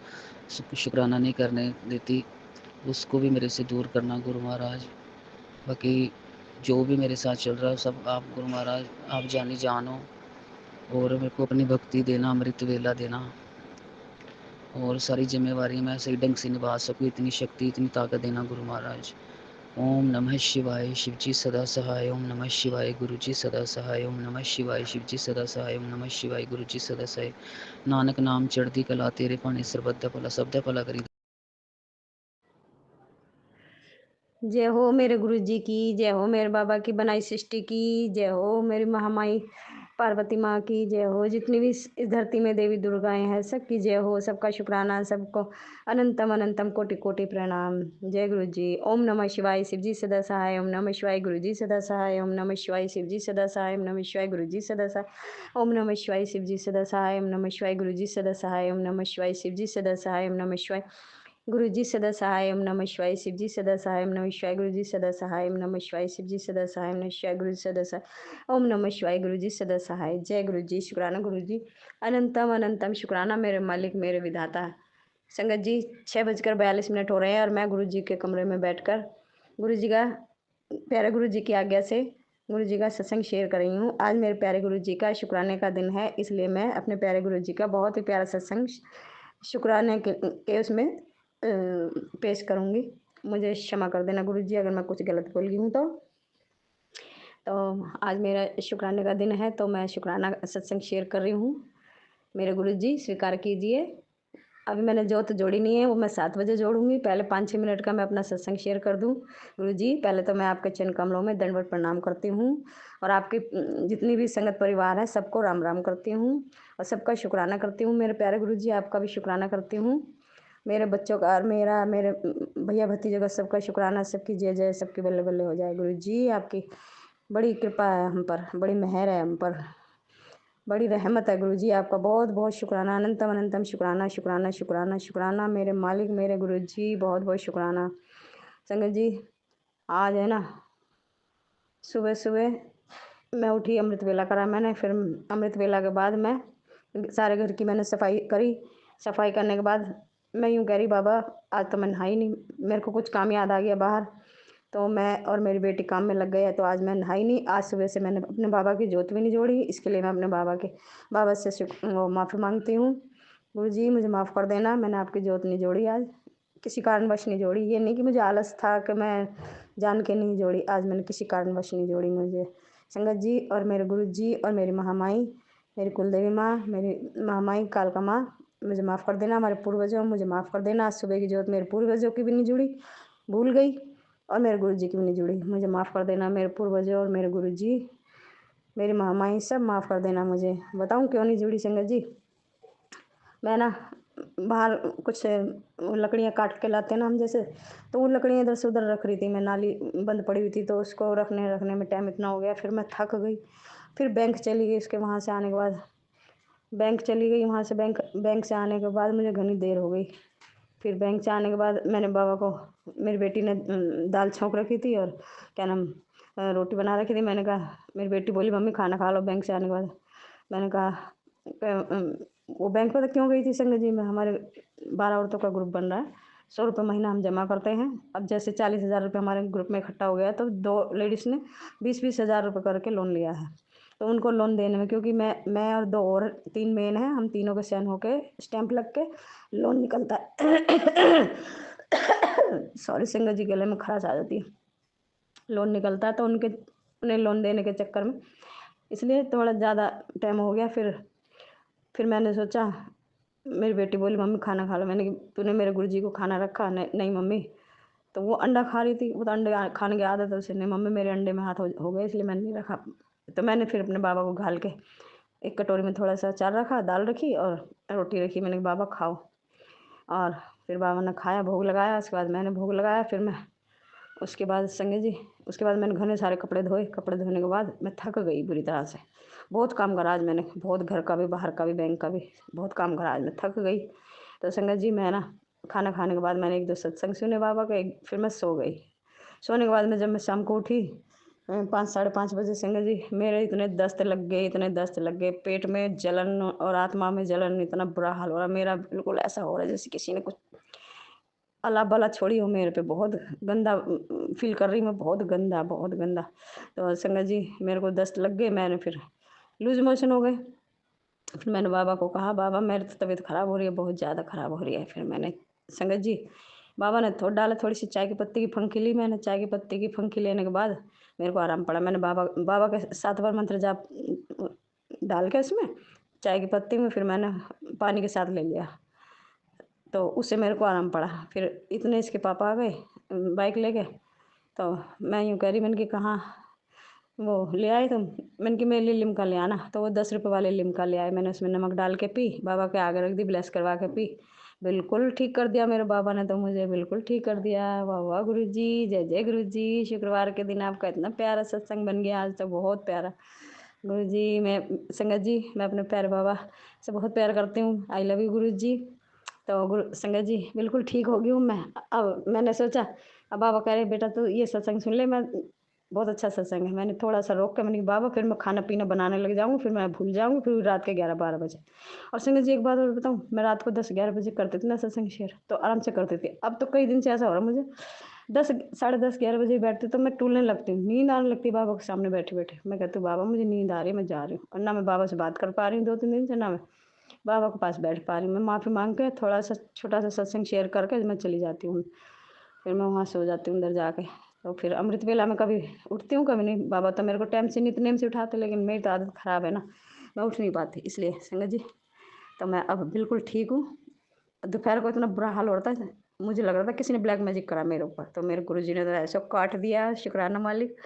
शुक्राना नहीं करने देती उसको भी मेरे से दूर करना गुरु महाराज। बाकी जो भी मेरे साथ चल रहा है सब आप गुरु महाराज आप जानो। और मेरे को अपनी भक्ति देना, अमृत वेला देना, और सारी जिम्मेवारी मैं सही ढंग से निभा सकूँ, इतनी शक्ति इतनी ताकत देना गुरु महाराज। ओम नमः शिवाय, शिवजी सदा सहाय। ओम नमः शिवाय, गुरुजी सदा सहाय। ओम नमः शिवाय, शिवजी सदा सहाय। ओम नमः शिवाय, गुरुजी सदा सहाय। नानक नाम चढ़ती कला, तेरे पानी सरबत भला, सब भला करी। जय हो मेरे गुरु जी की, जय हो मेरे बाबा की बनाई सृष्टि की, जय हो मेरी महामाई पार्वती माँ की, जय हो जितनी भी इस धरती में देवी दुर्गाएं हैं सबकी जय हो। सबका शुक्राना, सबको अनंतम अनंतम कोटि कोटि प्रणाम। जय गुरु जी। ओम नमः शिवाय, शिवजी सदा सहाय। ओम नमः शिवाय, गुरु जी सदा सहाय। ओम नमः शिवाय, शिवजी सदा सहाय। ओम नमः शिवाय, गुरु जी सदा सहाय। ओम नमः शिवाय, शिवजी सदा सहाय। ओम नमः शिवाय, गुरु जी सदा सहाय। ओम नमः शिवाय, शिवजी सदा सहाय। ओम नमः शिवाय, गुरु जी सदा सहाय ओम नमः शिवाय। शिव जी सदा सहाय ओम नमः शिवाय। गुरु जी सदा सहाय ओम नमः शिवाय। शिव जी सदा सहाय ओम नमः शिवाय। गुरु जी सदा सहाय ओम नमः शिवाय। गुरु जी सदा सहाय। जय गुरु जी। शुक्राना गुरु जी। अनंतम अनंतम शुक्राना मेरे मालिक मेरे विधाता। संगत जी 6:42 हो रहे हैं और मैं गुरु जी के कमरे में बैठकर गुरु जी का प्यारे गुरु जी की आज्ञा से गुरु जी का सत्संग शेयर कर रही हूँ। आज मेरे प्यारे गुरु जी का शुक्राने का दिन है, इसलिए मैं अपने प्यारे गुरु जी का बहुत ही प्यारा सत्संग शुक्राने के उसमें पेश करूँगी। मुझे क्षमा कर देना गुरु जी अगर मैं कुछ गलत बोल गई हूँ तो आज मेरा शुक्राने का दिन है, तो मैं शुक्राना सत्संग शेयर कर रही हूँ। मेरे गुरु जी स्वीकार कीजिए। अभी मैंने जोत जोड़ी नहीं है, वो मैं 7 बजे जोड़ूंगी। पहले 5-6 मिनट का मैं अपना सत्संग शेयर कर दूं। गुरु जी पहले तो मैं आपके चरण कमलों में दंडवत प्रणाम करती हूँ और आपकी जितनी भी संगत परिवार है सबको राम राम करती हूँ और सबका शुक्राना करती हूँ। मेरे प्यारे गुरु जी आपका भी शुक्राना करती हूँ। मेरे बच्चों का और मेरे भैया भतीजों का सबका शुक्राना, सबकी जय जय, सबकी बल्ले बल्ले हो जाए। गुरु जी आपकी बड़ी कृपा है हम पर, बड़ी मेहर है हम पर, बड़ी रहमत है गुरु जी। आपका बहुत बहुत शुक्राना, अनंतम अनंतम शुक्राना शुक्राना शुक्राना शुक्राना मेरे मालिक मेरे गुरु जी, बहुत बहुत शुक्राना। संगत जी आज है ना, सुबह सुबह मैं उठी, अमृत वेला करा मैंने। फिर अमृत वेला के बाद मैं सारे घर की मैंने सफाई करी। सफाई करने के बाद मैं यूँ कह रही बाबा आज तो मैं नहाई नहीं, मेरे को कुछ काम याद आ गया बाहर, तो मैं और मेरी बेटी काम में लग गए, तो आज मैं नहाई नहीं। आज सुबह से मैंने अपने बाबा की जोत भी नहीं जोड़ी, इसके लिए मैं अपने बाबा से माफ़ी मांगती हूँ। गुरु जी मुझे माफ़ कर देना, मैंने आपकी जोत नहीं जोड़ी आज, किसी कारणवश नहीं जोड़ी। ये नहीं कि मुझे आलस था कि मैं जान के नहीं जोड़ी, आज मैंने किसी कारणवश नहीं जोड़ी। मुझे संगत जी और मेरे गुरु जी और मेरी महामाई, मेरी कुलदेवी माँ, मेरी महामाई कालका माँ, मुझे माफ़ कर देना। हमारे पूर्वजों मुझे माफ़ कर देना। आज सुबह की जोत मेरे पूर्वजों की भी नहीं जुड़ी, भूल गई, और मेरे गुरु जी की भी नहीं जुड़ी। मुझे माफ़ कर देना मेरे पूर्वजों और मेरे गुरु जी, मेरी महामाई, सब माफ़ कर देना मुझे। बताऊँ क्यों नहीं जुड़ी संगत जी? मैं ना बाहर कुछ लकड़ियाँ काट के लाते ना हम जैसे, तो वो लकड़ियाँ इधर से उधर रख रही थी मैं, नाली बंद पड़ी हुई थी, तो उसको रखने में टाइम इतना हो गया। फिर मैं थक गई, फिर बैंक चली गई। उसके वहाँ से आने के बाद बैंक चली गई, वहाँ से बैंक से आने के बाद मुझे घनी देर हो गई। फिर बैंक से आने के बाद मैंने बाबा को, मेरी बेटी ने दाल छौंक रखी थी और क्या नाम रोटी बना रखी थी। मैंने कहा, मेरी बेटी बोली मम्मी खाना खा लो बैंक से आने के बाद। मैंने कहा वो बैंक पर क्यों गई थी संगत जी? में हमारे 12 औरतों का ग्रुप बन रहा है, 100 रुपये महीना हम जमा करते हैं। अब जैसे 40,000 रुपये हमारे ग्रुप में इकट्ठा हो गया, तो 2 लेडीज़ ने 20-20 हज़ार रुपये करके लोन लिया है। तो उनको लोन देने में, क्योंकि मैं और 2 और 3 मेन हैं, हम तीनों के साइन होके स्टैंप लग के लोन निकलता है। सॉरी संगत जी, गले में खराश आ जाती है। लोन निकलता है तो उन्हें लोन देने के चक्कर में इसलिए थोड़ा ज़्यादा टाइम हो गया। फिर मैंने सोचा, मेरी बेटी बोली मम्मी खाना खा लो। मैंने कहा तूने मेरे गुरुजी को खाना रखा? नहीं मम्मी। तो वो अंडा खा रही थी, वो तो अंडे खाने की आदत है उसे। नहीं मम्मी मेरे अंडे में हाथ हो गए, इसलिए मैंने नहीं रखा। तो मैंने फिर अपने बाबा को घाल के एक कटोरी में थोड़ा सा अचार रखा, दाल रखी और रोटी रखी। मैंने कहा बाबा खाओ, और फिर बाबा ने खाया, भोग लगाया। उसके बाद मैंने भोग लगाया। फिर मैं उसके बाद संगत जी, उसके बाद मैंने घने सारे कपड़े धोए। कपड़े धोने के बाद मैं थक गई बुरी तरह से। बहुत काम करा आज मैंने, बहुत घर का भी, बाहर का भी, बैंक का भी, बहुत काम करा आज। मैं थक गई। तो संगत जी मैं ना खाना खाने के बाद मैंने 1-2 सत्संग सुने बाबा के, फिर मैं सो गई। सोने के बाद में जब मैं शाम को उठी 5-5:30 बजे, संगत जी मेरे इतने दस्त लग गए, इतने दस्त लग गए, पेट में जलन और आत्मा में जलन, इतना बुरा हाल हो रहा मेरा। बिल्कुल ऐसा हो रहा है जैसे किसी ने कुछ अल्लाह भला छोड़ी हो मेरे पे। बहुत गंदा फील कर रही मैं, बहुत गंदा, बहुत गंदा। तो संगत जी मेरे को दस्त लग गए, मैंने फिर लूज मोशन हो गए। फिर मैंने बाबा को कहा बाबा मेरी तो तबीयत ख़राब हो रही है, बहुत ज़्यादा ख़राब हो रही है। फिर मैंने संगत जी, बाबा ने थोड़ा डाला, थोड़ी सी चाय की पत्ती की फंकी ली मैंने। चाय की पत्ती की फंकी लेने के बाद मेरे को आराम पड़ा। मैंने बाबा के 7 बार मंत्र जाप डाल के उसमें चाय की पत्ती में, फिर मैंने पानी के साथ ले लिया, तो उससे मेरे को आराम पड़ा। फिर इतने इसके पापा आ गए बाइक लेके, तो मैं यूँ कह रही, मैंने कि कहाँ वो ले आए तुम? मैंने कि मेरे लिए लिम्का ले आना। तो वो 10 रुपये वाले लिम्का ले आए। मैंने उसमें नमक डाल के पी, बाबा के आगे रख दी, ब्लेस करवा के पी। बिल्कुल ठीक कर दिया मेरे बाबा ने, तो मुझे बिल्कुल ठीक कर दिया। वाह वाह गुरु जी, जय जय गुरु जी। शुक्रवार के दिन आपका इतना प्यारा सत्संग बन गया आज, तो बहुत प्यारा। गुरु जी मैं संगत जी, मैं अपने प्यारे बाबा से बहुत प्यार करती हूँ। आई लव यू गुरु जी। तो गुरु संगत जी बिल्कुल ठीक हो गई हूँ मैं। अब मैंने सोचा, अब बाबा कह रहे बेटा तू ये सत्संग सुन ले, मैं बहुत अच्छा सत्संग है। मैंने थोड़ा सा रोक के मैंने कहा, बाबा फिर मैं खाना पीना बनाने लग जाऊँगी, फिर मैं भूल जाऊँगी, फिर रात के 11-12 बजे। और संगत जी एक बात और बताऊँ, मैं रात को 10-11 बजे करती थी ना सत्संग शेयर, तो आराम से करती थी। अब तो कई दिन से ऐसा हो रहा है मुझे 10 साढ़े 10-11 बजे बैठती तो मैं टूलने लगती हूँ, नींद आने लगती है बाबा के सामने बैठे बैठे। मैं कहती हूँ बाबा मुझे नींद आ रही है, मैं जा रही हूँ। और ना मैं बाबा से बात कर पा रही हूँ 2-3 दिन से, ना मैं बाबा के पास बैठ पा रही हूँ। मैं माफ़ी मांग के थोड़ा सा छोटा सा सत्संग शेयर करके मैं चली जाती हूँ, फिर मैं वहाँ सो जाती हूँ अंदर जाके। तो फिर अमृत वेला में कभी उठती हूँ कभी नहीं। बाबा तो मेरे को टाइम से नित्य नेम से उठाते, लेकिन मेरी तो आदत ख़राब है ना, मैं उठ नहीं पाती। इसलिए संगत जी तो मैं अब बिल्कुल ठीक हूँ। दोपहर को इतना बुरा हाल हो रहा था, मुझे लग रहा था किसी ने ब्लैक मैजिक करा मेरे ऊपर, तो मेरे गुरु जी ने तो ऐसा काट दिया। शुक्राना मालिक,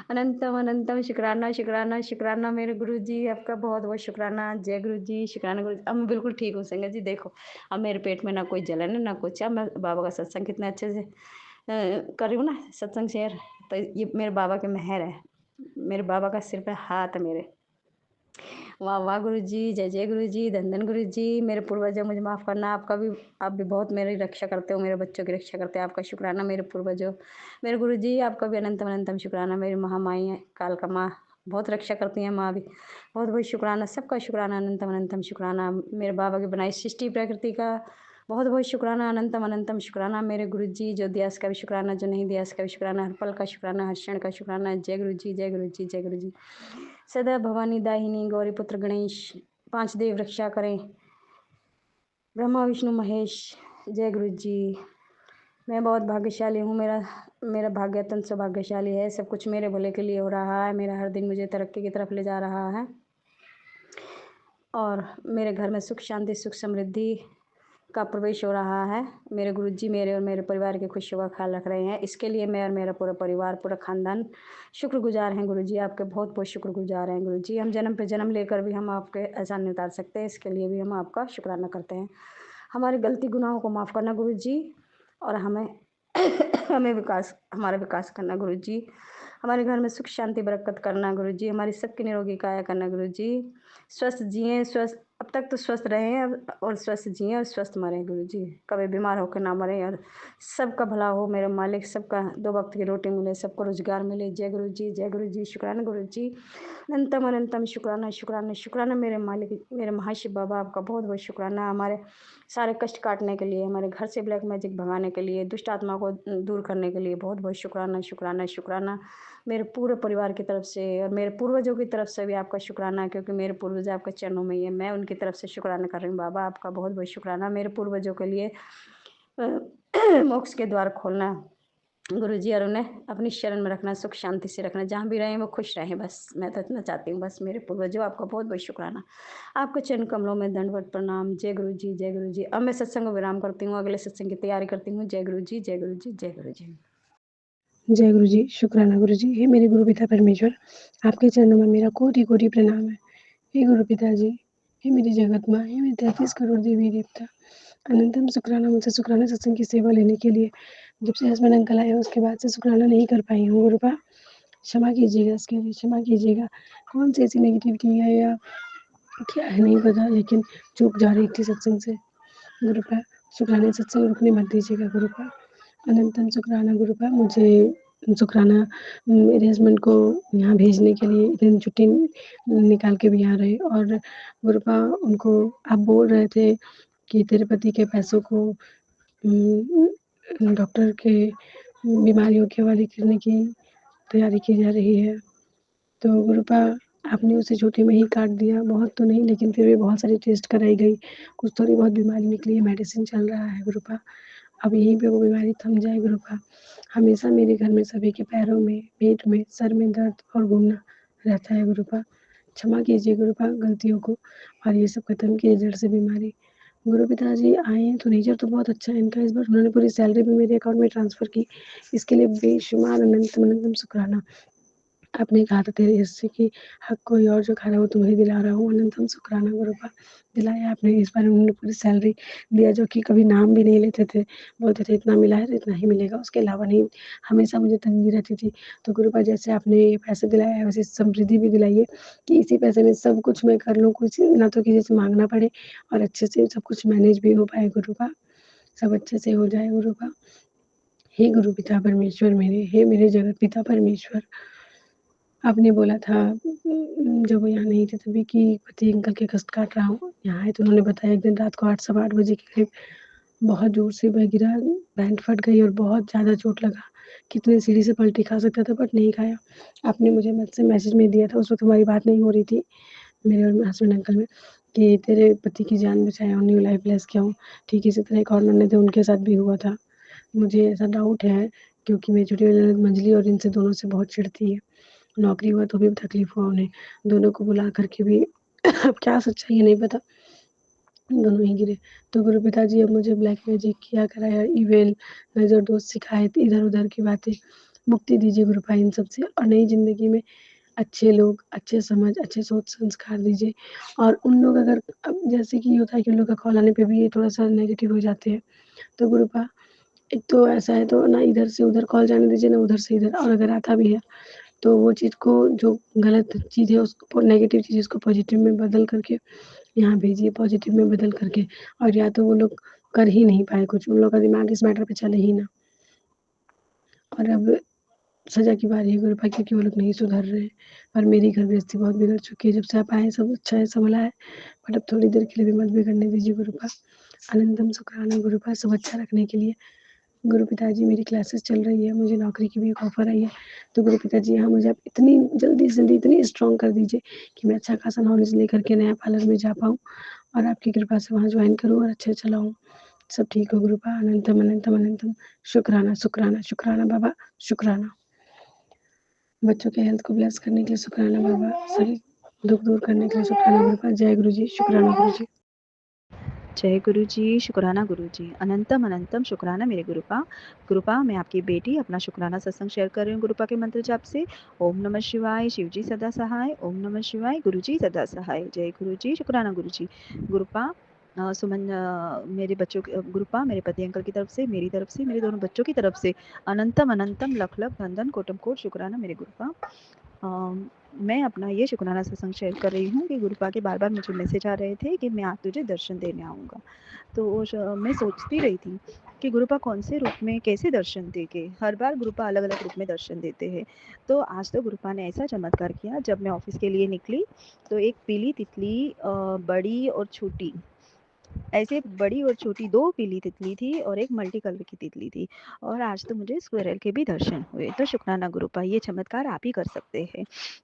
अनंतम अनंतम शुक्राना शुक्राना शुक्राना मेरे गुरु जी, आपका बहुत बहुत शुक्राना। जय गुरु जी, शुक्राना गुरु जी। अब मैं बिल्कुल ठीक हूँ संगत जी। देखो अब मेरे पेट में ना कोई जलन है ना कुछ है। मैं बाबा का सत्संग कितने अच्छे से कर रही हूँ ना सत्संग शेयर, तो ये मेरे बाबा के मेहर है, मेरे बाबा का सिर पे हाथ है मेरे। वाह वाह गुरु जी, जय जय गुरु जी, धन धन गुरु जी। मेरे पूर्वजों मुझे माफ़ करना, आपका भी, आप भी बहुत मेरी रक्षा करते हो, मेरे बच्चों की रक्षा करते हो, आपका शुक्राना मेरे पूर्वजों। मेरे गुरु जी आपका भी अनंतम अनंतम शुक्राना। मेरी महामाई है काल का माँ, बहुत रक्षा करती हैं माँ भी, बहुत बहुत शुक्राना, सबका शुक्राना, अनंतम अनंतम शुक्राना। मेरे बाबा की बनाई सृष्टि प्रकृति का बहुत बहुत शुक्राना, अनंतम अनंतम शुक्राना। मेरे गुरु जी जो दिया उसका भी शुक्राना, जो नहीं दिया उसका भी शुक्राना, हर पल का शुक्राना, हर क्षण का शुक्राना। जय गुरु जी, जय गुरु जी, जय गुरु जी। सदा भवानी दाहिनी गौरी पुत्र गणेश, 5 देव रक्षा करें, ब्रह्मा विष्णु महेश। जय गुरु जी। मैं बहुत भाग्यशाली हूँ, मेरा मेरा भाग्य अत्यंत सौभाग्यशाली है। सब कुछ मेरे भले के लिए हो रहा है, मेरा हर दिन मुझे तरक्की की तरफ ले जा रहा है, और मेरे घर में सुख शांति सुख समृद्धि का प्रवेश हो रहा है। मेरे गुरुजी मेरे और मेरे परिवार की खुशियों का ख्याल रख रहे हैं, इसके लिए मैं और मेरा पूरा परिवार, पूरा खानदान शुक्रगुजार हैं गुरुजी, आपके बहुत बहुत शुक्रगुजार हैं गुरुजी। हम जन्म पे जन्म लेकर भी हम आपके एहसान नहीं उतार सकते, इसके लिए भी हम आपका शुक्राना करते हैं। हमारी गलती गुनाहों को माफ़ करना गुरुजी, और हमें हमें हमारा विकास करना गुरुजी। हमारे घर में सुख शांति बरकत करना गुरुजी, हमारी सबकी निरोगी काया करना गुरुजी। स्वस्थ जिएं, स्वस्थ अब तक तो स्वस्थ रहे हैं, और स्वस्थ जिएं और स्वस्थ मरें गुरुजी, कभी बीमार होकर ना मरें, और सबका भला हो मेरे मालिक, सबका 2 वक्त की रोटी मिले, सबको रोजगार मिले। जय गुरु जी, जय गुरु जी, शुक्राना गुरु जी, अनंतम अनंतम शुक्राना शुक्राना शुक्राना मेरे मालिक, मेरे महाशिव बाबा, आपका बहुत बहुत शुक्राना। हमारे सारे कष्ट काटने के लिए, हमारे घर से ब्लैक मैजिक भगाने के लिए, दुष्ट आत्मा को दूर करने के लिए बहुत बहुत शुक्राना शुक्राना शुक्राना। मेरे पूरे परिवार की तरफ से और मेरे पूर्वजों की तरफ से भी आपका शुक्राना, क्योंकि मेरे पूर्वज आपके चरणों में ही है, मैं उनकी तरफ से शुक्राना कर रही हूँ बाबा, आपका बहुत बहुत शुक्राना। मेरे पूर्वजों के लिए मोक्ष के द्वार खोलना गुरुजी, और उन्हें अपनी शरण में रखना, सुख शांति से रखना, जहाँ भी रहें वो खुश रहें, बस मैं तो इतना चाहती हूँ। बस मेरे पूर्वजों आपका बहुत बहुत शुक्राना, आपके चरण कमलों में दंडवत प्रणाम। जय गुरु जी, जय गुरु जी। अब मैं सत्संग को विराम करती हूँ, अगले सत्संग की तैयारी करती हूँ। जय गुरु जी, जय गुरु जी, जय गुरु जी। जय गुरु जी, शुक्राना गुरु जी। हे मेरे गुरु पिता परमेश्वर, आपके चरणों में मेरा कोटि कोटि प्रणाम है। हे गुरु पिता जी, हे मेरी जगत माँ, हे मेरे 33 करोड़ देवी देवता, अनंतम शुक्राना मुझसे शुक्राना सत्संग की सेवा लेने के लिए। जब से हस्बैंड अंकल आए उसके बाद से शुक्राना नहीं कर पाई हूँ गुरुपा, क्षमा कीजिएगा, इसके लिए क्षमा कीजिएगा। कौन सी ऐसी नेगेटिविटी है या क्या है नहीं पता, लेकिन चूक जा रही थी सत्संग से गुरुपा। शुक्राना सत्संग रुकने मत दीजिएगा गुरुपा, अनंतम शुक्राना गुरुपा। मुझे शुक्राना मेरे हस्बैंड को यहाँ भेजने के लिए इतनी छुट्टी निकाल के भी आ रहे, और गुरुपा उनको आप बोल रहे थे कि तेरे पति के पैसों को डॉक्टर के बीमारियों के हवाले करने की तैयारी की जा रही है। तो गुरुपा आपने उसे छुट्टी में ही काट दिया, बहुत तो नहीं लेकिन फिर भी बहुत सारी टेस्ट कराई गई, कुछ थोड़ी बहुत बीमारी निकली है, मेडिसिन चल रहा है गुरुपा। अब यहीं पे वो बीमारी थम जाए गुरुपा। हमेशा मेरे घर में सभी के पैरों में, पेट में, सर में दर्द और घूमना रहता है गुरुपा। क्षमा कीजिए गुरुपा गलतियों को, और ये सब खत्म कीजिए जड़ से बीमारी। गुरु पिताजी आए हैं तो नेचर तो बहुत अच्छा है इनका, इस बार उन्होंने पूरी सैलरी भी मेरे अकाउंट में ट्रांसफ़र की, इसके लिए बेशुमार अनंतम अनंतम शुक्राना। आपने कहा था तेरे हिस्से की हक कोई और जो खा रहा है वो तुम्हें दिला रहा हूँ, अनंतम शुक्राना गुरुपा। दिलाया आपने, इस बार उन्होंने पूरी सैलरी दिया, जो कि कभी नाम भी नहीं लेते थे, बोलते थे इतना मिला है तो इतना ही मिलेगा, उसके अलावा नहीं, हमेशा मुझे तंगी रहती थी। तो गुरुपा जैसे आपने ये पैसे दिलाया है वैसे समृद्धि भी दिलाइए कि इसी पैसे में सब कुछ मैं कर लूँ, कुछ ना तो किसी से मांगना पड़े और अच्छे से सब कुछ मैनेज भी हो पाए गुरुपा, सब अच्छे से हो जाए गुरुपा। हे गुरु पिता परमेश्वर मेरे, हे मेरे जगत पिता परमेश्वर, आपने बोला था जब वो यहाँ नहीं थे तभी कि पति अंकल के कष्ट काट रहा हूँ। यहाँ आए तो उन्होंने बताया एक दिन रात को 8 सवा 8 बजे के करीब बहुत ज़ोर से वह गिरा, पैंट फट गई और बहुत ज़्यादा चोट लगा। कितनी सीढ़ी से पलटी खा सकता था बट नहीं खाया। आपने मुझे मुझसे मैसेज में दिया था, उस वक़्त हमारी बात नहीं हो रही थी, मेरे और हस्बैंड अंकल में, कि तेरे पति की जान बचाया हूँ, न्यू लाइफ ब्लेस किया हूँ। ठीक इसी तरह एक और ननद है, उनके साथ भी हुआ था। मुझे ऐसा डाउट है क्योंकि मेरी छोटी वाली ननद मंजली और इनसे दोनों से बहुत चिढ़ती है। नौकरी हुआ तो भी तकलीफ हुआ उन्हें, दोनों को बुला कर के भी अब क्या सच्चाई है नहीं पता, दोनों ही गिरे। तो गुरु पिताजी अब मुझे ब्लैक मैजिक किया कराया, ईमेल, नज़र दोस्त सिखाए, इधर-उधर की बातें, मुक्ति दीजिए गुरुपा इन सब से और नई ज़िंदगी में अच्छे लोग, अच्छे समझ, अच्छे सोच संस्कार दीजिए। और उन लोग अगर अब जैसे कि ये होता है कि उन लोग का कॉल आने पे भी ये थोड़ा-सा नेगेटिव हो जाते हैं, तो गुरुपा एक तो ऐसा है तो ना इधर से उधर कॉल जाने दीजिए, ना उधर से इधर, और अगर आता भी है तो वो चीज़ को, जो गलत चीज़ है उसको, नेगेटिव चीज़ उसको पॉजिटिव में बदल करके यहाँ भेजिए, पॉजिटिव में बदल करके। और या तो वो लोग कर ही नहीं पाए कुछ, उन लोगों का दिमाग इस मैटर पे चले ही ना। और अब सज़ा की बारी है गुरुपा, क्योंकि वो लोग नहीं सुधर रहे हैं। पर मेरी घर गृहस्थी बहुत बिगड़ चुकी है, जब से आप आए हैं सब अच्छा है, सब भला है, बट अब थोड़ी देर के लिए भी मत बिगड़ने दीजिए गुरुपा। अनंतम शुक्राना गुरुपा, सब अच्छा रखने के लिए। गुरु पिताजी मेरी क्लासेस चल रही है, मुझे नौकरी की भी एक ऑफ़र आई है, तो गुरु पिताजी यहाँ मुझे आप इतनी जल्दी से जल्दी इतनी स्ट्रॉन्ग कर दीजिए कि मैं अच्छा खासा नॉलेज लेकर के नया पार्लर में जा पाऊँ और आपकी कृपा से वहाँ जॉइन करूँ और अच्छे चलाऊँ। सब ठीक हो गुरुपा, अनंतम अनंतम अनंतम शुक्राना शुक्राना शुक्राना बाबा, शुक्राना। बच्चों के हेल्थ को ब्लेस करने के लिए शुक्राना बाबा, सभी दुःख दूर करने के लिए शुक्राना गुरुपा। जय गुरु जी, शुक्राना गुरु जी। जय गुरु जी, शुक्राना गुरु जी, अनंतम अनंतम शुक्राना मेरे गुरुपा। गुरुपा, मैं आपकी बेटी अपना शुक्राना सत्संग शेयर कर रही हूँ गुरुपा के मंत्र जाप से। ओम नमः शिवाय, शिव जी सदा सहाय। ओम नमः शिवाय, गुरु जी सदा सहाय। जय गुरु जी, शुक्राना गुरु जी। गुरुपा, सुमन, मेरे बच्चों के गुरुपा, मेरे पति अंकल की तरफ से, मेरी तरफ से, मेरे दोनों बच्चों की तरफ से अनंतम अनंतम लख लख धन कोटम कोट शुक्राना मेरे गुरुपा। मैं अपना ये शुक्राना सत्संग शेयर कर रही हूँ कि गुरुपा के बार-बार मुझे मैसेज आ रहे थे कि मैं आज तुझे दर्शन देने आऊँगा। तो मैं सोचती रही थी कि गुरुपा कौन से रूप में कैसे दर्शन देंगे। हर बार गुरुपा अलग-अलग रूप में दर्शन देते हैं। तो आज तो गुरुपा ने ऐसा चमत्कार किया, जब मैं ऑफ़िस के लिए निकली तो एक पीली तितली, बड़ी और छोटी, ऐसे बड़ी और छोटी 2 पीली तितली थी और एक मल्टी कलर की तितली थी। और आज तो मुझे स्क्विरल के भी दर्शन हुए। तो शुक्राना गुरुपा, ये चमत्कार आप ही कर सकते हैं।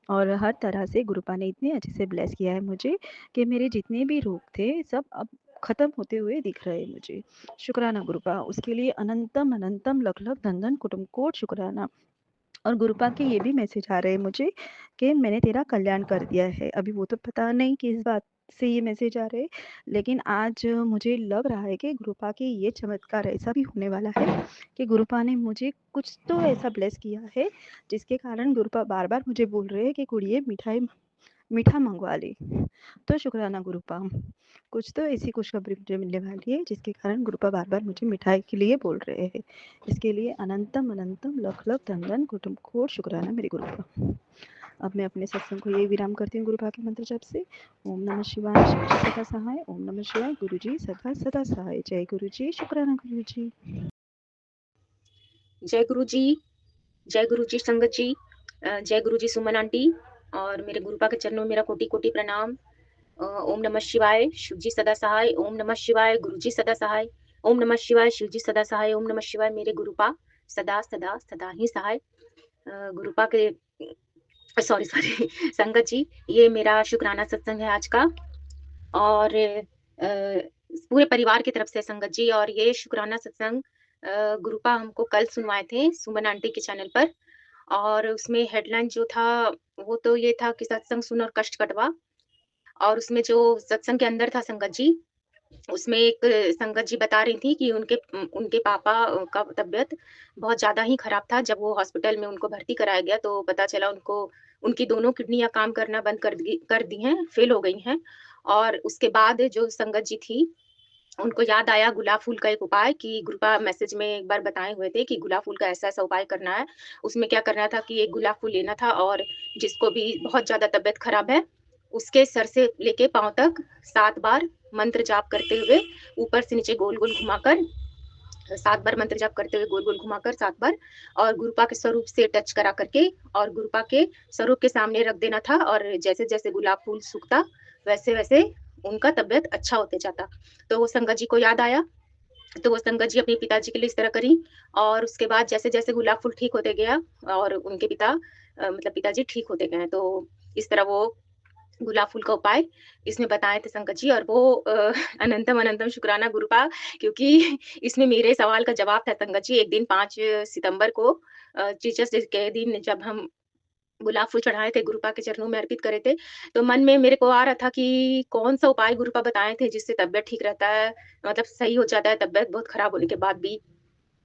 और हर तरह से गुरुपा ने इतने अच्छे से ब्लेस किया है मुझे कि मेरे जितने भी रोग थे सब अब ख़त्म होते हुए दिख रहे हैं मुझे। शुक्राना गुरुपा, उसके लिए अनंतम अनंतम लख लख धन धन कुटुम कोट शुक्राना। और गुरुपा के ये भी मैसेज आ रहे हैं मुझे कि मैंने तेरा कल्याण कर दिया है। अभी वो तो पता नहीं किस बात से ये मैसेज आ रहे हैं, लेकिन आज मुझे लग रहा है कि गुरुपा के ये चमत्कार ऐसा भी होने वाला है कि गुरुपा ने मुझे कुछ तो ऐसा ब्लेस किया है, जिसके कारण गुरुपा बार-बार मुझे बोल रहे हैं कि कुड़िए मीठा मंगवा ले। तो शुक्राना गुरुपा, कुछ तो ऐसी खुशखबरी मुझे मिलने वाली है जिसके कारण गुरुपा बार-बार मुझे मिठाई के लिए बोल रहे हैं। इसके लिए अनंतम अनंतम लख लख धन धन कुटुम कोट शुक्राना मेरे गुरुपा। अब मैं अपने सत्संग को यही विराम करती हूँ गुरुपा के मंत्र जप से। ओम नमः शिवाय, शिव जी सदा सहाय। ओम नमः शिवाय, गुरु जी सदा सदा सहाय। जय गुरु जी, शुक्राना गुरु जी। जय गुरु जी संगत जी, जय गुरु जी सुमन आंटी और मेरे गुरुपा के चरणों में मेरा कोटि कोटि प्रणाम। ओम नमः शिवाय, शिव जी सदा सहाय। ओम नमः शिवाय, गुरु जी सदा सहाय। ओम नमः शिवाय, शिव जी सदा सहाय। ओम नमः शिवाय, मेरे गुरुपा सदा सदा सदा ही सहाय। गुरुपा के सॉरी संगत जी, ये मेरा शुक्राना सत्संग है आज का और पूरे परिवार की तरफ से संगत जी। और ये शुक्राना सत्संग गुरुपा हमको कल सुनवाए थे सुमन आंटी के चैनल पर, और उसमें हेडलाइन जो था वो तो ये था कि सत्संग सुन और कष्ट कटवा। और उसमें जो सत्संग के अंदर था संगत जी, उसमें एक संगत जी बता रही थी कि उनके पापा का तबीयत बहुत ज़्यादा ही खराब था। जब वो हॉस्पिटल में उनको भर्ती कराया गया तो पता चला उनकी दोनों किडनियाँ काम करना बंद कर दी हैं, फ़ेल हो गई हैं। और उसके बाद जो संगत जी थी, उनको याद आया गुलाब फूल का एक उपाय कि गुरुपा मैसेज में एक बार बताए हुए थे कि गुलाब फूल का ऐसा-ऐसा उपाय करना है। उसमें क्या करना था कि एक गुलाब फूल लेना था और जिसको भी बहुत ज़्यादा तबीयत खराब है, उसके सर से लेके पाँव तक 7 बार मंत्र जाप करते हुए ऊपर से नीचे गोल-गोल घुमाकर 7 बार मंत्र जाप करते हुए गोल-गोल घुमाकर 7 बार और गुरुपा के स्वरूप से टच करा करके और गुरुपा के स्वरूप के सामने रख देना था और जैसे-जैसे गुलाब फूल सूखता, वैसे-वैसे उनका तबीयत अच्छा होते जाता। तो वो संगत जी को याद आया, तो वो संगत जी अपने पिताजी के लिए इस तरह करी और उसके बाद जैसे-जैसे गुलाब फूल ठीक होते गया और उनके मतलब पिताजी ठीक होते गए। तो इस तरह वो गुलाब फूल का उपाय इसमें बताए थे संगत जी और वो अनंतम अनंतम शुक्राना गुरुपा क्योंकि इसमें मेरे सवाल का जवाब था संगत जी। एक दिन 5 सितंबर को टीचर्स डे के दिन जब हम गुलाब फूल चढ़ाए थे, गुरुपा के चरणों में अर्पित करे थे, तो मन में मेरे को आ रहा था कि कौन-सा उपाय गुरुपा बताए थे जिससे तबीयत ठीक रहता है, मतलब सही हो जाता है तबीयत बहुत खराब होने के बाद भी।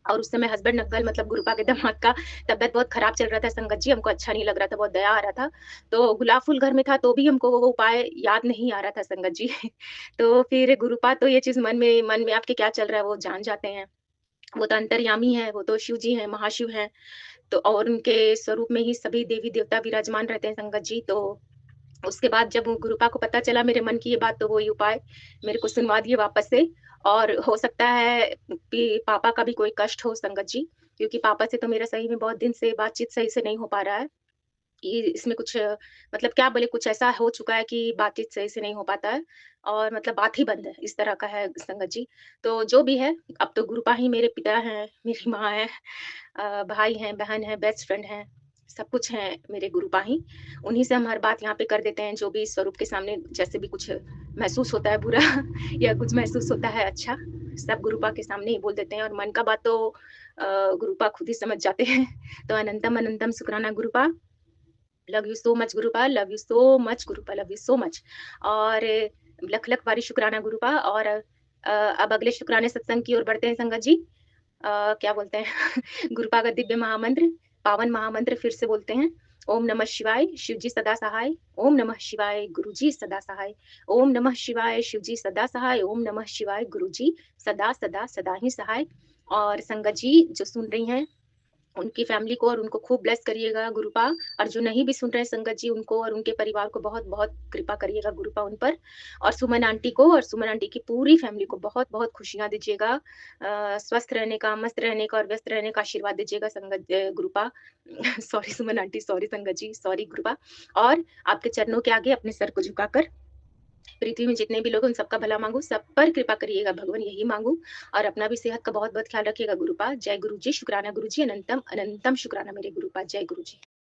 और उस समय हस्बैंड अंकल मतलब गुरुपा के दामाद का तबीयत बहुत खराब चल रहा था संगत जी, हमको अच्छा नहीं लग रहा था, बहुत दया आ रहा था। तो गुलाब फूल घर में था तो भी हमको वो उपाय याद नहीं आ रहा था संगत जी। तो फिर गुरुपा तो ये चीज़ मन में आपके क्या चल रहा है वो जान जाते हैं। वो तो अंतर्यामी हैं, वो तो शिव जी हैं, महाशिव हैं। तो और उनके स्वरूप में ही सभी देवी-देवता विराजमान रहते हैं संगत जी। तो उसके बाद जब वो गुरुपा को पता चला मेरे मन की ये बात तो वो ये उपाय मेरे को सुनवा दिए वापस से और हो सकता है कि पापा का भी कोई कष्ट हो संगत जी, क्योंकि पापा से तो मेरा सही में बहुत दिन से बातचीत सही से नहीं हो पा रहा है। ये इसमें कुछ मतलब क्या बोले कुछ ऐसा हो चुका है कि बातचीत सही से नहीं हो पाता है और मतलब बात ही बंद है, इस तरह का है संगत जी। तो जो भी है, अब तो गुरुपा ही मेरे पिता हैं, मेरी माँ है, भाई हैं, बहन है, बेस्ट फ्रेंड हैं, सब कुछ हैं मेरे गुरुपा ही। उन्हीं से हम हर बात यहाँ पे कर देते हैं, जो भी स्वरूप के सामने जैसे भी कुछ महसूस होता है बुरा या कुछ महसूस होता है अच्छा, सब गुरुपा के सामने ही बोल देते हैं और मन का बात तो गुरुपा खुद ही समझ जाते हैं। तो अनंतम अनंतम शुक्राना Gurupa. Love you so much Gurupa, love you so much Gurupa, love you so much. और लख-लख बारी शुक्राना गुरुपा और अब अगले शुक्राने सत्संग की ओर बढ़ते हैं संगत जी। क्या बोलते हैं गुरुपा का दिव्य महामंत्र, पावन महामंत्र फिर से बोलते हैं। ओम नमः शिवाय, शिव जी सदा सहाय। ओम नमः शिवाय, गुरु जी सदा सहाय। ओम नमः शिवाय, शिव जी सदा सहाय। ओम नमः शिवाय, गुरु जी सदा, सदा, सदा ही सहाय। और संगत जी जो सुन रही हैं उनकी फैमिली को और उनको खूब ब्लेस करिएगा गुरुपा और जो नहीं भी सुन रहे हैं संगत जी उनको और उनके परिवार को बहुत-बहुत कृपा करिएगा गुरुपा उन पर और सुमन आंटी को और सुमन आंटी की पूरी फैमिली को बहुत-बहुत खुशियाँ दीजिएगा। स्वस्थ रहने का, मस्त रहने का और व्यस्त रहने का आशीर्वाद दीजिएगा गुरुपा। सॉरी सुमन आंटी, सॉरी संगत जी, सॉरी गुरुपा। और आपके चरणों के आगे अपने सर को झुकाकर पृथ्वी में जितने भी लोग हैं उन सबका भला माँगू, सब पर कृपा करिएगा भगवान यही माँगू और अपना भी सेहत का बहुत-बहुत ख्याल रखिएगा गुरुपा। जय गुरु जी, शुक्राना गुरु जी, अनंतम अनंतम शुक्राना मेरे गुरुपा। जय गुरु जी।